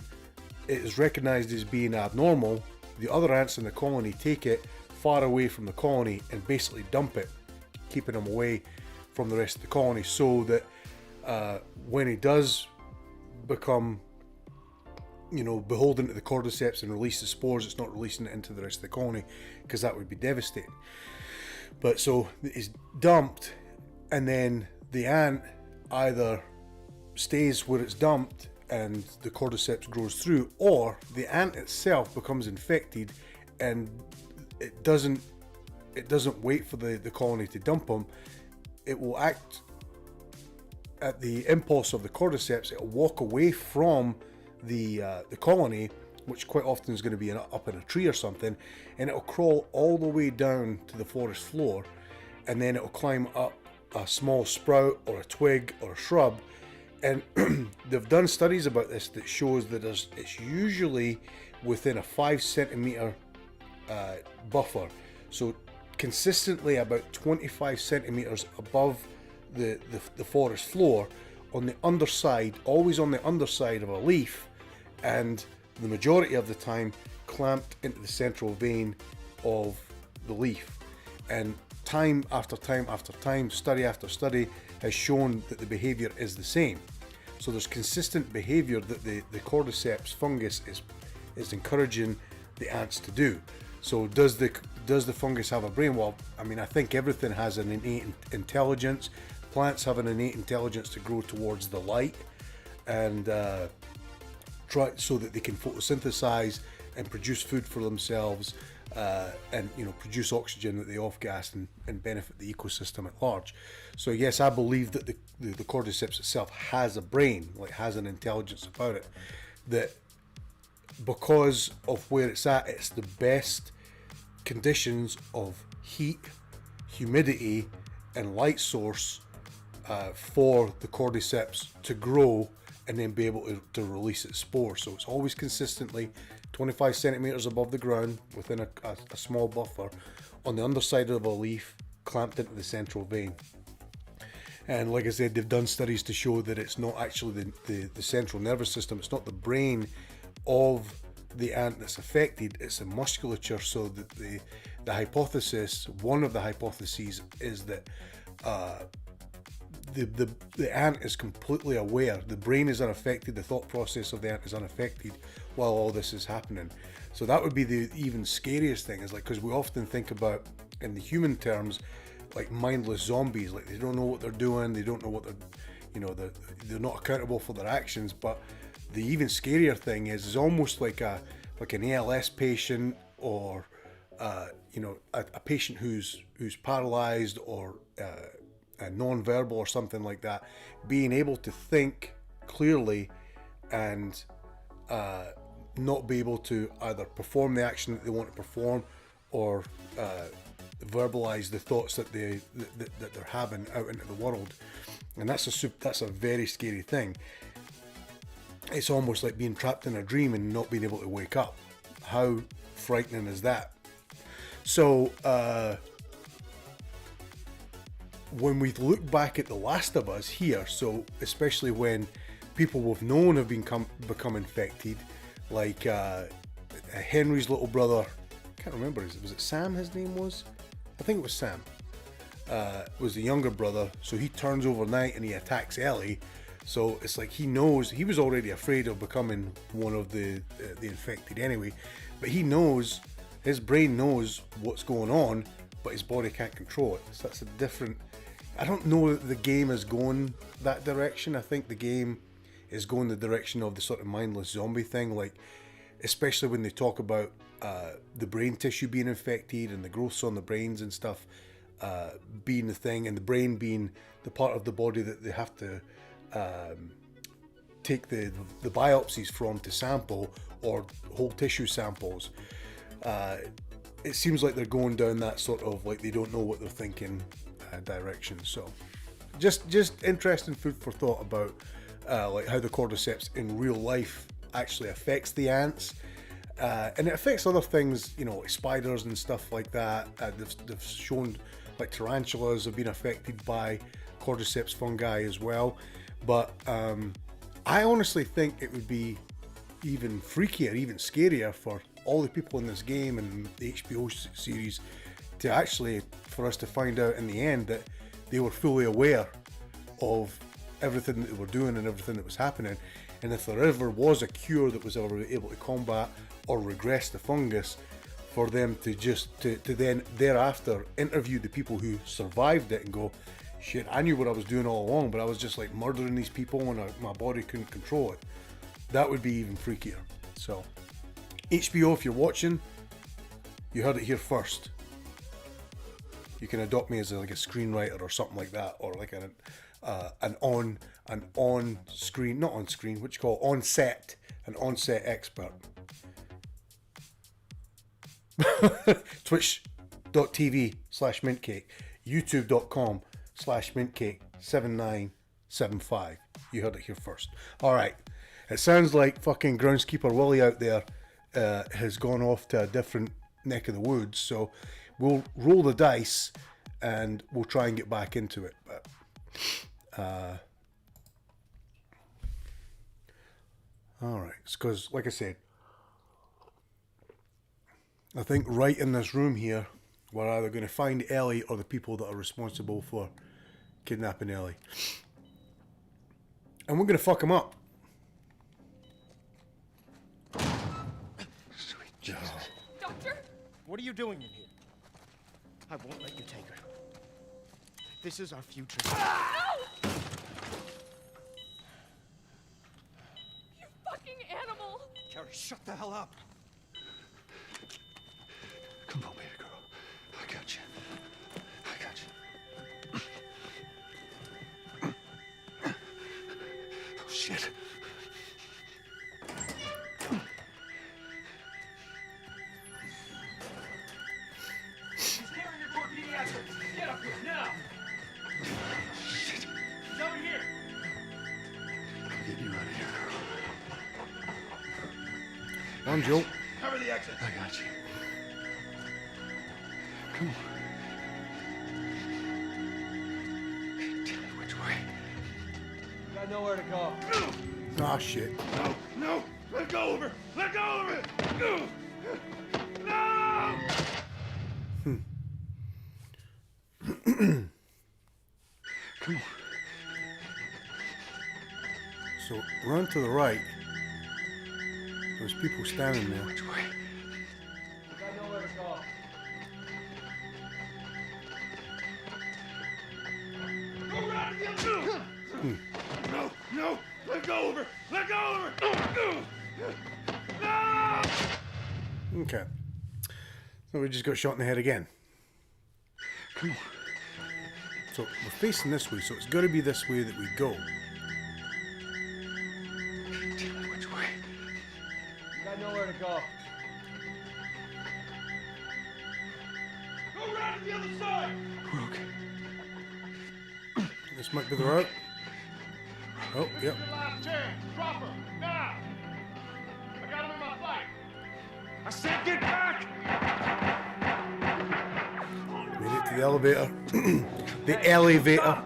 it is recognized as being abnormal, the other ants in the colony take it far away from the colony and basically dump it, keeping them away from the rest of the colony, so that when it does become, beholden to the cordyceps and release the spores, it's not releasing it into the rest of the colony, because that would be devastating. But so it's dumped, and then the ant either stays where it's dumped and the cordyceps grows through, or the ant itself becomes infected and it doesn't wait for the colony to dump them. It will act at the impulse of the cordyceps. It'll walk away from the colony, which quite often is going to be up in a tree or something, and it'll crawl all the way down to the forest floor, and then it'll climb up a small sprout or a twig or a shrub. And they've done studies about this that shows that it's usually within a 5 centimeter buffer, so consistently about 25 centimeters above the forest floor, on the underside, always on the underside of a leaf, and the majority of the time clamped into the central vein of the leaf. And time after time after time, study after study has shown that the behavior is the same. So there's consistent behavior that the cordyceps fungus is encouraging the ants to do. So does the fungus have a brain? Well, I mean, I think everything has an innate intelligence. Plants have an innate intelligence to grow towards the light and try so that they can photosynthesize and produce food for themselves, and produce oxygen that they off-gas and benefit the ecosystem at large. So yes, I believe that the cordyceps itself has a brain, like has an intelligence about it, that because of where it's at, it's the best conditions of heat, humidity and light source for the cordyceps to grow and then be able to release its spores. So it's always consistently 25 centimeters above the ground within a small buffer on the underside of a leaf, clamped into the central vein. And like I said, they've done studies to show that it's not actually the central nervous system, it's not the brain of the ant that's affected, it's the musculature. So that the hypothesis, one of the hypotheses, is that the ant is completely aware, the brain is unaffected, the thought process of the ant is unaffected while all this is happening. So that would be the even scariest thing, is like, because we often think about, in the human terms, like mindless zombies, like they don't know what they're doing, they don't know what they're not accountable for their actions. But the even scarier thing is almost like an ALS patient, or a patient who's paralyzed or non-verbal or something like that, being able to think clearly and not be able to either perform the action that they want to perform, or verbalize the thoughts that they're having out into the world. And that's a very scary thing. It's almost like being trapped in a dream and not being able to wake up. How frightening is that? So, when we look back at The Last of Us here, so especially when people we've known have become infected, like Henry's little brother, I can't remember, was it Sam his name was? I think it was Sam. Was the younger brother, so he turns overnight and he attacks Ellie. So it's like he knows, he was already afraid of becoming one of the infected anyway, but he knows, his brain knows what's going on, but his body can't control it. So that's a different, I don't know that the game is going that direction. I think the game is going the direction of the sort of mindless zombie thing, like especially when they talk about the brain tissue being infected and the growths on the brains and stuff being the thing, and the brain being the part of the body that they have to take the biopsies from to sample, or whole tissue samples. It seems like they're going down that sort of like they don't know what they're thinking direction. So just interesting food for thought about like how the cordyceps in real life actually affects the ants, and it affects other things, you know, like spiders and stuff like that. They've shown like tarantulas have been affected by cordyceps fungi as well. But I honestly think it would be even freakier, even scarier for all the people in this game and the HBO series to actually, for us to find out in the end that they were fully aware of everything that they were doing and everything that was happening. And if there ever was a cure that was ever able to combat or regress the fungus, for them to just to then thereafter interview the people who survived it and go, shit, I knew what I was doing all along, but I was just like murdering these people and my body couldn't control it. That would be even freakier. So, HBO, if you're watching, you heard it here first. You can adopt me as like a screenwriter or something like that, or like an on-screen, not on-screen, what you call an on-set expert. Twitch.tv/mintcake, youtube.com/mintcake7975. You heard it here first. Alright, it sounds like fucking groundskeeper Willie out there has gone off to a different neck of the woods, so we'll roll the dice and we'll try and get back into it. But alright, it's because, like I said, I think right in this room here, we're either going to find Ellie or the people that are responsible for kidnapping Ellie. And we're going to fuck them up. Sweet Jesus. Doctor? What are you doing in here? I won't let you take her. This is our future. No! You fucking animal! Carrie, shut the hell up. Come on, baby girl. I got you. I got you. Oh, shit. He's carrying your torpedo assets. Get up here now. Shit. He's over here. I'll get you out of here, girl. On, Joe. Cover the exit. I got you. Come on. Tell me which way. Got nowhere to go. Ah, shit. No, no. Let go of her. Let go of her. No. Come on. So run to the right. There's people standing there. Which way? Got nowhere to go. Go around the other. No, no. Let go of her. Let go of her. No. Okay. So we just got shot in the head again. Come on. So we're facing this way, so it's got to be this way that we go. Tell me which way. Got nowhere to go. Go around to the other side. We're okay. This might be the route. Oh, yep. Your last chance. Drop her. Now. I got him in my sight. I said get back! Made it to the elevator. The elevator.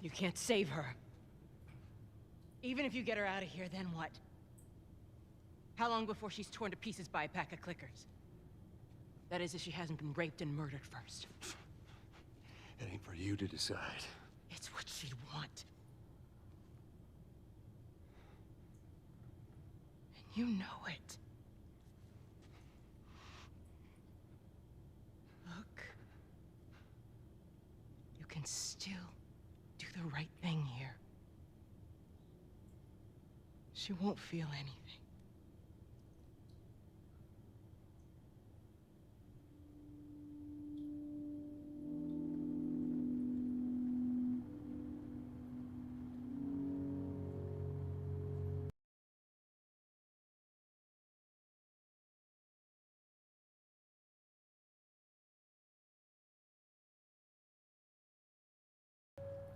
You can't save her. Even if you get her out of here, then what? How long before she's torn to pieces by a pack of clickers? That is, if she hasn't been raped and murdered first. It ain't for you to decide. It's what she'd want. And you know it. Look. You can still do the right thing here. She won't feel anything.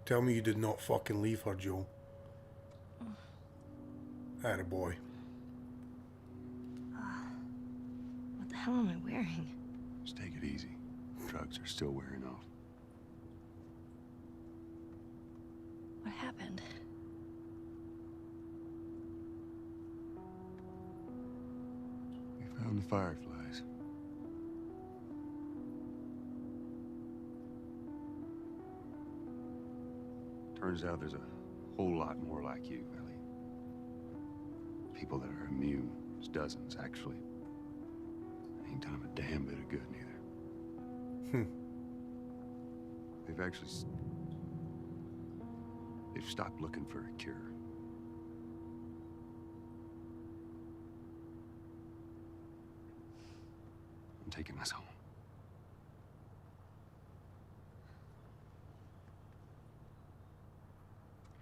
Tell me you did not fucking leave her, Joe. Attaboy. What the hell am I wearing? Just take it easy. Drugs are still wearing off. What happened? We found the Fireflies. Turns out there's a whole lot more like you, Ellie. People that are immune. There's dozens, actually. Ain't done them a damn bit of good, neither. They've actually... They've stopped looking for a cure. I'm taking us home.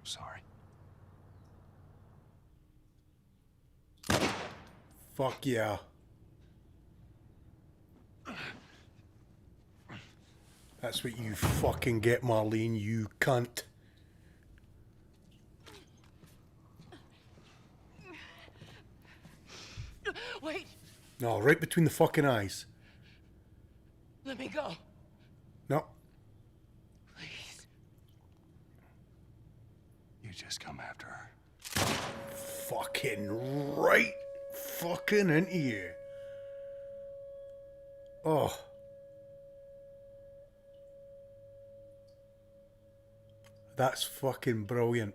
I'm sorry. Fuck yeah. That's what you fucking get, Marlene, you cunt. Wait! No, right between the fucking eyes. Let me go. No. Please. You just come after her. Fucking right fucking into you. Oh. That's fucking brilliant.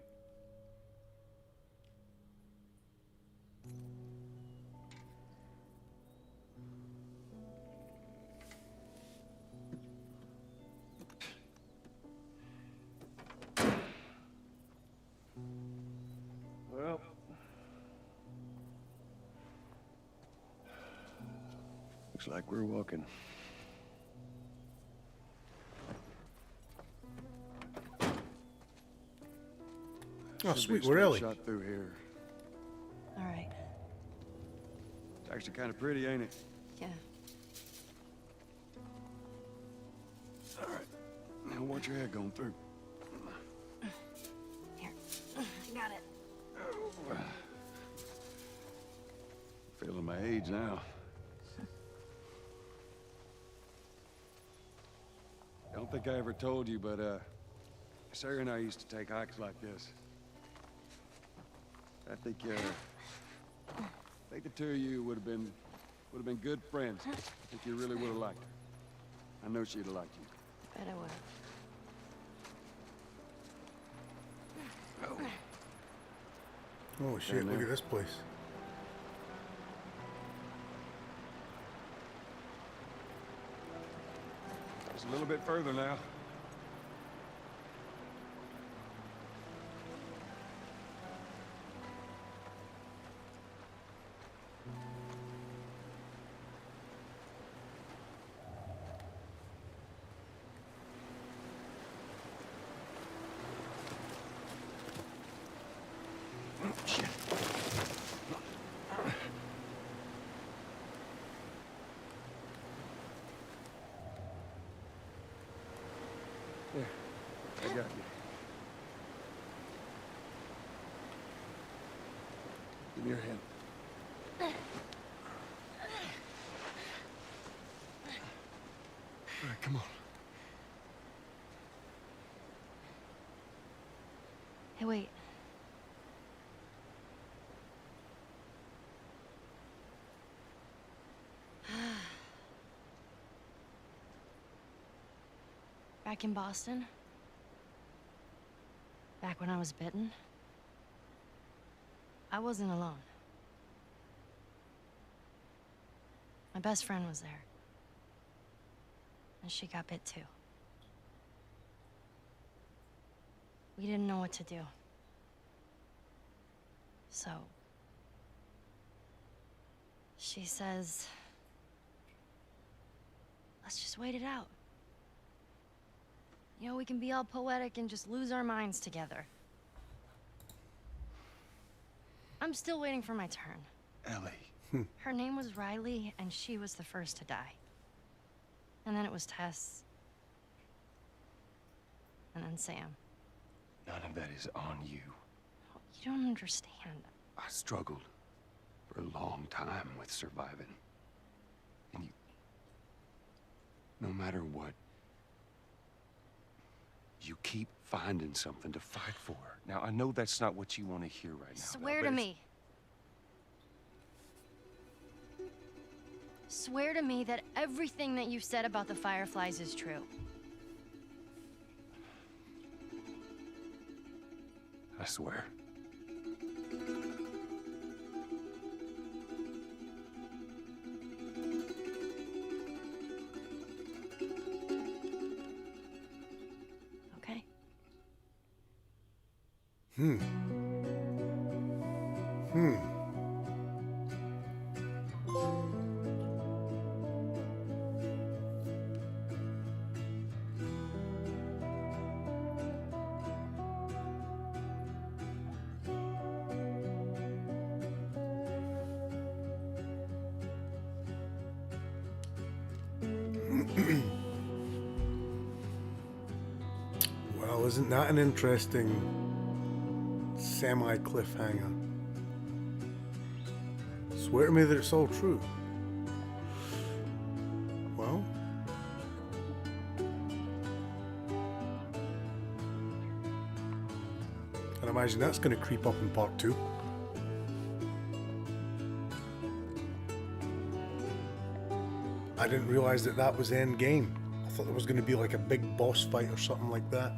Well, looks like we're walking. Oh, Should sweet, be a we're straight Ellie. shot through here. All right. It's actually kind of pretty, ain't it? Yeah. All right. Now watch your head going through. Here. I got it. Feeling my age now. I don't think I ever told you, but Sarah and I used to take hikes like this. I think the two of you would have been good friends. I think you really would have liked her. I know she'd have liked you. Bet I would. Oh shit, look at this place. Just a little bit further now. me your hand. All right, come on. Hey, wait. Back in Boston, back when I was bitten, I wasn't alone. My best friend was there. And she got bit too. We didn't know what to do. So, she says, let's just wait it out. You know, we can be all poetic and just lose our minds together. I'm still waiting for my turn. Ellie. Her name was Riley, and she was the first to die. And then it was Tess. And then Sam. None of that is on you. You don't understand. I struggled for a long time with surviving. And you... No matter what, you keep finding something to fight for. Now, I know that's not what you want to hear right now. Swear to me. Swear to me that everything that you said about the Fireflies is true. I swear. Okay? Well, isn't that an interesting semi-cliffhanger? Swear to me that it's all true. Well, I'd imagine that's going to creep up in part 2. I didn't realize that that was the end game. I thought there was going to be like a big boss fight or something like that.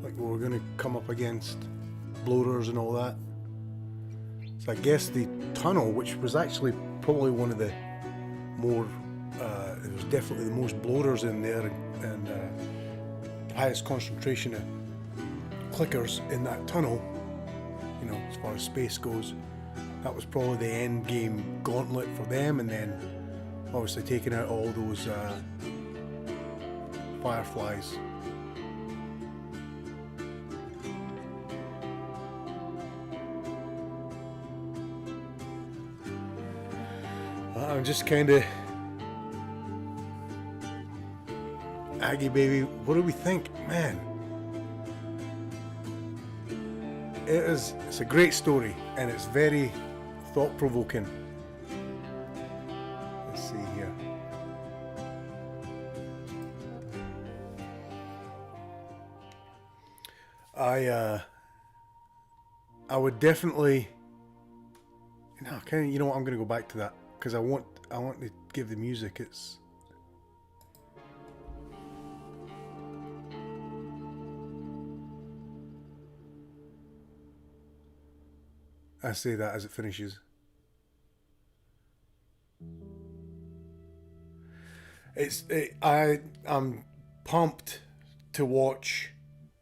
Like we were going to come up against bloaters and all that. So I guess the tunnel, which was actually probably one of the more, it was definitely the most bloaters in there and highest concentration of clickers in that tunnel, you know, as far as space goes. That was probably the end game gauntlet for them, and then obviously taking out all those Fireflies. I'm just kind of... Aggie baby, what do we think? Man, it's a great story, and it's very thought-provoking. Let's see here. I would definitely... No, kind of, you know what? I'm going to go back to that because I want to give the music its... I say that as it finishes. I'm pumped to watch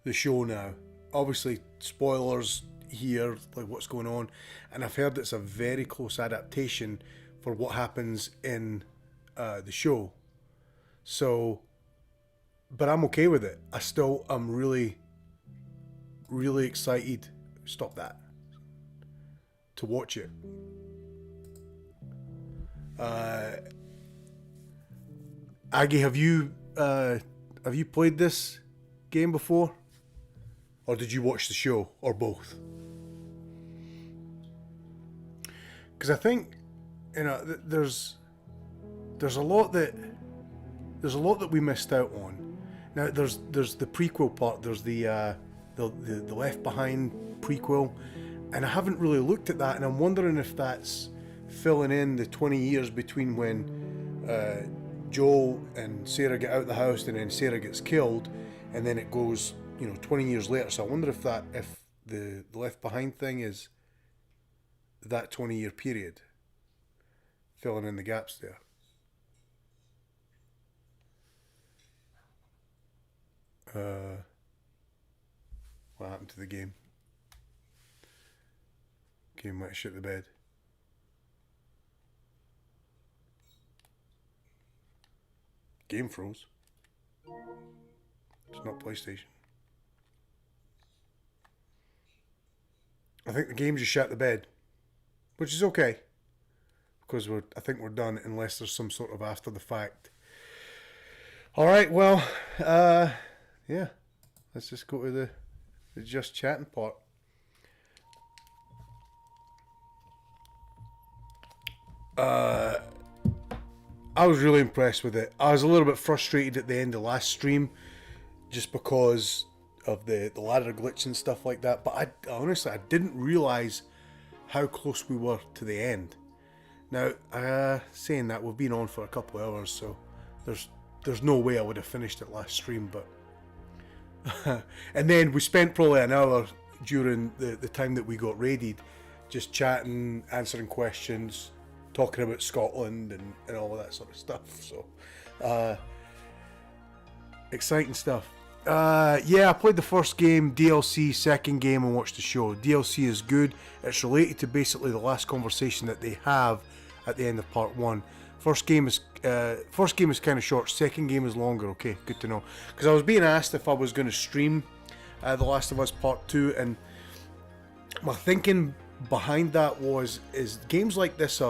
the show now. Obviously, spoilers here, like what's going on, and I've heard it's a very close adaptation for what happens in the show. So, but I'm okay with it. I'm really, really excited. Stop that. To watch it. Aggie, have you played this game before? Or did you watch the show? Or both? because I think, you know, there's a lot that we missed out on. Now there's the prequel part. There's the Left Behind prequel, and I haven't really looked at that, and I'm wondering if that's filling in the 20 years between when Joel and Sarah get out of the house and then Sarah gets killed, and then it goes, you know, 20 years later. So I wonder if the Left Behind thing is that 20-year period, filling in the gaps there. What happened to the game? Game might have shit the bed. Game froze. It's not PlayStation. I think the game just shut the bed, which is okay, because I think we're done unless there's some sort of after the fact. All right, well, yeah, let's just go to the just chatting part. I was really impressed with it. I was a little bit frustrated at the end of last stream, just because of the ladder glitch and stuff like that. But I honestly, I didn't realize how close we were to the end. Now, saying that, we've been on for a couple of hours, so there's no way I would have finished it last stream. But and then we spent probably an hour during the time that we got raided, just chatting, answering questions, talking about Scotland and all of that sort of stuff. So exciting stuff. Yeah, I played the first game, DLC, second game, and watched the show. DLC is good. It's related to basically the last conversation that they have at the end of part 1. First game is kind of short. Second game is longer. Okay, good to know. Because I was being asked if I was going to stream The Last of Us Part 2, and my thinking behind that is games like this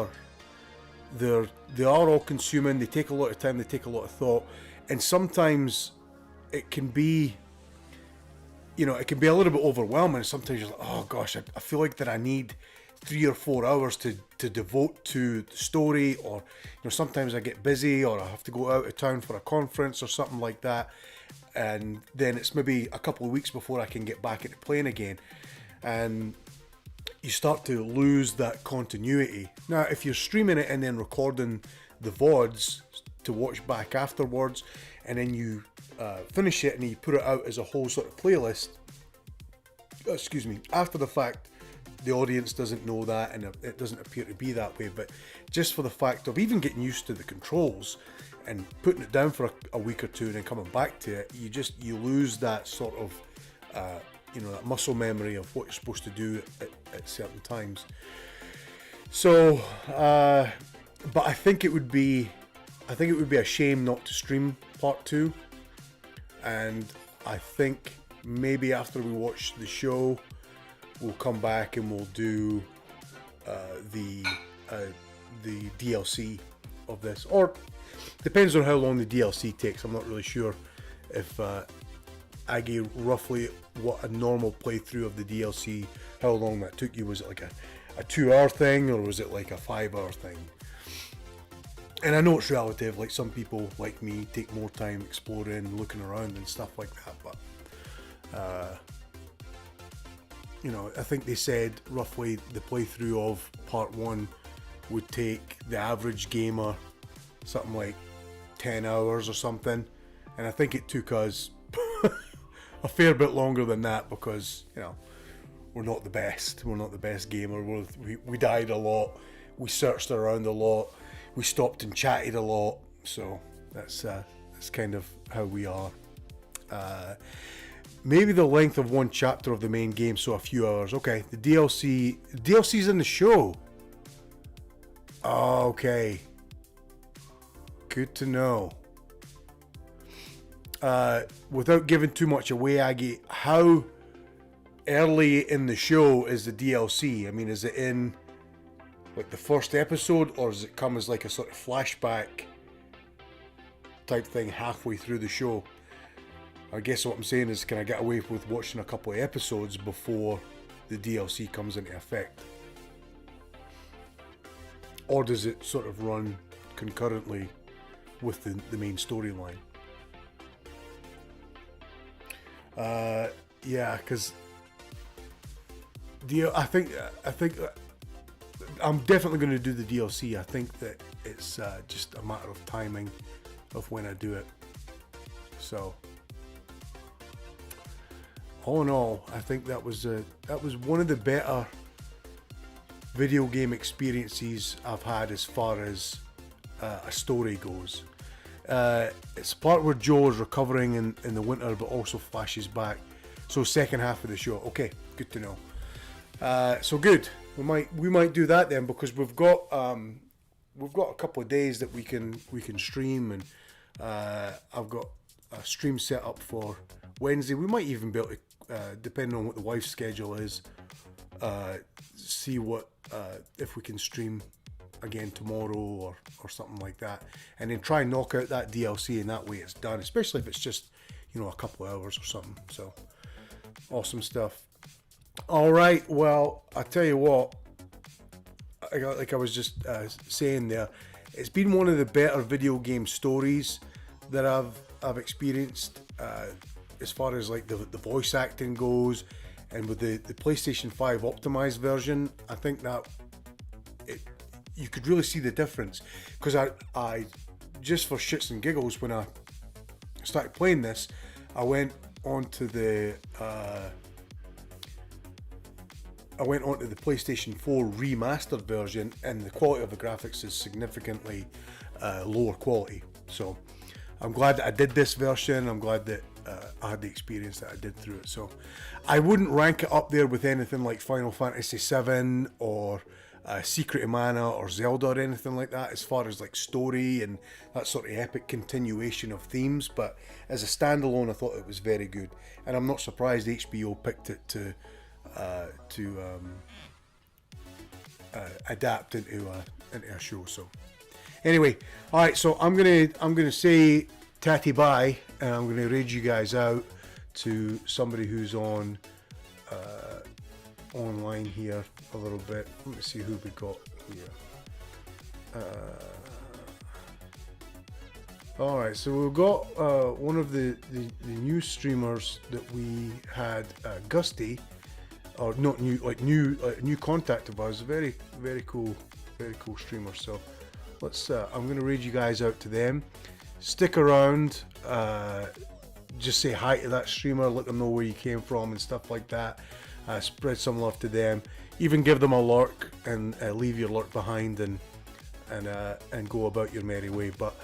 they are all consuming. They take a lot of time. They take a lot of thought, and sometimes it can be, you know, it can be a little bit overwhelming. Sometimes you're like, oh gosh, I feel like that I need 3 or 4 hours to devote to the story, or, you know, sometimes I get busy or I have to go out of town for a conference or something like that, and then it's maybe a couple of weeks before I can get back into playing again, and you start to lose that continuity. Now, if you're streaming it and then recording the VODs to watch back afterwards, and then you finish it and you put it out as a whole sort of playlist, excuse me, after the fact, the audience doesn't know that, and it doesn't appear to be that way. But just for the fact of even getting used to the controls and putting it down for a week or two and then coming back to it, you lose that sort of you know, that muscle memory of what you're supposed to do at certain times. So but I think it would be a shame not to stream part 2, and I think maybe after we watch the show, we'll come back and we'll do the DLC of this, or depends on how long the DLC takes. I'm not really sure if I gave roughly what a normal playthrough of the DLC, how long that took you. Was it like a 2-hour thing, or was it like a 5-hour thing? And I know it's relative, like some people like me take more time exploring, looking around and stuff like that, but you know, I think they said roughly the playthrough of part 1 would take the average gamer something like 10 hours or something, and I think it took us a fair bit longer than that, because, you know, we're not the best gamer. We died a lot, we searched around a lot, we stopped and chatted a lot, so that's kind of how we are. Maybe the length of one chapter of the main game, so a few hours. Okay, the DLC's in the show. Okay, good to know. Without giving too much away, Aggie, how early in the show is the DLC? I mean, is it in like the first episode, or does it come as like a sort of flashback type thing halfway through the show? I guess what I'm saying is, can I get away with watching a couple of episodes before the DLC comes into effect? or does it sort of run concurrently with the main storyline? Yeah, because I think I'm definitely going to do the DLC. I think that it's just a matter of timing of when I do it. So all in all, I think that was one of the better video game experiences I've had as far as a story goes. It's the part where Joe is recovering in the winter, but also flashes back. So second half of the show. Okay, good to know. So good. We might do that then, because we've got a couple of days that we can stream, and I've got a stream set up for Wednesday. We might even be able to, depending on what the wife's schedule is, see what if we can stream again tomorrow or something like that, and then try and knock out that DLC, and that way it's done, especially if it's just, you know, a couple of hours or something. So awesome stuff. All right, well, I tell you what, like I was just saying there, it's been one of the better video game stories that I've experienced, as far as like the voice acting goes, and with the PlayStation 5 optimized version, I think that you could really see the difference, because I just for shits and giggles, when I started playing this, I went onto the PlayStation 4 remastered version, and the quality of the graphics is significantly lower quality. So I'm glad that I did this version. I'm glad that I had the experience that I did through it. So I wouldn't rank it up there with anything like Final Fantasy VII or Secret of Mana or Zelda or anything like that, as far as like story and that sort of epic continuation of themes. But as a standalone, I thought it was very good, and I'm not surprised HBO picked it to adapt into a show. So anyway, all right, so I'm gonna say tatty bye, and I'm gonna raid you guys out to somebody who's on online here a little bit. Let me see who we got here. All right, so we've got one of the new streamers that we had, Gusty, or not new, like new contact of ours. Very cool streamer. So let's I'm gonna raid you guys out to them. Stick around, just say hi to that streamer, let them know where you came from and stuff like that. Spread some love to them, even give them a lurk, and leave your lurk behind, and go about your merry way. But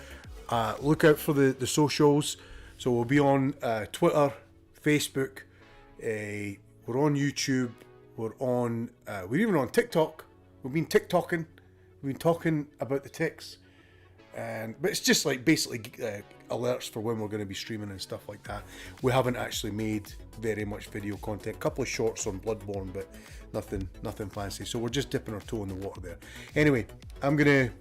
look out for the socials. So we'll be on Twitter, Facebook, we're on YouTube, we're even on TikTok. We've been TikToking, we've been talking about the ticks, but it's just like basically alerts for when we're going to be streaming and stuff like that. We haven't actually made very much video content, a couple of shorts on Bloodborne, but nothing fancy. So we're just dipping our toe in the water there. Anyway, I'm going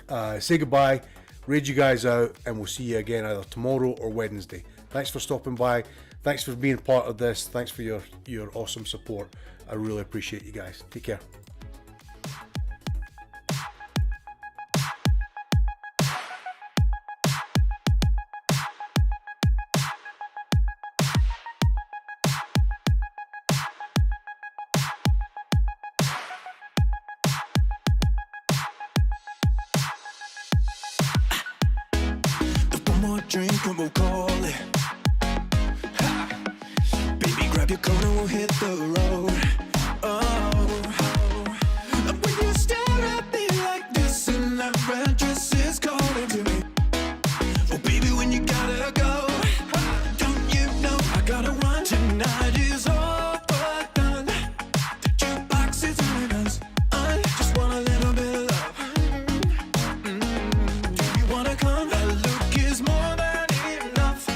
to say goodbye, raid you guys out, and we'll see you again either tomorrow or Wednesday. Thanks for stopping by. Thanks for being part of this. Thanks for your awesome support. I really appreciate you guys. Take care. One more drink and we'll call it. Ha. Baby, grab your coat and we'll hit the road. Oh, when you stare at me like this and that red dress is calling to me. Oh, baby, when you gotta go, don't you know I gotta run? Tonight is all but done. The jukebox is on us. I just want a little bit of love. Do you wanna come? That look is more than enough.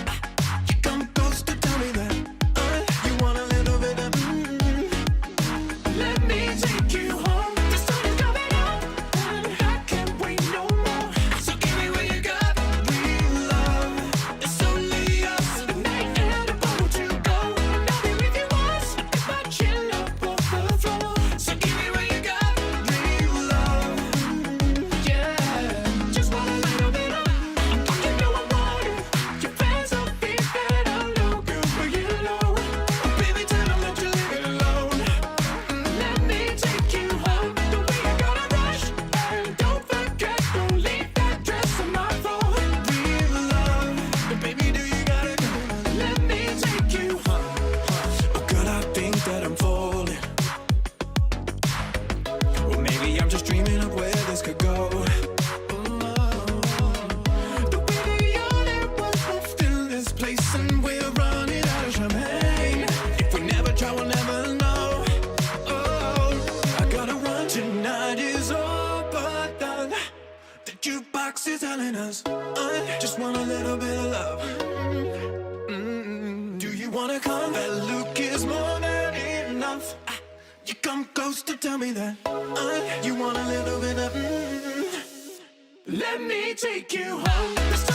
You come close to tell me that you want a little bit of Jukebox is telling us, I just want a little bit of love. Do you wanna come? That look is more than enough. You come close to tell me that you want a little bit of. Let me take you home.